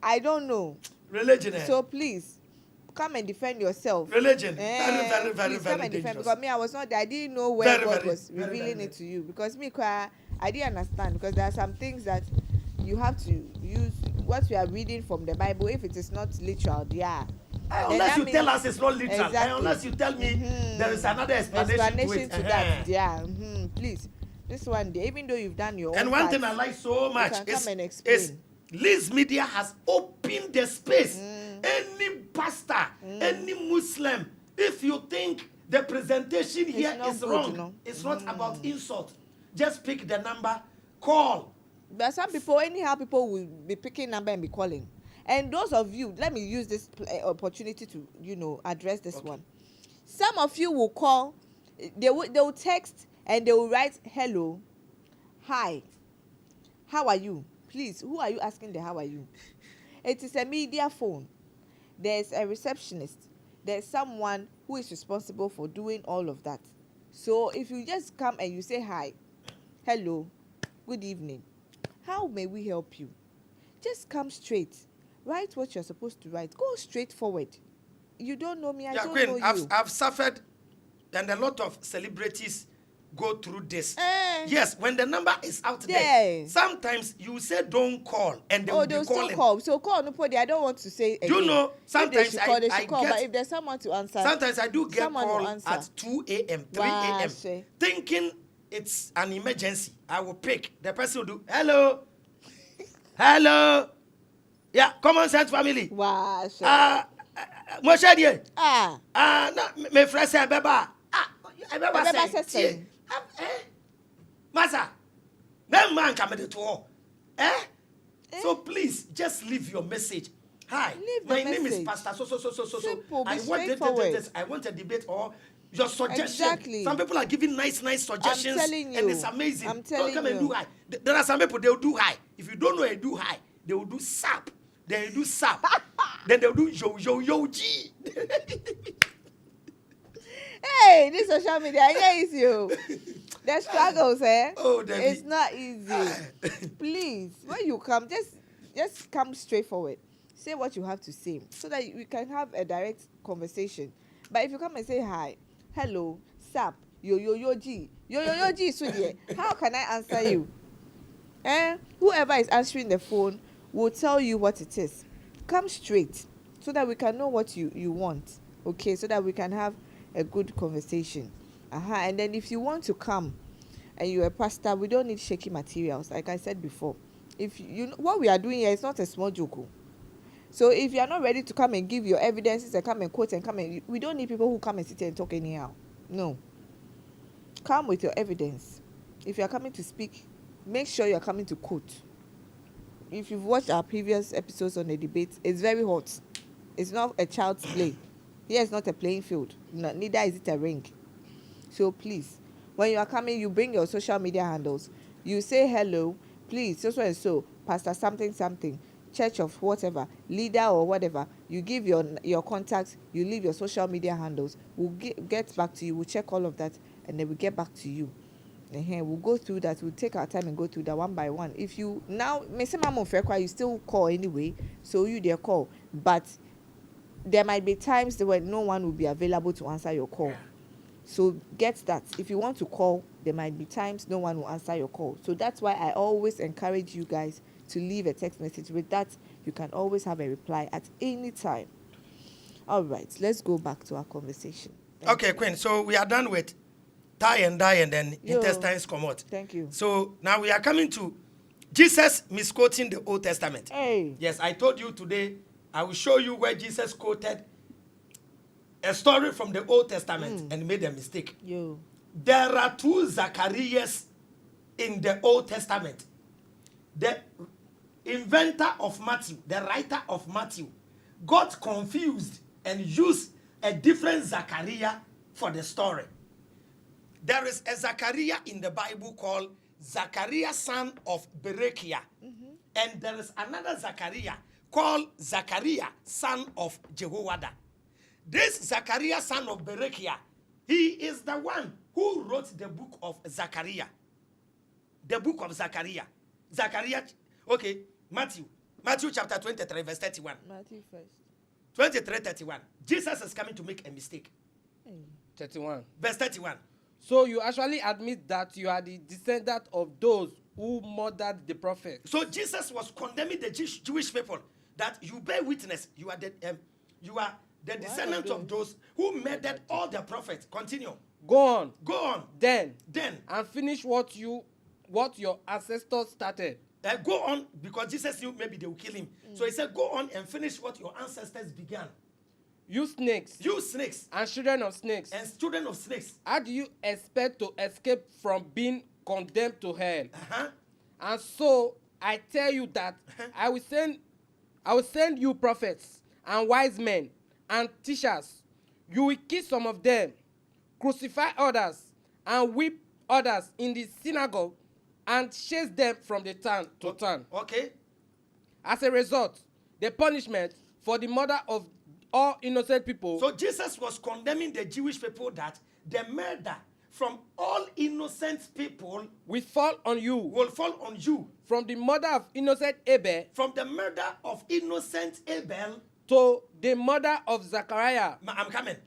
I don't know. Religion. So please, come and defend yourself. Religion. Very come and defend, because me, I was not there. I didn't know where God was revealing it to you. Because me, I didn't understand, because there are some things that you have to use what we are reading from the Bible. If it is not literal, unless you tell us it's not literal. Exactly. Unless you tell me there is another explanation to that. Please. This one day, even though you've done your own and one thing I like so much is Lizmedia has opened the space. Any pastor, any Muslim, if you think the presentation here is wrong, it's not about insult. Just pick the number, call. But some people, anyhow, people will be picking number and be calling. And those of you, let me use this opportunity to, address this one. Some of you will call, they will text, and they will write, hello, hi, how are you? Please, who are you asking the how are you? It is a media phone. There's a receptionist. There's someone who is responsible for doing all of that. So if you just come and you say hi, hello, good evening, how may we help you? Just come straight. Write what you're supposed to write. Go straight forward. You don't know me, I don't know you. I've suffered, and a lot of celebrities go through this. Yes, when the number is out there, sometimes you say don't call, and they will be calling. Call. So call nobody. I don't want to say again. You know, sometimes I call, but if there's someone to answer, sometimes I do get call at 2 a.m., 3 a.m., thinking it's an emergency, I will pick. The person will do, hello. Hello. Yeah, common sense family. Wow. Moshe No, me friend say beba. Beba say. Masa. No man come to all. So please just leave your message. Hi, my name is Pastor so. Simple, I want this. I want a debate or your suggestion. Exactly. Some people are giving nice suggestions. I'm telling you. And it's amazing. I'm telling Don't come and you. do high. There are some people, they'll do high. If you don't know a do high, they will do sap. Then you do sap. Then they'll do yo G. Hey, this social media, is you. The struggles, Oh, it's not easy. Please, when you come, just come straight forward. Say what you have to say so that we can have a direct conversation. But if you come and say hi, hello, sap, yo G, sweetie, how can I answer you? Whoever is answering the phone will tell you what it is. Come straight so that we can know what you want. Okay, so that we can have a good conversation. And then if you want to come and you're a pastor, we don't need shaky materials, like I said before. If you know what we are doing here is not a small joke. So if you are not ready to come and give your evidences and come and quote and we don't need people who come and sit and talk anyhow. No. Come with your evidence. If you are coming to speak, make sure you are coming to quote. If you've watched our previous episodes on the debate, it's very hot. It's not a child's play. Here is not a playing field. No, neither is it a ring. So please, when you are coming, you bring your social media handles. You say hello, please, so and so, pastor something, church of whatever, leader or whatever. You give your contacts, you leave your social media handles. We'll get back to you. We'll check all of that, and then we'll get back to you. We'll go through that. We'll take our time and go through that one by one. If you now, you still call anyway, so you their call. But there might be times when no one will be available to answer your call. So get that. If you want to call, there might be times no one will answer your call. So that's why I always encourage you guys to leave a text message. With that, you can always have a reply at any time. All right, let's go back to our conversation. Okay, Queen. So we are done with tie and dye and then intestines come out. Thank you. So now we are coming to Jesus misquoting the Old Testament. Hey. Yes, I told you today, I will show you where Jesus quoted a story from the Old Testament and made a mistake. There are two Zacharias in the Old Testament. The inventor of Matthew, the writer of Matthew, got confused and used a different Zachariah for the story. There is a Zachariah in the Bible called Zachariah, son of Berechiah. And there is another Zachariah called Zachariah, son of Jehoiada. This Zachariah, son of Berechiah, he is the one who wrote the book of Zachariah. The book of Zachariah. Zachariah, okay, Matthew chapter 23, verse 31. Matthew first. 23, 31. Jesus is coming to make a mistake. 31. Verse 31. So you actually admit that you are the descendant of those who murdered the prophet. So Jesus was condemning the Jewish people that you bear witness. You are the descendant of those who murdered all the prophets. Continue. Go on. Go on. Then. And finish what your ancestors started. Go on, because Jesus knew maybe they will kill him. So he said, go on and finish what your ancestors began. You snakes. And children of snakes. How do you expect to escape from being condemned to hell? And so I tell you that I will send you prophets and wise men and teachers. You will kill some of them, crucify others, and whip others in the synagogue, and chase them from the town to town. Okay. As a result, the punishment for the murder of all innocent people. So Jesus was condemning the Jewish people that the murder from all innocent people will fall on you. From the murder of innocent Abel. From the murder of innocent Abel. To the murder of Zachariah. I'm coming.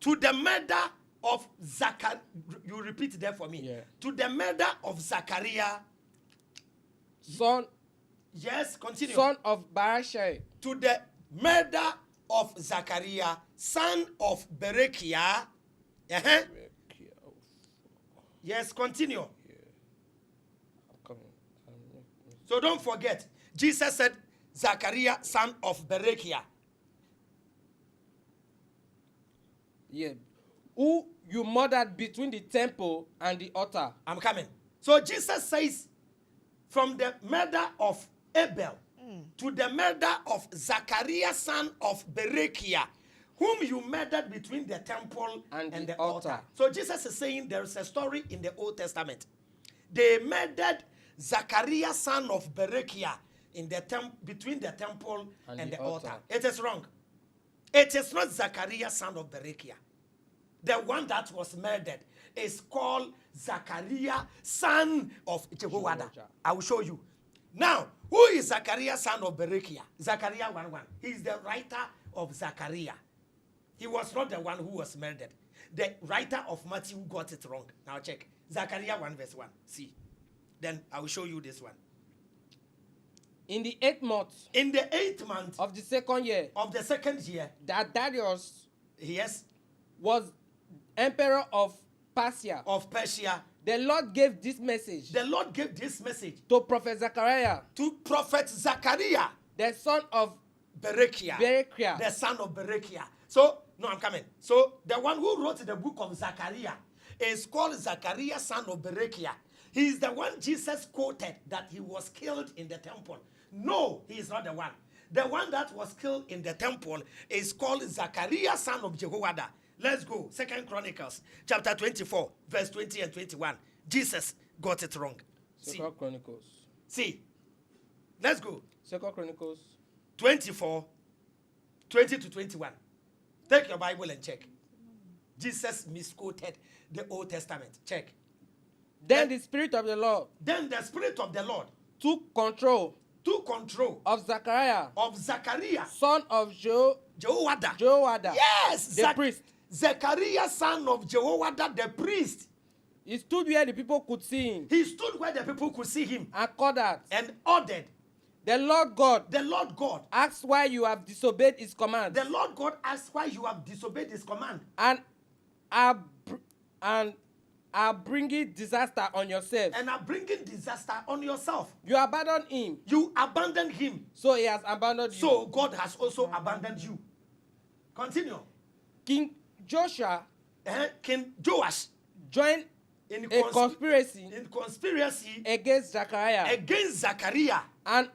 To the murder of Zachariah. You repeat there for me. Yeah. To the murder of Zachariah. Son. Yes, continue. Son of Barashai. To the murder of Zachariah, son of Berechiah. Yes, continue. Yeah. I'm coming. So don't forget, Jesus said, Zachariah, son of Berechiah. Yeah. Who you murdered between the temple and the altar. I'm coming. So Jesus says, from the murder of Abel to the murder of Zachariah, son of Berechiah, whom you murdered between the temple and the altar. So Jesus is saying there is a story in the Old Testament. They murdered Zachariah, son of Berechiah, in the between the temple and the altar. It is wrong. It is not Zachariah, son of Berechiah. The one that was murdered is called Zachariah, son of Jehoiada. I will show you. Now, who is Zachariah, son of Berechiah? Zachariah 1:1. He is the writer of Zachariah. He was not the one who was murdered. The writer of Matthew got it wrong. Now check. Zachariah 1:1. See. Then I will show you this one. In the 8th month. In the 8th month. Of the second year. Of the second year. That Darius. Yes. Was emperor of Persia. Of Persia. The Lord gave this message. The Lord gave this message. To Prophet Zechariah. To Prophet Zechariah. The son of Berechiah. Berechiah. The son of Berechiah. So, no, I'm coming. So, the one who wrote the book of Zechariah is called Zechariah, son of Berechiah. He is the one Jesus quoted that he was killed in the temple. No, he is not the one. The one that was killed in the temple is called Zachariah, son of Jehoiada. Let's go. 2 Chronicles, chapter 24, verse 20 and 21. Jesus got it wrong. 2 Chronicles. See. Let's go. 2 Chronicles. 24, 20 to 21. Take your Bible and check. Jesus misquoted the Old Testament. Check. Then the Spirit of the Lord. Then the Spirit of the Lord took control. Took control. Of Zechariah. Of Zechariah. Son of Jehoiada. Jehoiada. Yes. The priest. Zechariah, son of Jehoiada, the priest. He stood where the people could see him. He stood where the people could see him. And called out. And ordered. The Lord God. The Lord God. Asked why you have disobeyed his command. The Lord God asked why you have disobeyed his command. And are bringing disaster on yourself. And are bringing disaster on yourself. You abandoned him. You abandoned him. So he has abandoned you. So God has also abandoned you. Continue. King Joshua. King Joash. Joined in a conspiracy. In conspiracy. Against Zechariah. Against Zechariah. And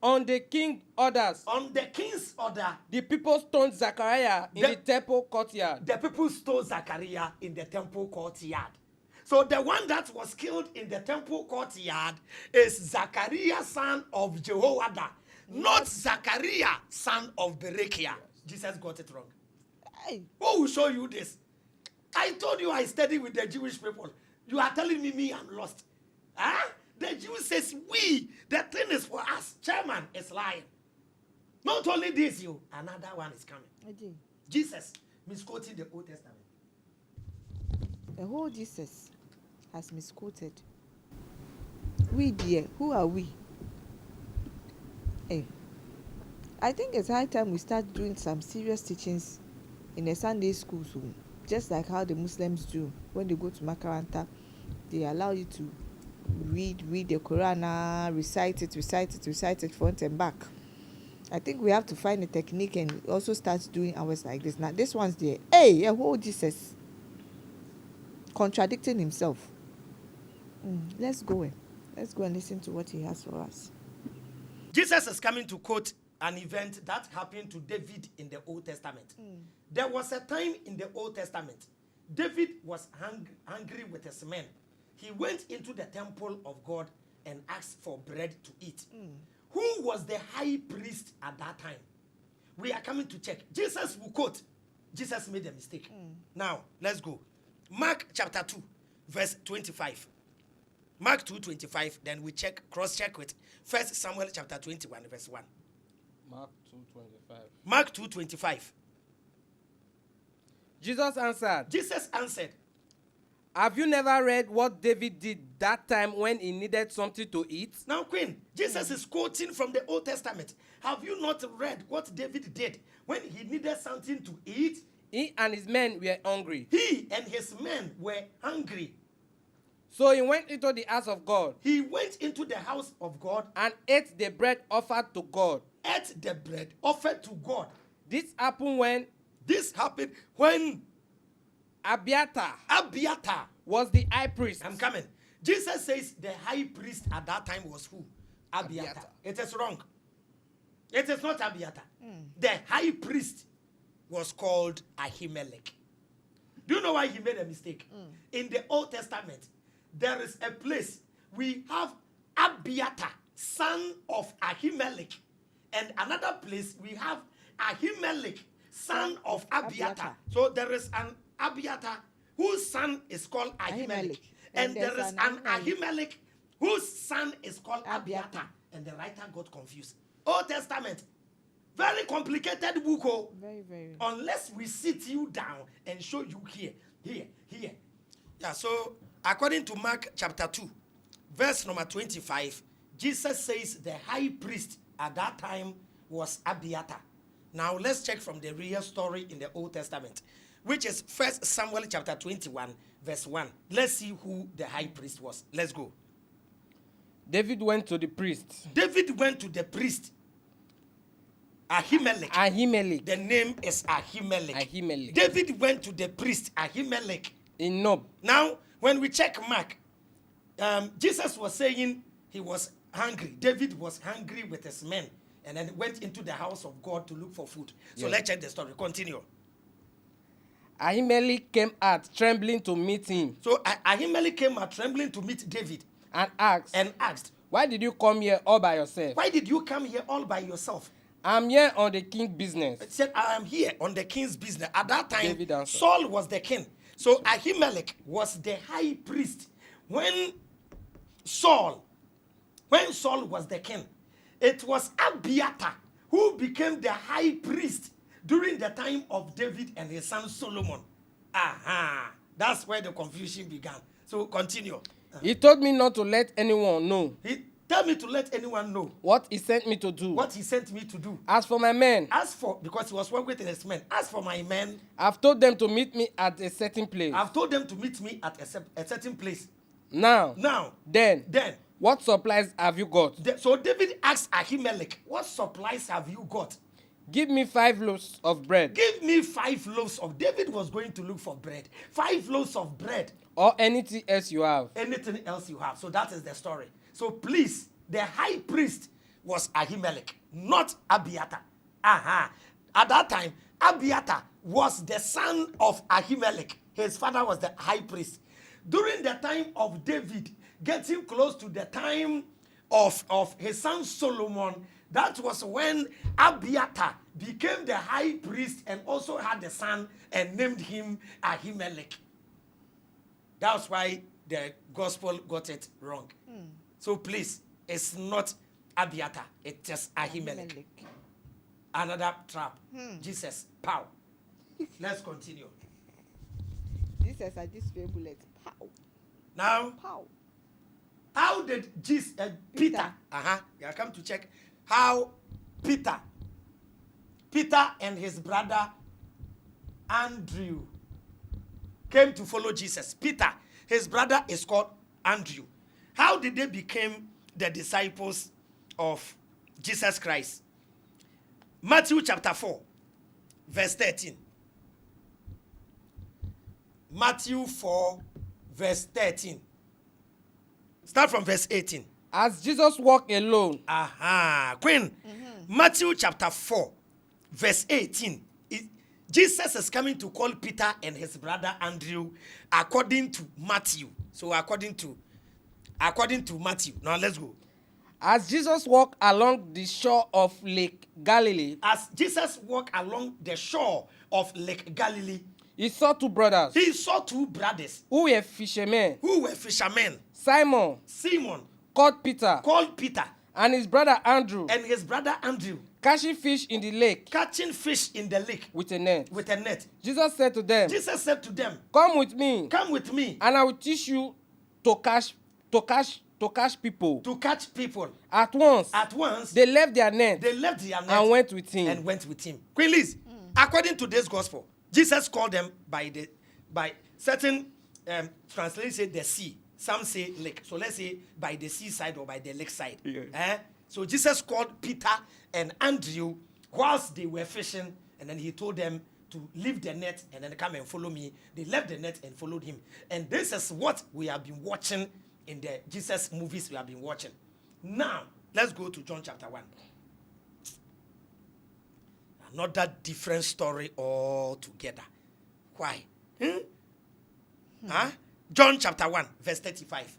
on the king's orders. On the king's order. The people stoned Zechariah in the temple courtyard. The people stoned Zechariah in the temple courtyard. So the one that was killed in the temple courtyard is Zechariah, son of Jehoiada, not Zechariah, son of Berechiah. Jesus got it wrong. Hey. Who will show you this? I told you I studied with the Jewish people. You are telling me I'm lost. Huh? The Jew says we. The thing is for us. Chairman is lying. Not only this, another one is coming. Jesus misquoting the Old Testament. The whole Jesus has misquoted. We dear, who are we? Hey, I think it's high time we start doing some serious teachings in a Sunday school soon. Just like how the Muslims do when they go to Makaranta. They allow you to read the Quran, recite it front and back. I think we have to find a technique and also start doing ours like this. Now this one's there. Hey, a whole Jesus contradicting himself. Let's go and listen to what he has for us. Jesus is coming to quote an event that happened to David in the Old Testament. There was a time in the Old Testament, David was hungry with his men. He went into the temple of God and asked for bread to eat. Who was the high priest at that time? We are coming to check. Jesus will quote. Jesus made a mistake. Now, let's go. Mark chapter 2, verse 25. Mark 2:25, then we cross-check with 1 Samuel chapter 21, verse 1. Mark 2:25. Mark 2:25. Jesus answered. Have you never read what David did that time when he needed something to eat? Now, Queen, Jesus is quoting from the Old Testament. Have you not read what David did when he needed something to eat? He and his men were hungry. He and his men were hungry. So he went into the house of God He went into the house of God, and ate the bread offered to God. ate the bread offered to God. This happened when This happened when Abiathar Abiathar, was the high priest. I'm coming. Jesus says the high priest at that time was who? Abiathar. Abiathar. It is wrong. It is not Abiathar. The high priest was called Ahimelech. Do you know why he made a mistake? In the Old Testament, there is a place we have Abiathar, son of Ahimelech, and another place we have Ahimelech, son of Abiathar. So there is an Abiathar whose son is called Ahimelech, and there is an Ahimelech whose son is called Abiathar, and the writer got confused. Old Testament, very complicated book. Oh. Very, very. Unless we sit you down and show you here. Yeah, so according to Mark chapter 2, verse number 25, Jesus says the high priest at that time was Abiathar. Now let's check from the real story in the Old Testament, which is 1 Samuel chapter 21, verse 1. Let's see who the high priest was. Let's go. David went to the priest. David went to the priest, Ahimelech. Ahimelech. The name is Ahimelech. Ahimelech. David went to the priest, Ahimelech. In Nob. Now, when we check Mark, Jesus was saying he was hungry. David was hungry with his men and then went into the house of God to look for food. So let's check the story. Continue. Ahimelech came out trembling to meet him So Ahimelech came out trembling to meet David and asked, why did you come here all by yourself? why did you come here all by yourself? I'm here on the king's business. He said, I am here on the king's business. At that time, David answered. Saul was the king. So Ahimelech was the high priest. When Saul was the king, it was Abiathar who became the high priest during the time of David and his son Solomon. Aha. That's where the confusion began. So continue. He told me not to let anyone know He told me to let anyone know what he sent me to do. what he sent me to do. As for my men, Because he was working with his men. As for my men, I've told them to meet me at a certain place. I've told them to meet me at a certain place. Now, then, what supplies have you got? So David asked Ahimelech, what supplies have you got? Give me 5 loaves of bread. Give me 5 loaves of. David was going to look for bread. 5 loaves of bread. Or anything else you have. Anything else you have. So that is the story. So please, the high priest was Ahimelech, not Abiathar. At that time, Abiathar was the son of Ahimelech. His father was the high priest. During the time of David, getting close to the time of his son Solomon, that was when Abiathar became the high priest and also had a son and named him Ahimelech. That's why the gospel got it wrong. So please, it's not Abiathar, it's just Ahimelech. Another trap. Jesus, pow. Let's continue. Jesus at this bullet. Pow. Now, Pow. how did Peter, you come to check how Peter and his brother Andrew came to follow Jesus. Peter, his brother is called Andrew. How did they become the disciples of Jesus Christ? Matthew chapter 4, verse 13. Matthew 4, verse 13. Start from verse 18. As Jesus walked alone. Queen. Matthew chapter 4, verse 18. Jesus is coming to call Peter and his brother Andrew according to Matthew. So according to Matthew. Now let's go. As Jesus walked along the shore of Lake Galilee. As Jesus walked along the shore of Lake Galilee. He saw 2 brothers. He saw 2 brothers. Who were fishermen. Simon. Called Peter. And his brother Andrew. Catching fish in the lake. With a net. Jesus said to them. Come with me. And I will teach you to catch people. At once. They left their net. And went with him. Queen Liz, according to this gospel, Jesus called them by certain translations the sea. Some say lake. So let's say by the seaside or by the lakeside. Yeah. So Jesus called Peter and Andrew whilst they were fishing, and then he told them to leave the net and then come and follow me. They left the net and followed him. And this is what we have been watching in the Jesus movies we have been watching. Now, let's go to John chapter 1. Another different story altogether. Why? John chapter 1, verse 35.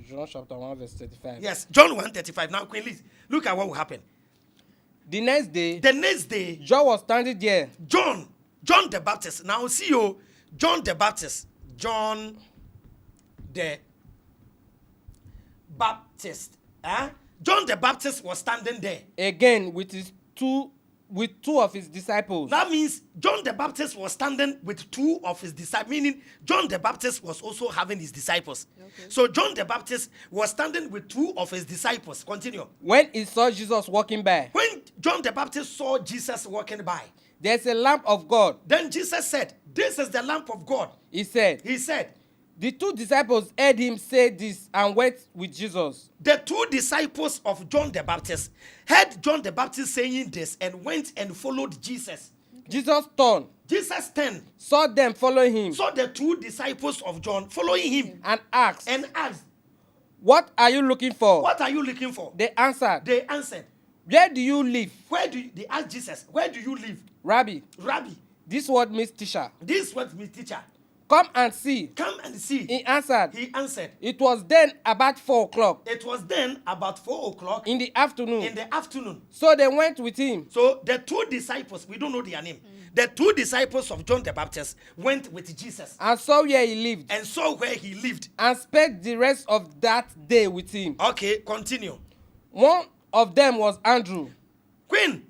John chapter 1, verse 35. Yes, John 1:35. Now, Queen Liz, look at what will happen. The next day, John was standing there. John the Baptist. Now, see you, John the Baptist. John the Baptist. John the Baptist was standing there. Again with two of his disciples. That means John the Baptist was standing with two of his disciples, meaning John the Baptist was also having his disciples. Okay. So John the Baptist was standing with two of his disciples. Continue. When he saw Jesus walking by. When John the Baptist saw Jesus walking by. There's a lamp of God. Then Jesus said, this is the lamp of God. He said. The two disciples heard him say this and went with Jesus. The two disciples of John the Baptist heard John the Baptist saying this and went and followed Jesus. Okay. Jesus turned. Saw them following him. Saw the two disciples of John following him. And asked. What are you looking for? They answered. Where do you live? They asked Jesus, where do you live? Rabbi. This word means teacher. Come and see. He answered. It was then about 4 o'clock. In the afternoon. So they went with him. So the two disciples, we don't know their name. The two disciples of John the Baptist went with Jesus. And saw where he lived. And spent the rest of that day with him. Okay, continue. One of them was Andrew. Queen.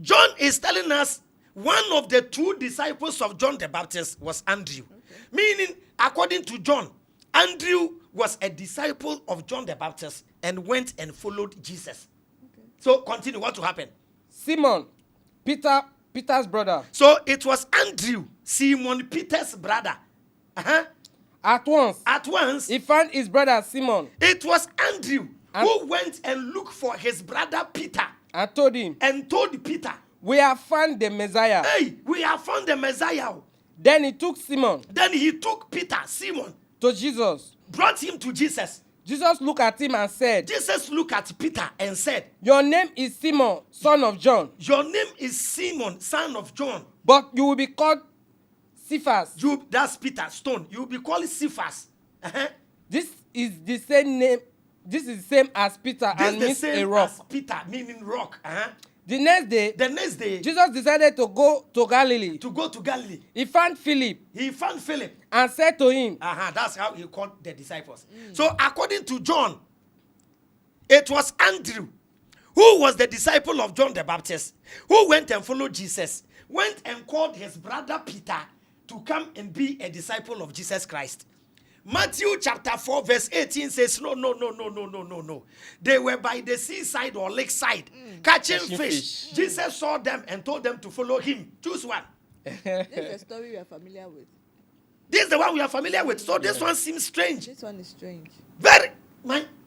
John is telling us one of the two disciples of John the Baptist was Andrew. Okay. Meaning, according to John, Andrew was a disciple of John the Baptist and went and followed Jesus. Okay. So, continue. What will happen? Simon, Peter's brother. So, it was Andrew, Simon Peter's brother. At once, he found his brother Simon. It was Andrew who went and looked for his brother Peter. And told Peter. We have found the Messiah. We have found the Messiah. Then he took Peter, Simon, to Jesus. Brought him to Jesus. Jesus looked at him and said. Your name is Simon, son of John. But you will be called Cephas. That's Peter, stone. You will be called Cephas. This is the same name. This is the same as Peter and means a rock. Peter, meaning rock. The next day, Jesus decided to go to Galilee. He found Philip. And said to him. That's how he called the disciples. So according to John, it was Andrew, who was the disciple of John the Baptist, who went and followed Jesus, went and called his brother Peter to come and be a disciple of Jesus Christ. Matthew chapter 4 verse 18 says, no. They were by the seaside or lakeside catching fish. Jesus saw them and told them to follow him. Choose one. This is a story we are familiar with. This is the one we are familiar with. So this one seems strange. This one is strange. Very.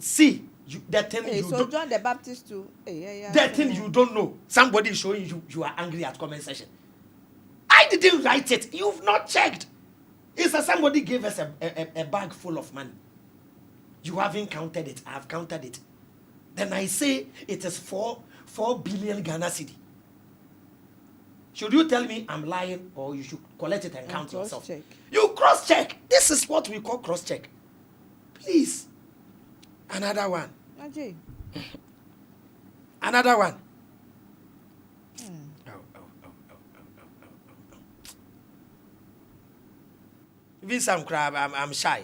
So John the Baptist too. That thing you don't know. Somebody is showing you are angry at comment section. I didn't write it. You've not checked. It's as somebody gave us a bag full of money. You haven't counted it. I have counted it. Then I say it is 4 billion Ghana cedi. Should you tell me I'm lying, or you should collect it and count yourself? You cross-check. This is what we call cross-check. Please. Another one. Another one. Even some crab, I'm shy.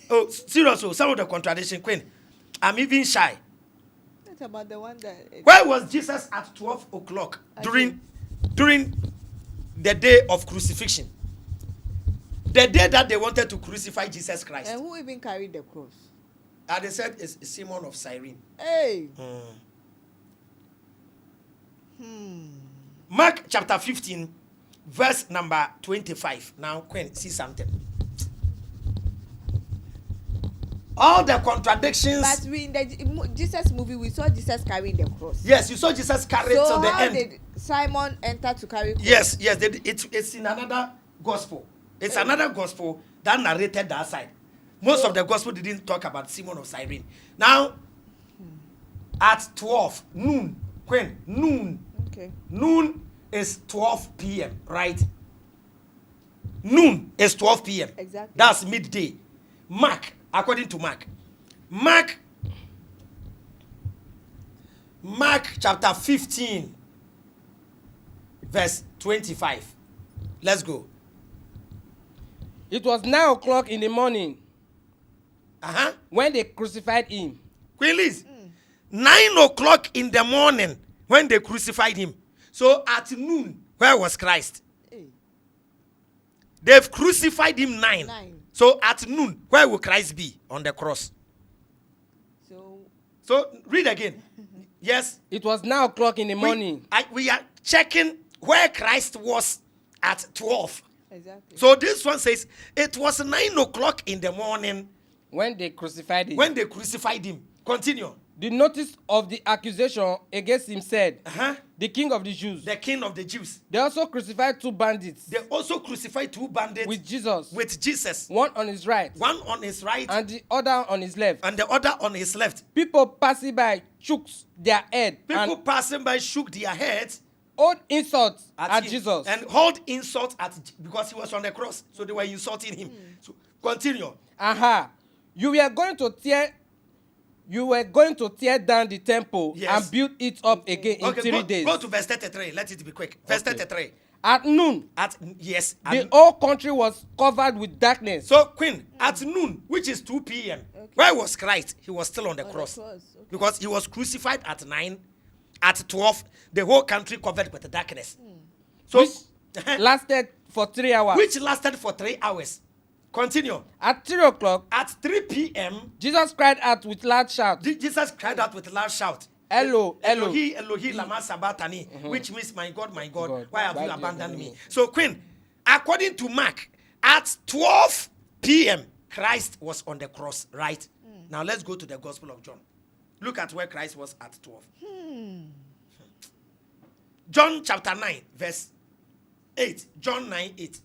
Oh, seriously, some of the contradiction, Queen. I'm even shy. That's about the one that. Where was Jesus at 12 o'clock during the day of crucifixion? The day that they wanted to crucify Jesus Christ. And who even carried the cross? They said it's Simon of Cyrene. Mark chapter 15, verse number 25. Now, Queen, see something. All the contradictions. But we in the Jesus movie, we saw Jesus carrying the cross. Yes, you saw Jesus carry it till the end. So how did Simon enter to carry cross? Yes, it's in another gospel. It's another gospel that narrated that side. Most of the gospel didn't talk about Simon of Cyrene. Now, at 12 noon, Queen, noon. Okay. Noon is 12 p.m. Right? Noon is 12 p.m. Exactly. That's midday. Mark, according to Mark chapter 15, verse 25. Let's go. It was 9 o'clock in the morning when they crucified him. Queen Liz, 9 o'clock in the morning when they crucified him. So at noon, where was Christ? They've crucified him 9. So at noon, where will Christ be? On the cross. So read again. Yes. It was 9 o'clock in the morning. We are checking where Christ was at 12. Exactly. So this one says it was 9 o'clock in the morning when they crucified him. When they crucified him. Continue. The notice of the accusation against him said, the king of the Jews. The king of the Jews. They also crucified 2 bandits. They also crucified 2 bandits. With Jesus. With Jesus. One on his right. One on his right. And the other on his left. And the other on his left. People passing by shook their head. People passing by shook their heads. Hold insults at Jesus. And hold insults because he was on the cross. So they were insulting him. So continue. You were going to tear down the temple and build it up again in 3 days. Go to verse 33. Let it be quick. Verse 33. At noon. The whole country was covered with darkness. So, Queen, at noon, which is 2 p.m., where was Christ? He was still on the cross. Because he was crucified at 9. At 12, the whole country covered with darkness. So, which lasted for 3 hours. Which lasted for 3 hours. Continue. At 3 o'clock. At 3 p.m. Jesus cried out with loud shout. Jesus cried out with loud shout. Elo, Elo. Elohi, Elohi, lama sabachthani. Which means, my God, why have you abandoned me? So, Queen, according to Mark, at 12 p.m., Christ was on the cross, right? Now, let's go to the Gospel of John. Look at where Christ was at 12. John chapter 9, verse 8. John 9, 8.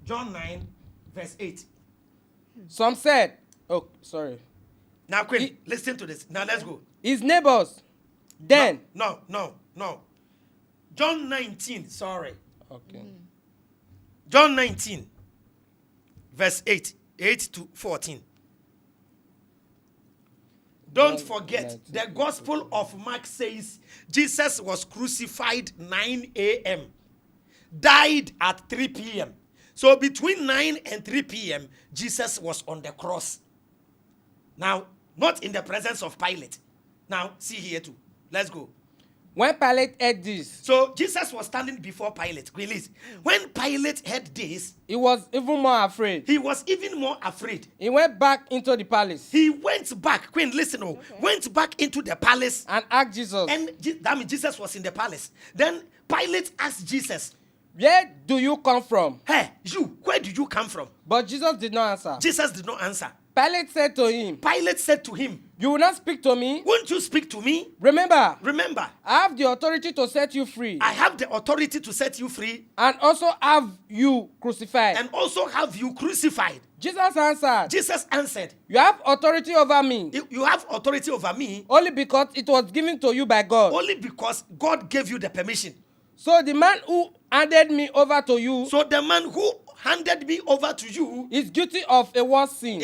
John 9, verse 8. Some said, oh, sorry. Now, Queen, listen to this. Now, let's go. His neighbors. Then. No. John 19, sorry. Okay. John 19, verse 8 to 14. Don't forget, the Gospel of Mark says Jesus was crucified 9 a.m., died at 3 p.m. So between 9 and 3 p.m., Jesus was on the cross. Now, not in the presence of Pilate. Now, see here too. Let's go. When Pilate heard this. So Jesus was standing before Pilate. Release. When Pilate heard this. He was even more afraid. He was even more afraid. He went back into the palace. He went back. Queen, listen. Went back into the palace. And asked Jesus. And that means Jesus was in the palace. Then Pilate asked Jesus. Where do you come from? Hey, you. Where do you come from? But Jesus did not answer. Jesus did not answer. Pilate said to him. You will not speak to me? Won't you speak to me? Remember. I have the authority to set you free. I have the authority to set you free. And also have you crucified. Jesus answered. You have authority over me. You have authority over me. Only because it was given to you by God. Only because God gave you the permission. So the man who handed me over to you. Is guilty of a worse sin.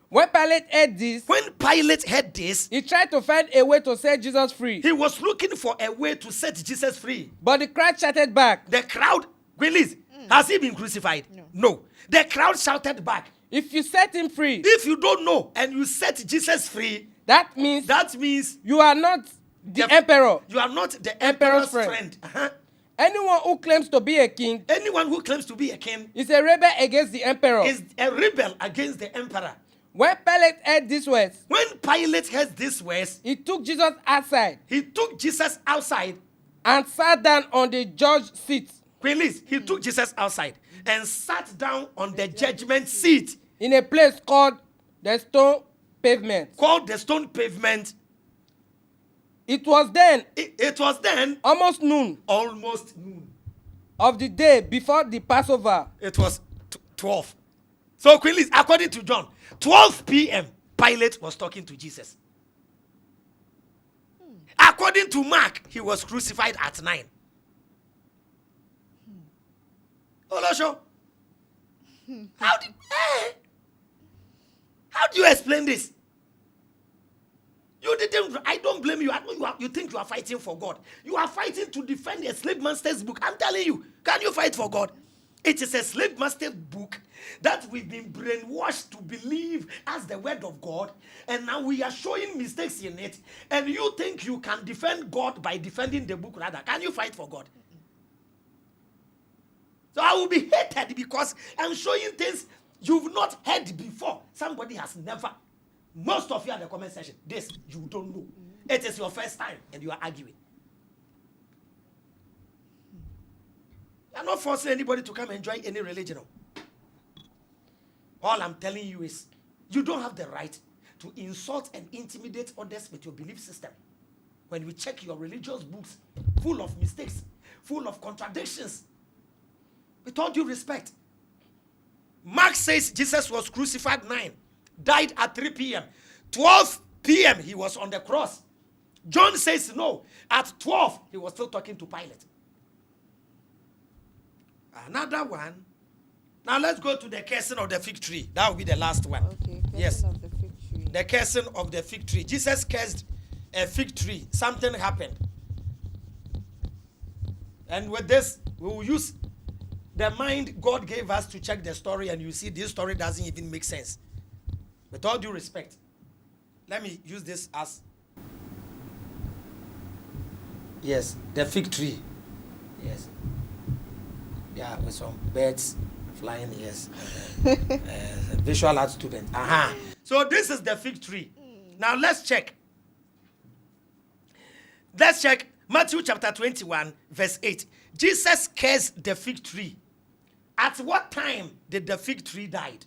When Pilate heard this. He tried to find a way to set Jesus free. He was looking for a way to set Jesus free. But the crowd shouted back. The crowd, has he been crucified? No. The crowd shouted back. If you set him free. If you don't know and you set Jesus free. That means you are not the emperor. You are not the emperor's friend. Anyone who claims to be a king. Is a rebel against the emperor. Is a rebel against the emperor. When Pilate heard these words. He took Jesus outside. and sat down on the judge's seat. Queen Liz, he took Jesus outside and sat down on the judgment seat. In a place called the stone pavement. Called the stone pavement. It was then. It was then. Almost noon. Almost noon. Of the day before the Passover. It was 12. So Queen Liz, according to John, 12 p.m. Pilate was talking to Jesus. According to Mark, he was crucified at 9. Olosho, how do you explain this? You didn't. I don't blame you. I know you think you are fighting for God. You are fighting to defend a slave master's book. I'm telling you, can you fight for God? It is a slave master's book that we've been brainwashed to believe as the word of God, and now we are showing mistakes in it, and you think you can defend God by defending the book rather. Can you fight for God? So I will be hated because I'm showing things you've not heard before. Somebody has never. Most of you at the comment section, this you don't know. It is your first time and you are arguing. You are not forcing anybody to come enjoy any religion. All I'm telling you is you don't have the right to insult and intimidate others with your belief system. When we check your religious books, full of mistakes, full of contradictions, with all due respect. Mark says Jesus was crucified 9, died at 3 p.m. 12 p.m. he was on the cross. John says no. At 12, he was still talking to Pilate. Another one. Now let's go to the cursing of the fig tree. That will be the last one. Okay, yes. Of the fig tree. The cursing of the fig tree. Jesus cursed a fig tree. Something happened. And with this, we will use the mind God gave us to check the story, and you see this story doesn't even make sense. With all due respect, let me use this as, yes, the fig tree. Yes. Yeah, with some birds flying, yes. Visual art student. So this is the fig tree. Now let's check. Let's check Matthew chapter 21, verse 8. Jesus cursed the fig tree. At what time did the fig tree die?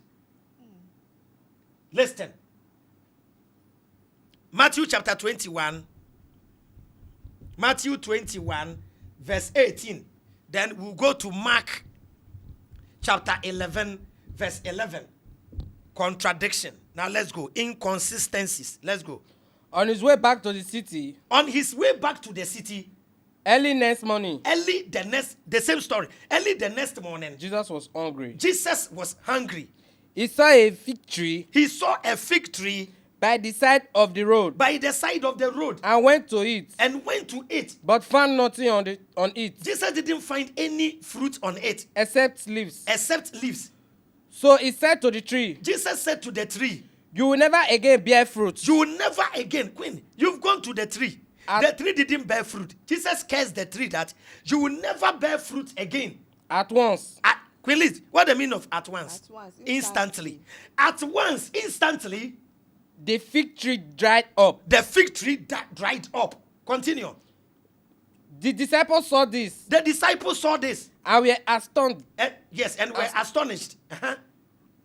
Listen. Matthew chapter 21. Matthew 21, verse 18. Then we'll go to Mark chapter 11, verse 11. Contradiction. Now let's go. Inconsistencies. Let's go. On his way back to the city. On his way back to the city. Early next morning. The same story. Early the next morning. Jesus was hungry. Jesus was hungry. He saw a fig tree. He saw a fig tree. By the side of the road. By the side of the road. And went to it. And went to it. But found nothing on it. Jesus didn't find any fruit on it. Except leaves. Except leaves. So he said to the tree. Jesus said to the tree. You will never again bear fruit. You will never again. Queen, you've gone to the tree. The tree didn't bear fruit. Jesus cursed the tree that you will never bear fruit again. At once. Queen Liz, what the meaning of at once? At once. Instantly. At once, instantly. The fig tree dried up. The fig tree dried up. Continue. The disciples saw this. The disciples saw this. And were astonished. Yes, and were astonished.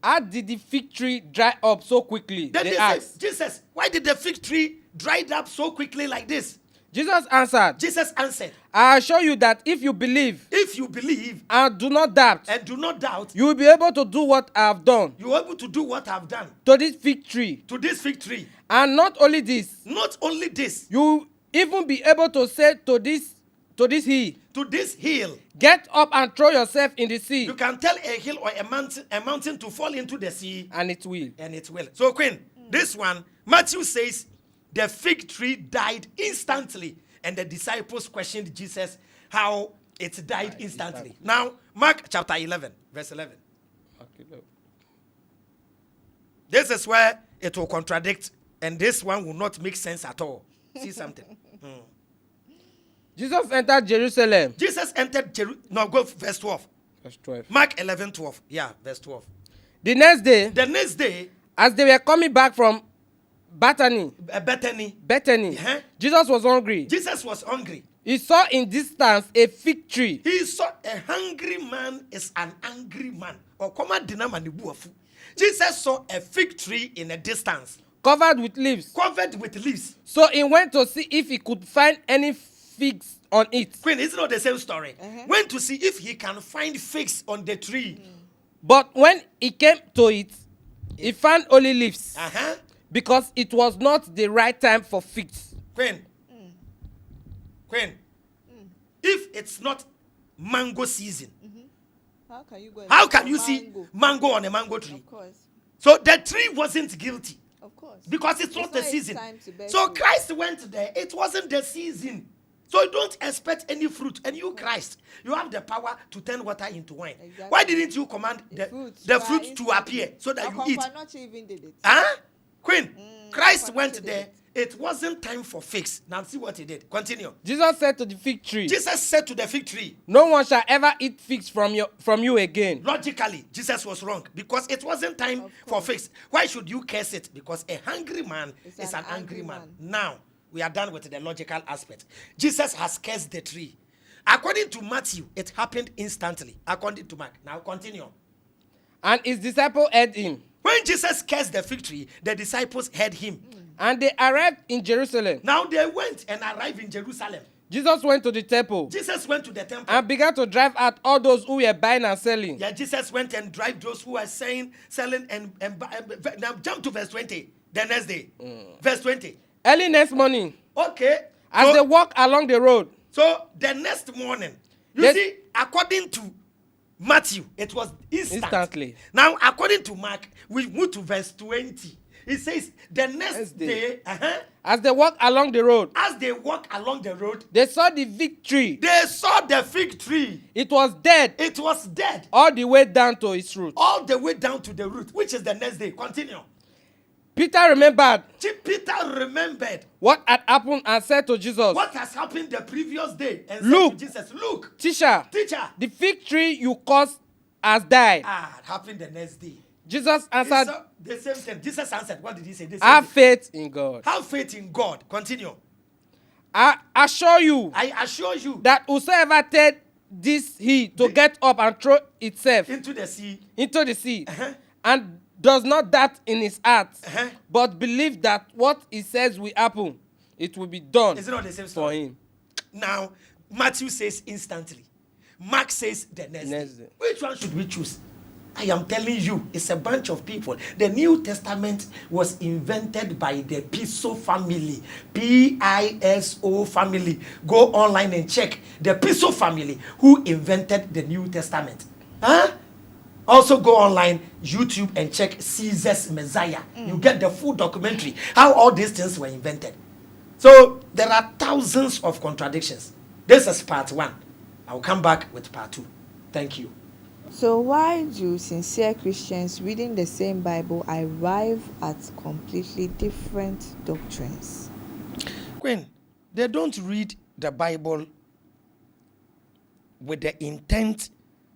How did the fig tree dry up so quickly? Then they asked. Jesus, why did the fig tree dry up so quickly like this? Jesus answered. Jesus answered. I assure you that if you believe. If you believe. And do not doubt. And do not doubt. You will be able to do what I have done. You are able to do what I have done. To this fig tree. To this fig tree. And not only this. Not only this. You will even be able to say to this hill. To this hill. Get up and throw yourself in the sea. You can tell a hill or a mountain to fall into the sea. And it will. And it will. So Queen, this one, Matthew says the fig tree died instantly. And the disciples questioned Jesus how it died instantly. Now, Mark chapter 11, verse 11. Okay. This is where it will contradict. And this one will not make sense at all. See something. Jesus entered Jerusalem. Jesus entered Jerusalem. No, go verse 12. Verse 12. Mark 11, 12. Yeah, verse 12. The next day, as they were coming back from Bethany. Bethany. Jesus was hungry. Jesus was hungry. He saw in distance a fig tree. He saw a hungry man is an angry man. Jesus saw a fig tree in a distance. Covered with leaves. Covered with leaves. So he went to see if he could find any figs on it. Queen, it's not the same story. Went to see if he can find figs on the tree. But when he came to it, he found only leaves. Because it was not the right time for figs. Queen, if it's not mango season, how can you see mango on a mango tree? Of course. So the tree wasn't guilty. Of course. Because it's not the season. So fruit. Christ went there. It wasn't the season. So don't expect any fruit. And you, Christ, you have the power to turn water into wine. Exactly. Why didn't you command the fruit to appear so that you eat? Not even did it. Huh? Queen, Christ went there. It wasn't time for figs. Now see what he did. Continue. Jesus said to the fig tree. Jesus said to the fig tree. No one shall ever eat figs from you again. Logically, Jesus was wrong because it wasn't time for figs. Why should you curse it? Because a hungry man is an angry man. Now, we are done with the logical aspect. Jesus has cursed the tree. According to Matthew, it happened instantly. According to Mark. Now continue. And his disciples heard him. When Jesus cursed the fig tree, the disciples heard him. And they arrived in Jerusalem. Now they went and arrived in Jerusalem. Jesus went to the temple. Jesus went to the temple. And began to drive out all those who were buying and selling. Yeah, Jesus went and drive those who were selling and now jump to verse 20. The next day. Verse 20. Early next morning. Okay. As they walked along the road. So the next morning. You see, according to Matthew, it was instantly. Now, according to Mark, we move to verse 20. It says, the next day, as they walked along the road, they saw the fig tree. They saw the fig tree. It was dead. It was dead. All the way down to its root. All the way down to the root, which is the next day. Continue. Peter remembered what had happened and said to Jesus, what has happened the previous day, and look, said to Jesus, look, teacher, the fig tree you caused has died. It happened the next day. Jesus answered the same thing. Jesus answered. What did he say? Have faith in God. Have faith in God. Continue. I assure you that whosoever take this heed to get up and throw itself into the sea, and does not doubt in his heart, but believe that what he says will happen, it will be done. Is it not the same story? For him. Now, Matthew says instantly. Mark says the next day. Which one should we choose? I am telling you, it's a bunch of people. The New Testament was invented by the Piso family. P-I-S-O family. Go online and check. The Piso family who invented the New Testament. Also go online, YouTube, and check Caesar's Messiah. You get the full documentary, how all these things were invented. So there are thousands of contradictions. This is part 1. I'll come back with part 2. Thank you. So why do sincere Christians reading the same Bible arrive at completely different doctrines? Queen, they don't read the Bible with the intent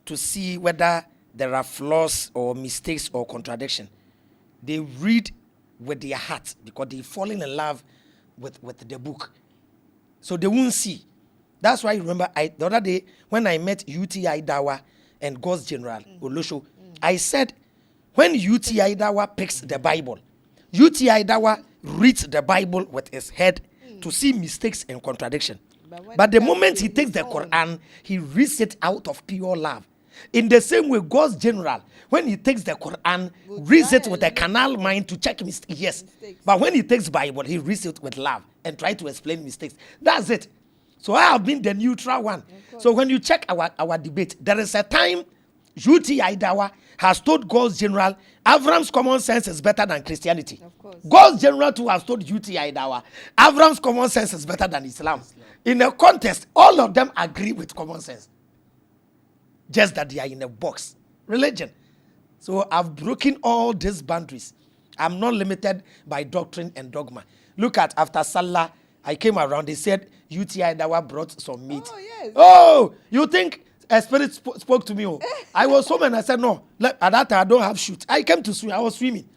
to see whether there are flaws or mistakes or contradiction. They read with their heart because they're falling in love with the book. So they won't see. That's why, remember, the other day when I met UTI Dawa and God's General Olosho, I said, when UTI Dawa picks the Bible, UTI Dawa reads the Bible with his head to see mistakes and contradiction. But the moment he takes the Quran, he reads it out of pure love. In the same way, God's General, when he takes the Quran, reads it with a carnal mind to check mistakes. Yes. But when he takes Bible, he reads it with love and try to explain mistakes. That's it. So I have been the neutral one. So when you check our debate, there is a time UTI Dawa has told God's General, Avraham's common sense is better than Christianity. God's General too has told UTI Dawa, Avraham's common sense is better than Islam. In a contest, all of them agree with common sense. Just that they are in a box. Religion. So I've broken all these boundaries. I'm not limited by doctrine and dogma. Look at after Salah, I came around, they said UTI Dawa brought some meat. Oh, yes. Oh, you think a spirit spoke to me? Oh. I was home and I said, no, at that time I don't have shoot. I came to swim, I was swimming.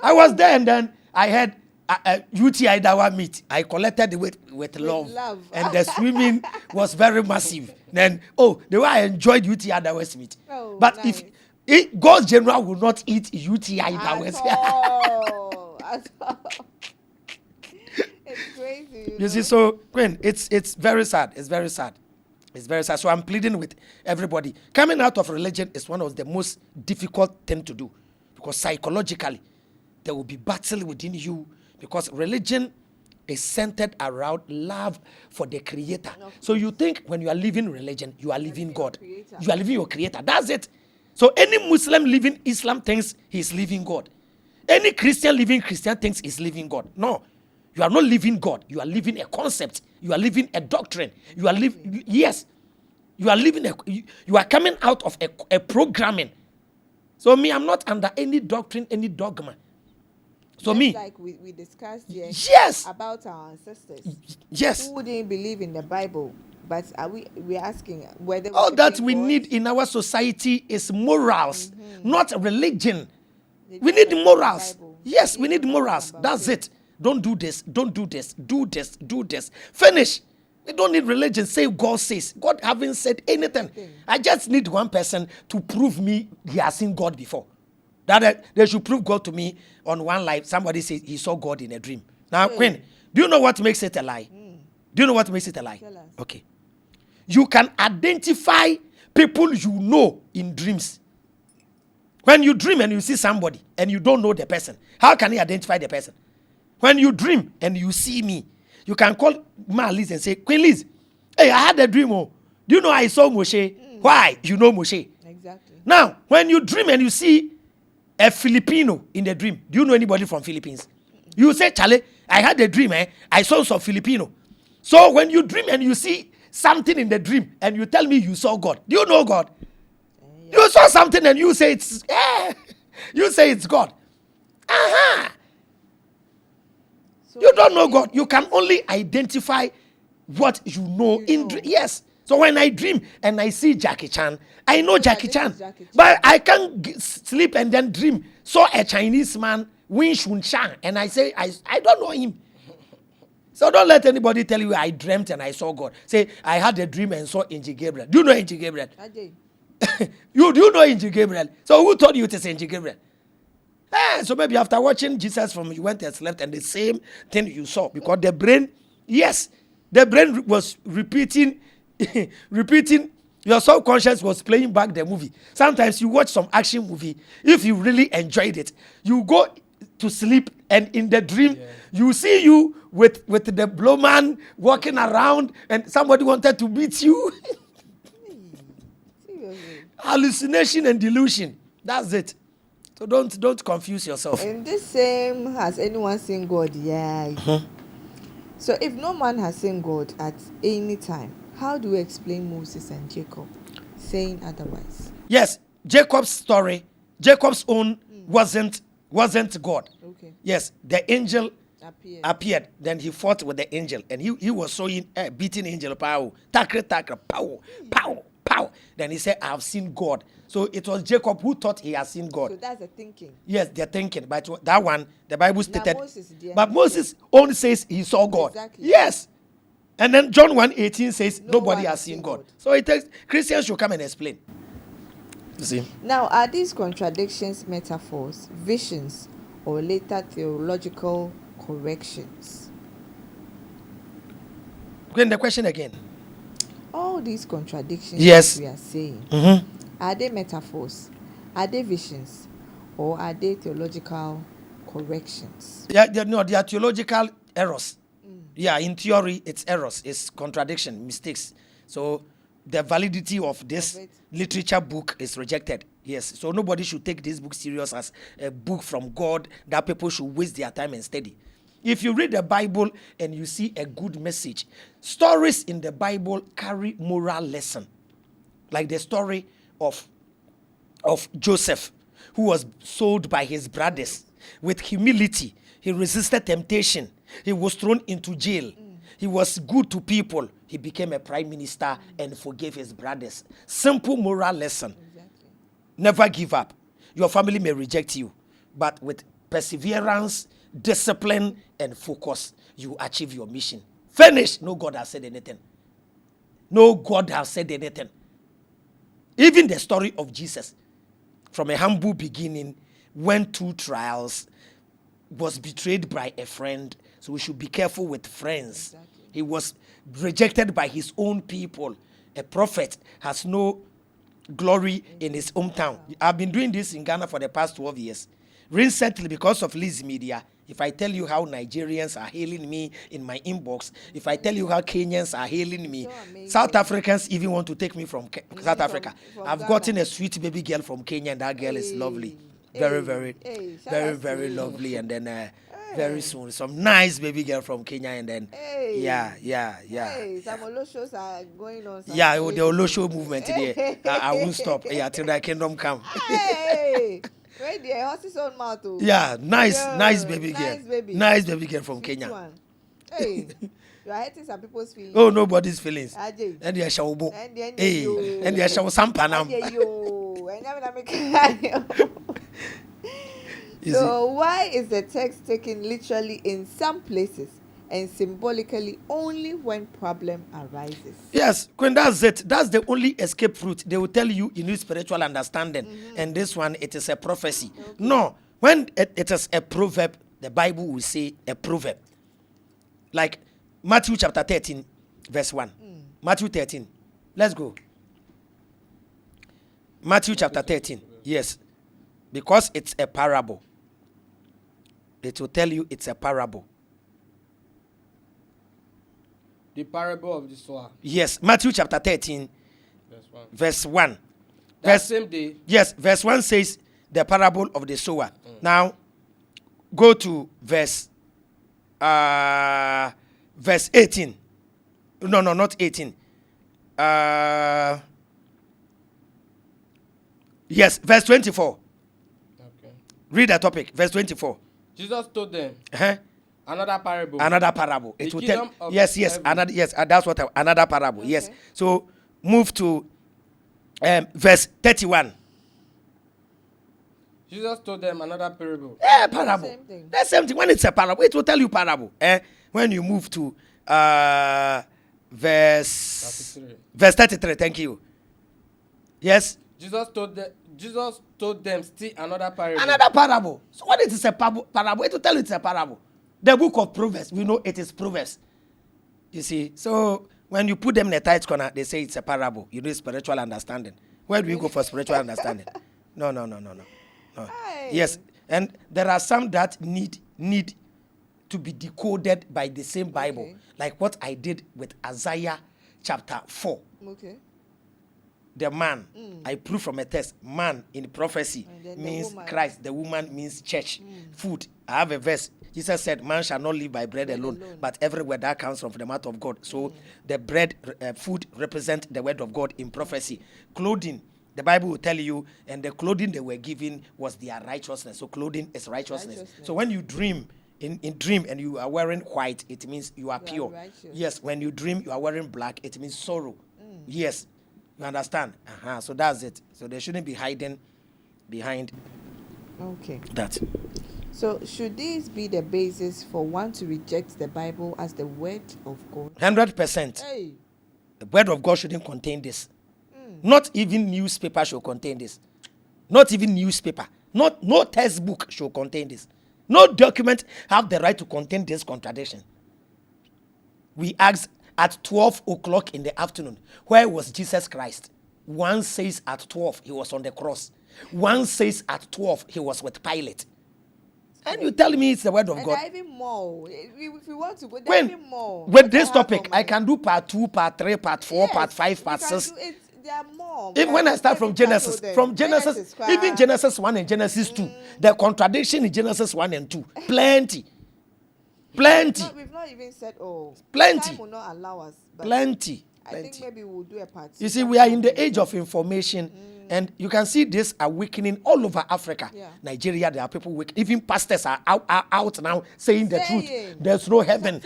I was there and then I heard UTI dawa meet. I collected it with love. And the swimming was very massive. Then, the way I enjoyed UTI dawa's meat. But nice. if God's general will not eat UTI dawa's. At all. It's crazy. You see, so Queen, it's very sad. It's very sad. It's very sad. So I'm pleading with everybody. Coming out of religion is one of the most difficult things to do, because psychologically there will be battle within you, because religion is centered around love for the Creator. No. So you think when you are living religion, you are living God. You are living your Creator. That's it. So any Muslim living Islam thinks he's living God. Any Christian living Christian thinks he's living God. No. You are not living God. You are living a concept. You are living a doctrine. You are living, yes. You are living you are coming out of a programming. So me, I'm not under any doctrine, any dogma. So just me, like we discussed here, yes, about our ancestors, yes, who didn't believe in the Bible, but we're asking whether all that we need in our society is morals, not religion. We need morals. Yes, we need morals. That's it. Don't do this. Don't do this. Do this. Do this. Finish. We don't need religion. Say God says. God haven't said anything. I just need one person to prove me he has seen God before. That they should prove God to me on one life. Somebody says he saw God in a dream. Now, Queen, do you know what makes it a lie? Do you know what makes it a lie? Tell us. Okay. You can identify people you know in dreams. When you dream and you see somebody and you don't know the person, how can you identify the person? When you dream and you see me, you can call Liz and say, Queen Liz, hey, I had a dream. Oh. Do you know I saw Moshe? Why? You know Moshe. Exactly. Now, when you dream and you see a Filipino in the dream, do you know anybody from Philippines? You say, Charlie, I had a dream. I saw some Filipino. So when you dream and you see something in the dream and you tell me you saw God, do you know God? Yeah. You saw something and you say it's you say it's God. You don't know God. You can only identify what you know in dream. Yes. So when I dream and I see Jackie Chan, I know Jackie Chan. But I can't sleep and then dream. Saw a Chinese man, Wing Chun Chan, and I say, I don't know him. So don't let anybody tell you I dreamt and I saw God. Say, I had a dream and saw Angel Gabriel. Do you know Angel Gabriel? I did. Do you know Angel Gabriel? So who told you it is Angel Gabriel? So maybe after watching Jesus from you went and slept and the same thing you saw, because the brain, yes, the brain was repeating, your subconscious was playing back the movie. Sometimes you watch some action movie, if you really enjoyed it, you go to sleep and in the dream, you see you with the blowman walking around and somebody wanted to beat you. Hallucination and delusion. That's it. So don't confuse yourself. And this same, has anyone seen God? Yeah. So if no man has seen God at any time, how do we explain Moses and Jacob saying otherwise? Yes, Jacob's story, Jacob's own wasn't God. Okay. Yes, the angel appeared. Then he fought with the angel, and he was showing beating angel power, takra power. Then he said, I have seen God. So it was Jacob who thought he had seen God. So that's the thinking. Yes, they're thinking. But that one, the Bible stated. But Moses only says he saw God. Exactly. Yes. And then John 1:18 says nobody has seen God. So it takes Christians should come and explain. You see? Now, are these contradictions metaphors, visions, or later theological corrections? Again, the question again. All these contradictions yes. we are saying, are they metaphors, are they visions, or are they theological corrections? They are theological errors. Yeah, in theory, it's errors, it's contradiction, mistakes. So the validity of this literature book is rejected. Yes, so nobody should take this book serious as a book from God that people should waste their time and study. If you read the Bible and you see a good message, stories in the Bible carry moral lesson. Like the story of Joseph, who was sold by his brothers. With humility, he resisted temptation. He was thrown into jail. He was good to people. He became a prime minister and forgave his brothers. Simple moral lesson. Exactly. Never give up. Your family may reject you, but with perseverance, discipline, and focus, you achieve your mission. Finish. No God has said anything. No God has said anything. Even the story of Jesus, from a humble beginning, went through trials, was betrayed by a friend. So we should be careful with friends. Exactly. He was rejected by his own people. A prophet has no glory in his hometown. I've been doing this in Ghana for the past 12 years. Recently, because of Lizmedia, if I tell you how Nigerians are hailing me in my inbox, if I tell you how Kenyans are hailing me, so South Africans even want to take me from South Africa. I've gotten a sweet baby girl from Kenya, and that girl is lovely. Very very lovely. And then very soon, some nice baby girl from Kenya, and then yeah. Some Oloshos are going on. Yeah, the Olosho movement today. I won't stop. Yeah, till the kingdom come. Wait there, what's his own mouth? Yeah, nice baby girl. Nice baby girl from Kenya. One. Hey, you are hurting some people's feelings. Oh, nobody's feelings. And they are shawbo. Hey, and they are shaw sampanam. So why is the text taken literally in some places and symbolically only when problem arises? Yes, Queen, that's it. That's the only escape route. They will tell you need spiritual understanding. And this one, it is a prophecy. Okay. No, when it is a proverb, the Bible will say a proverb. Like Matthew chapter 13, verse 1. Matthew 13. Let's go. Matthew chapter 13. Yes. Because it's a parable. It will tell you it's a parable. The parable of the sower. Yes, Matthew chapter 13, verse 1. That same day. Yes, verse 1 says the parable of the sower. Now, go to verse 18. No, not 18. Yes, verse 24. Okay. Read the topic, verse 24. Jesus told them another parable. Another parable. It will tell. Yes, heaven. That's what another parable. Okay. Yes. So move to verse 31. Jesus told them another parable. Yeah, parable. That's same thing. When it's a parable, it will tell you parable. When you move to verse 33. Thank you. Yes. Jesus told them still another parable. Another parable. So when it is a parable, it will tell you it's a parable. The book of Proverbs, we know it is Proverbs. You see, so when you put them in a tight corner, they say it's a parable. You need spiritual understanding. Where do you go for spiritual understanding? No. Yes, and there are some that need to be decoded by the same Bible, okay. Like what I did with Isaiah chapter 4. Okay. The man, I prove from a text, man in prophecy means Christ. The woman means church. Food, I have a verse. Jesus said, man shall not live by bread alone, but every word that comes from the mouth of God. So the bread, food represent the word of God in prophecy. Clothing, the Bible will tell you, and the clothing they were given was their righteousness. So clothing is righteousness. So when you dream, in dream and you are wearing white, it means you are pure. Yes, when you dream you are wearing black, it means sorrow. Yes. You understand? So that's it. So they shouldn't be hiding behind that. So should this be the basis for one to reject the Bible as the word of God? 100%. Hey. The word of God shouldn't contain this. Not even newspaper should contain this. Not even newspaper. No textbook should contain this. No document have the right to contain this contradiction. We ask at 12 o'clock in the afternoon, where was Jesus Christ? One says at 12, he was on the cross. One says at 12, he was with Pilate. And you tell me it's the word of God. And even more. If you want to go, even more. With this topic, I can do part 2, part 3, part 4, part 5, part 6. There are more. Even when I start from Genesis, even Genesis 1 and Genesis 2, the contradiction in Genesis 1 and 2, plenty. We've not even said, plenty. Time will not allow us. Plenty. I think maybe we'll do a part. You see, we are in the age of information, and you can see this awakening all over Africa. Yeah. Nigeria, there are people even pastors are out now saying the truth. There's no heaven.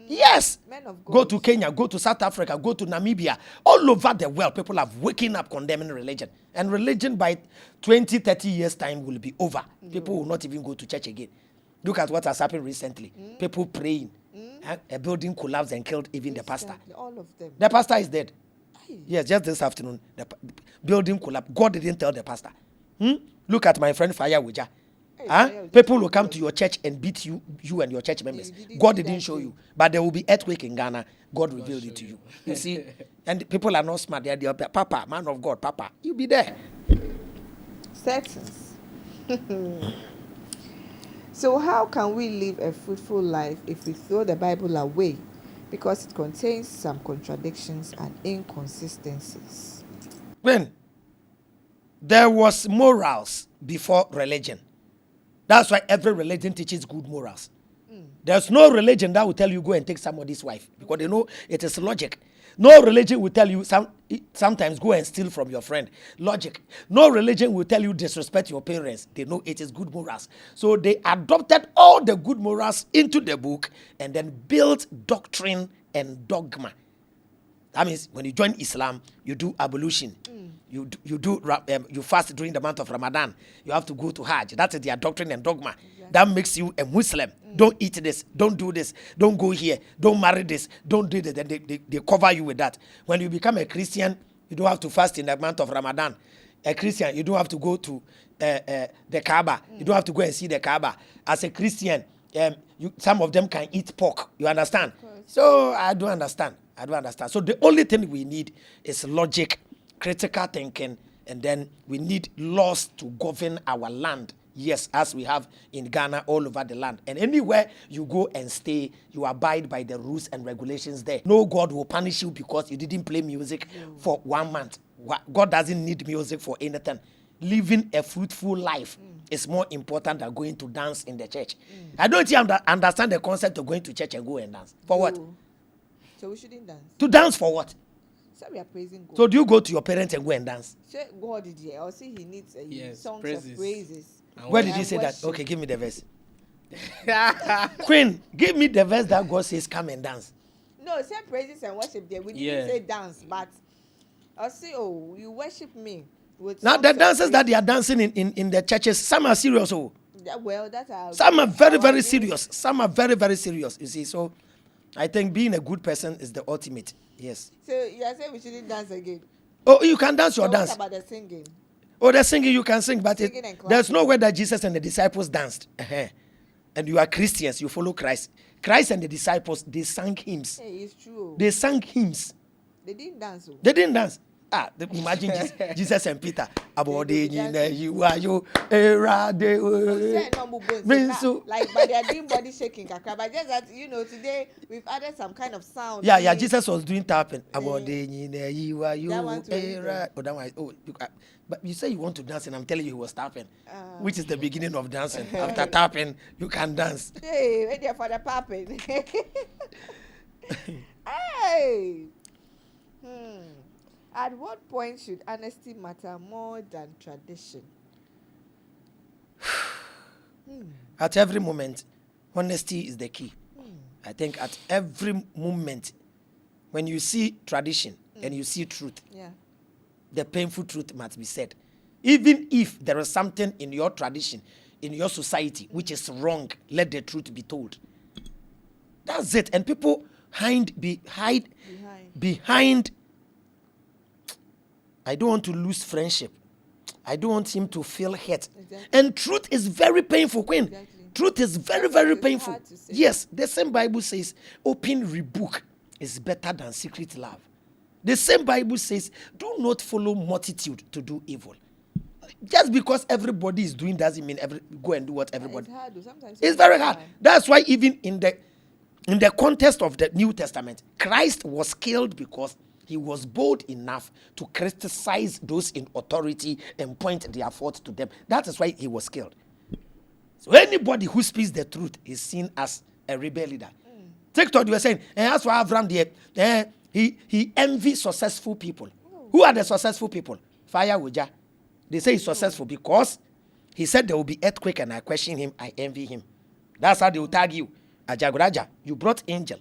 Yes. Men of God. Go to Kenya, go to South Africa, go to Namibia. All over the world, people are waking up condemning religion. And religion by 20, 30 years' time will be over. People will not even go to church again. Look at what has happened recently. People praying. A building collapsed and killed even the pastor. All of them. The pastor is dead. Yes, just this afternoon. The building collapsed. God didn't tell the pastor. Look at my friend Fire Wija. People will come to your church and beat you and your church members. God didn't show you. But there will be earthquake in Ghana. God revealed it to you. You see? And people are not smart. They are Papa, man of God, Papa. You'll be there. Settings. So how can we live a fruitful life if we throw the Bible away because it contains some contradictions and inconsistencies? When there was morals before religion. That's why every religion teaches good morals. There's no religion that will tell you go and take somebody's wife because they know it is logic. No religion will tell you sometimes go and steal from your friend. Logic. No religion will tell you disrespect your parents. They know it is good morals. So they adopted all the good morals into the book and then built doctrine and dogma. That means when you join Islam, you do ablution. You fast during the month of Ramadan. You have to go to Hajj. That is their doctrine and dogma. Exactly. That makes you a Muslim. Don't eat this. Don't do this. Don't go here. Don't marry this. Don't do this. Then they cover you with that. When you become a Christian, you don't have to fast in the month of Ramadan. A Christian, you don't have to go to the Kaaba. You don't have to go and see the Kaaba. As a Christian, some of them can eat pork. You understand? So I don't understand. So the only thing we need is logic, critical thinking, and then we need laws to govern our land. Yes, as we have in Ghana, all over the land. And anywhere you go and stay, you abide by the rules and regulations there. No God will punish you because you didn't play music for 1 month. God doesn't need music for anything. Living a fruitful life is more important than going to dance in the church. I don't even understand the concept of going to church and go and dance. For what? So we shouldn't dance. To dance for what? So we are praising God. So do you go to your parents and go and dance? So God did here. Or see he needs songs praises. of praises. Where did he say that? Okay, give me the verse. Queen, give me the verse that God says come and dance. No, say praises and worship there. We didn't say dance, but I say, you worship me. With now the dances that they are dancing in the churches, some are serious. Some are very, very serious. Some are very, very serious. You see, so I think being a good person is the ultimate. Yes. So you are saying we shouldn't dance again? Oh, you can dance your dance. What about the singing? Oh, the singing you can sing, but there's no way that Jesus and the disciples danced. And you are Christians, you follow Christ. Christ and the disciples, they sang hymns. Hey, it's true. They sang hymns. They didn't dance. They didn't dance. Imagine Jesus and Peter. About you are you like, but they are doing body shaking. But just that, today we've added some kind of sound. Yeah. Jesus was doing tapping. About you are you. But you say you want to dance, and I'm telling you, he was tapping, which is the beginning of dancing. After tapping, you can dance. Hey, ready for the popping. Hey. At what point should honesty matter more than tradition? At every moment, honesty is the key. I think at every moment, when you see tradition and you see truth, the painful truth must be said. Even if there is something in your tradition, in your society, which is wrong, let the truth be told. That's it. And people hide behind. I don't want to lose friendship. I don't want him to feel hurt. Exactly. And truth is very painful, Queen. Exactly. Truth is very, very painful. Yes, the same Bible says open rebuke is better than secret love. The same Bible says do not follow multitude to do evil. Just because everybody is doing doesn't mean go and do what everybody. It's hard. Sometimes it's very hard. That's why even in the context of the New Testament, Christ was killed because he was bold enough to criticize those in authority and point their fault to them. That is why he was killed. So anybody who speaks the truth is seen as a rebel leader. Take what you were saying. And as for Avraham, he envies successful people. Who are the successful people? Fire Wuja. They say he's successful because he said there will be earthquake, and I question him. I envy him. That's how they will tag you. Ajagoraja, you brought angel.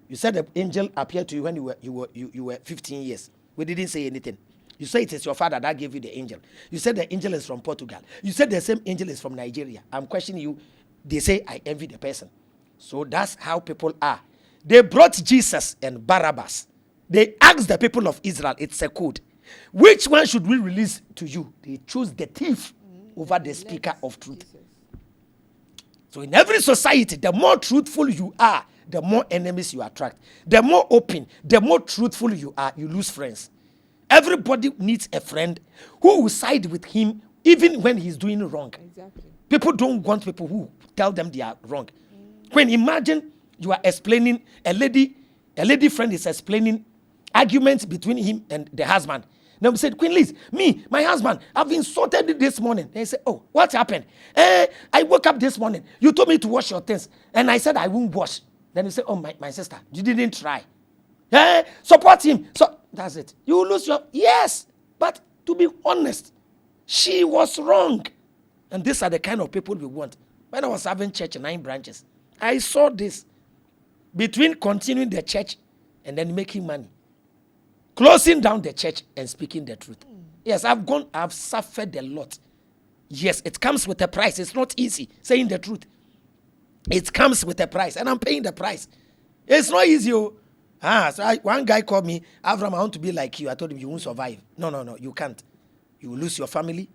You said the angel appeared to you when you were 15 years. We didn't say anything. You said it is your father that gave you the angel. You said the angel is from Portugal. You said the same angel is from Nigeria. I'm questioning you. they say, I envy the person. So that's how people are. They brought Jesus and Barabbas. They asked the people of Israel, it's a code. Which one should we release to you? They choose the thief over the speaker of truth. So in every society, the more truthful you are, the more enemies you attract. The more open, the more truthful you are, you lose friends. Everybody needs a friend who will side with him even when he's doing wrong. Exactly. People don't want people who tell them they are wrong. When imagine you are explaining, a lady friend is explaining arguments between him and the husband. Then we said, Queen Liz, my husband, I've been insulted this morning. They say, oh, what happened? I woke up this morning. You told me to wash your things. And I said, I won't wash. Then you say, oh, my sister, you didn't try. Support him. So that's it. You will lose your, yes. But to be honest, she was wrong. And these are the kind of people we want. When I was having church 9 branches, I saw this. Between continuing the church and then making money. Closing down the church and speaking the truth. Yes, I've suffered a lot. Yes, it comes with a price. It's not easy saying the truth. It comes with a price, and I'm paying the price. It's not easy. One guy called me, Avraham, I want to be like you. I told him, you won't survive. No, you can't. You will lose your family.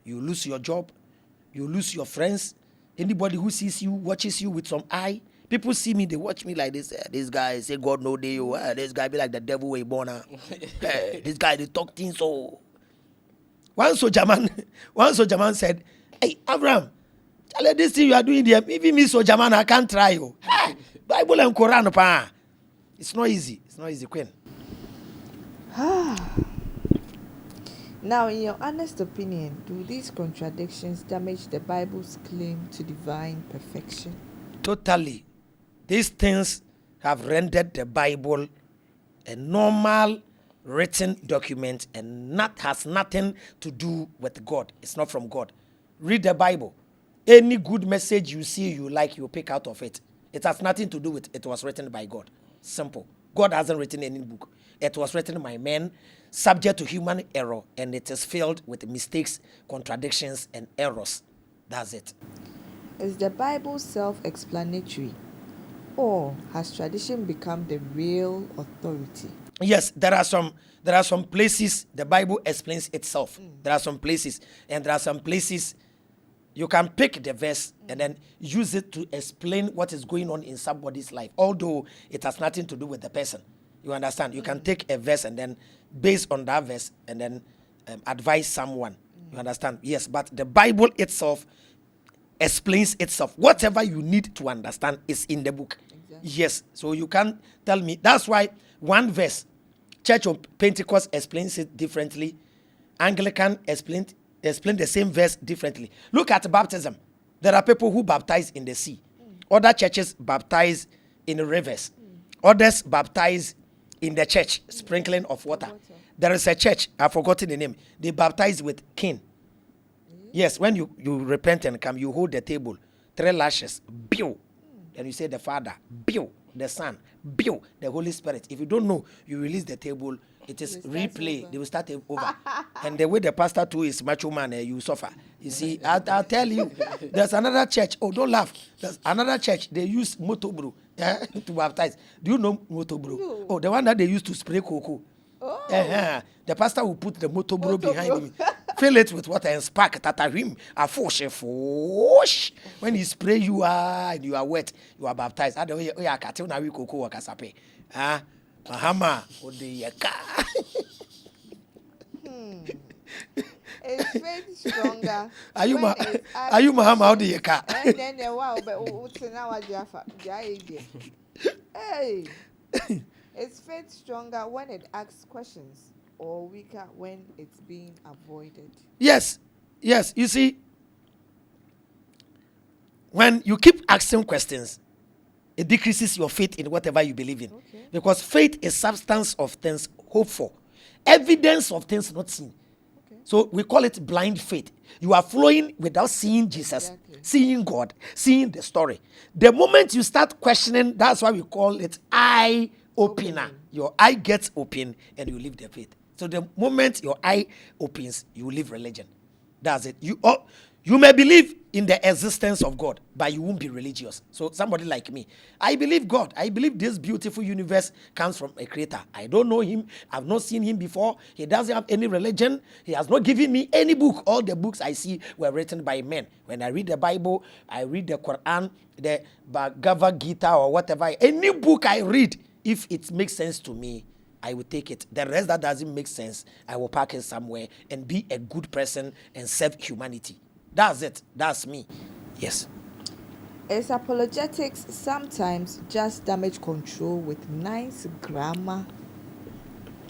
You will lose your job. You will lose your friends. Anybody who sees you, watches you with some eye. People see me, they watch me like this. This guy say God no day. This guy be like the devil way born. This guy they talk things so. One soldier man said, "Hey Abraham, this thing you are doing there, even me soldier man I can't try you. Bible and Quran pa. It's not easy. It's not easy, Queen." Now, in your honest opinion, do these contradictions damage the Bible's claim to divine perfection? Totally. These things have rendered the Bible a normal written document and has nothing to do with God. It's not from God. Read the Bible. Any good message you see you like, you pick out of it. It has nothing to do with it was written by God. Simple. God hasn't written any book. It was written by men, subject to human error, and it is filled with mistakes, contradictions, and errors. That's it. Is the Bible self-explanatory, or has tradition become the real authority? Yes, there are some places the Bible explains itself. There are some places, and there are some places you can pick the verse and then use it to explain what is going on in somebody's life, although it has nothing to do with the person. You understand? You can take a verse and then, based on that verse, and then advise someone. You understand? Yes, but the Bible itself explains itself. Whatever you need to understand is in the book. Exactly. Yes, so you can't tell me. That's why one verse, Church of Pentecost explains it differently. Anglican explain the same verse differently. Look at baptism. There are people who baptize in the sea. Other churches baptize in rivers. Others baptize in the church, sprinkling of water. There is a church, I've forgotten the name. They baptize with cane. Yes, when you repent and come, you hold the table, 3 lashes, bill. Then you say the Father, bill, the Son, bill, the Holy Spirit. If you don't know, you release the table, it is replay. They will start over. And the way the pastor too is macho man, you suffer. You see, I'll tell you, there's another church. Oh, don't laugh. There's another church. They use motobro to baptize. Do you know motobro? No. Oh, the one that they use to spray cocoa. Oh. The pastor will put the motobro behind him, fill it with water and spark him. A fosh. When he spray you and you are wet, you are baptized. Mahama Odeyeka. Is faith stronger? Are you Mahama Odeyeka? And then the wow, but now hey, is faith stronger when it asks questions or weaker when it's being avoided? Yes. You see, when you keep asking questions, it decreases your faith in whatever you believe in. Okay. Because faith is substance of things hoped for, evidence of things not seen. Okay. So we call it blind faith. You are flowing without seeing Jesus, seeing God, seeing the story. The moment you start questioning, that's why we call it eye opener. Your eye gets open and you leave the faith. So the moment your eye opens, you leave religion. That's it. You may believe in the existence of God, but you won't be religious. So somebody like me, I believe God. I believe this beautiful universe comes from a creator. I don't know him. I've not seen him before. He doesn't have any religion. He has not given me any book. All the books I see were written by men. When I read the Bible, I read the Quran, the Bhagavad Gita or whatever. Any book I read, if it makes sense to me, I will take it. The rest that doesn't make sense, I will park it somewhere and be a good person and serve humanity. That's it. That's me. Yes. Is apologetics sometimes just damage control with nice grammar?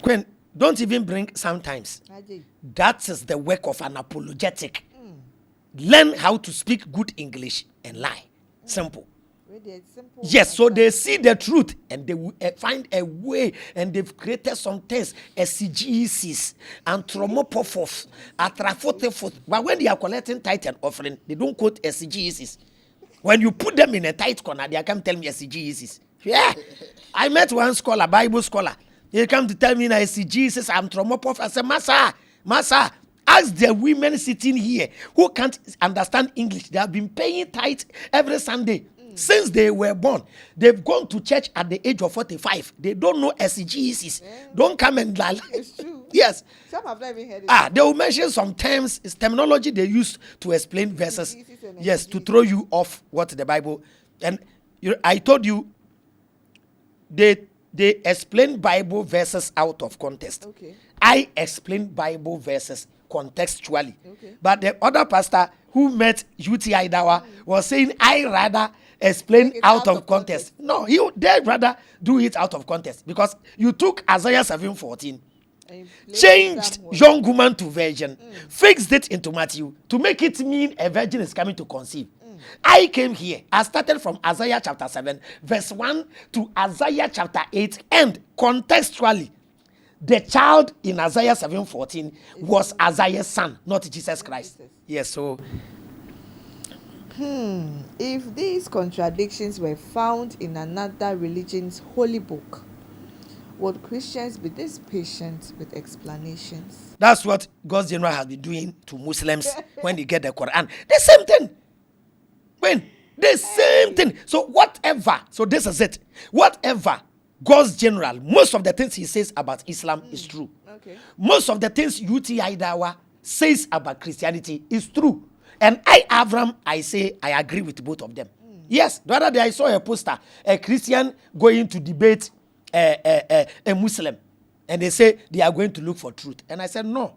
Queen, don't even bring sometimes. Ajay. That is the work of an apologetic. Learn how to speak good English and lie. Simple. Really, it's simple. Yes, so they see the truth and they will find a way, and they've created some things, exegesis, anthropomorphism, but when they are collecting tithe and offering, they don't quote exegesis. When you put them in a tight corner, they come tell me exegesis. Yeah, I met one scholar, Bible scholar. He come to tell me that exegesis, anthropomorphism. I said, Massa, ask the women sitting here who can't understand English. They have been paying tithe every Sunday. Since they were born, they've gone to church at the age of 45. They don't know exegesis. Don't come and lie. It's true. Yes. Some have not even heard it. They will mention some terms. It's terminology they use to explain verses. Yes, to throw you off what the Bible. And I told you, they explain Bible verses out of context. Okay. I explain Bible verses contextually. Okay. But the other pastor who met UTI Dawa was saying, I rather explain out of context. No, they rather do it out of context, because you took Isaiah 7:14, changed young woman to virgin, fixed it into Matthew to make it mean a virgin is coming to conceive. I came here, I started from Isaiah chapter 7, verse 1 to Isaiah chapter 8, and contextually, the child in Isaiah 7:14 was Isaiah's son, not Jesus Christ. Yes, so. If these contradictions were found in another religion's holy book, would Christians be this patient with explanations? That's what God's general has been doing to Muslims when they get the Quran. The same thing. The same thing. So whatever, so this is it. Whatever God's general, most of the things he says about Islam is true. Okay. Most of the things UTI Dawa says about Christianity is true. And Avraham, I say I agree with both of them. Yes, the other day I saw a poster, a Christian going to debate a Muslim. And they say they are going to look for truth. And I said, no.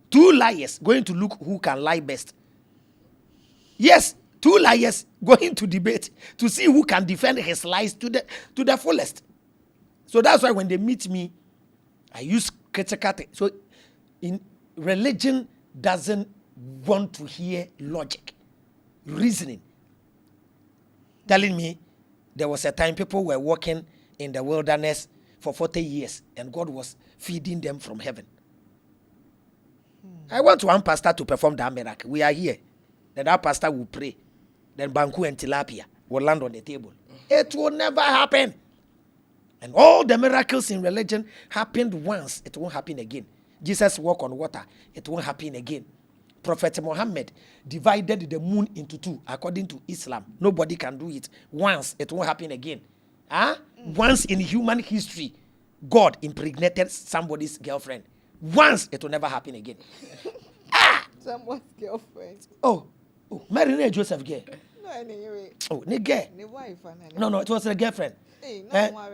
Two liars going to look who can lie best. Yes, two liars going to debate to see who can defend his lies to the fullest. So that's why when they meet me, I use critical. So in religion doesn't want to hear logic, reasoning. Telling me there was a time people were walking in the wilderness for 40 years and God was feeding them from heaven. I want one pastor to perform that miracle. We are here. Then that pastor will pray. Then banku and tilapia will land on the table. It will never happen. And all the miracles in religion happened once. It won't happen again. Jesus walked on water. It won't happen again. Prophet Muhammad divided the moon into two according to Islam. Nobody can do it. Once, it won't happen again. Once in human history, God impregnated somebody's girlfriend. Once, it will never happen again. Someone's girlfriend. Oh, Mary Joseph girl. No, anyway. Oh, ne girl. Ne wife. No, it was a girlfriend. Hey,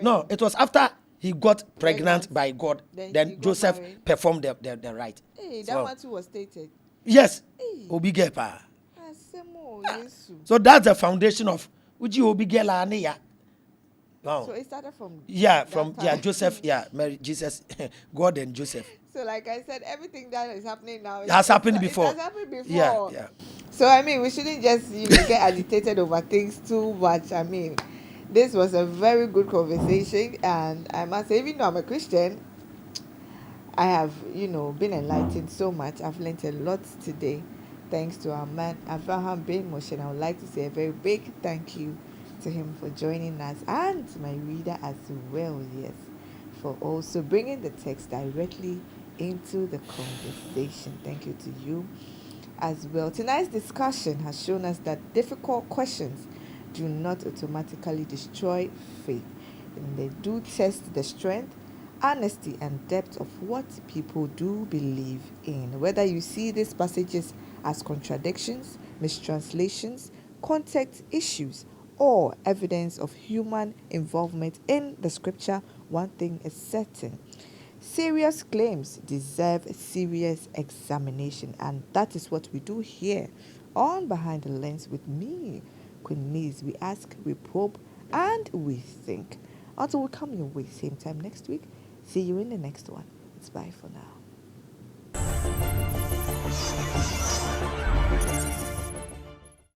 no, it was after he got pregnant by God. Then Joseph performed the rite. Hey, that one too was stated. Yes. Obi girl pa. So that's the foundation of Uji Obi girl aniya. Wow. So it started from Joseph, Mary, Jesus, God and Joseph. So like I said, everything that is happening now has happened before. It has happened before. Yeah. So I mean, we shouldn't just get agitated over things too much. I mean, this was a very good conversation, and I must say, even though I'm a Christian, I have, been enlightened so much. I've learned a lot today, thanks to our man Avraham Ben Moshe. And I would like to say a very big thank you to him for joining us, and to my reader as well, yes, for also bringing the text directly into the conversation. Thank you to you. as well. Tonight's discussion has shown us that difficult questions do not automatically destroy faith. And they do test the strength, honesty, and depth of what people do believe in. Whether you see these passages as contradictions, mistranslations, context issues, or evidence of human involvement in the scripture, one thing is certain. Serious claims deserve serious examination, and that is what we do here on Behind the Lens with me, Queen Liz. We ask, we probe, and we think. Until we come your way, same time next week. See you in the next one. It's bye for now.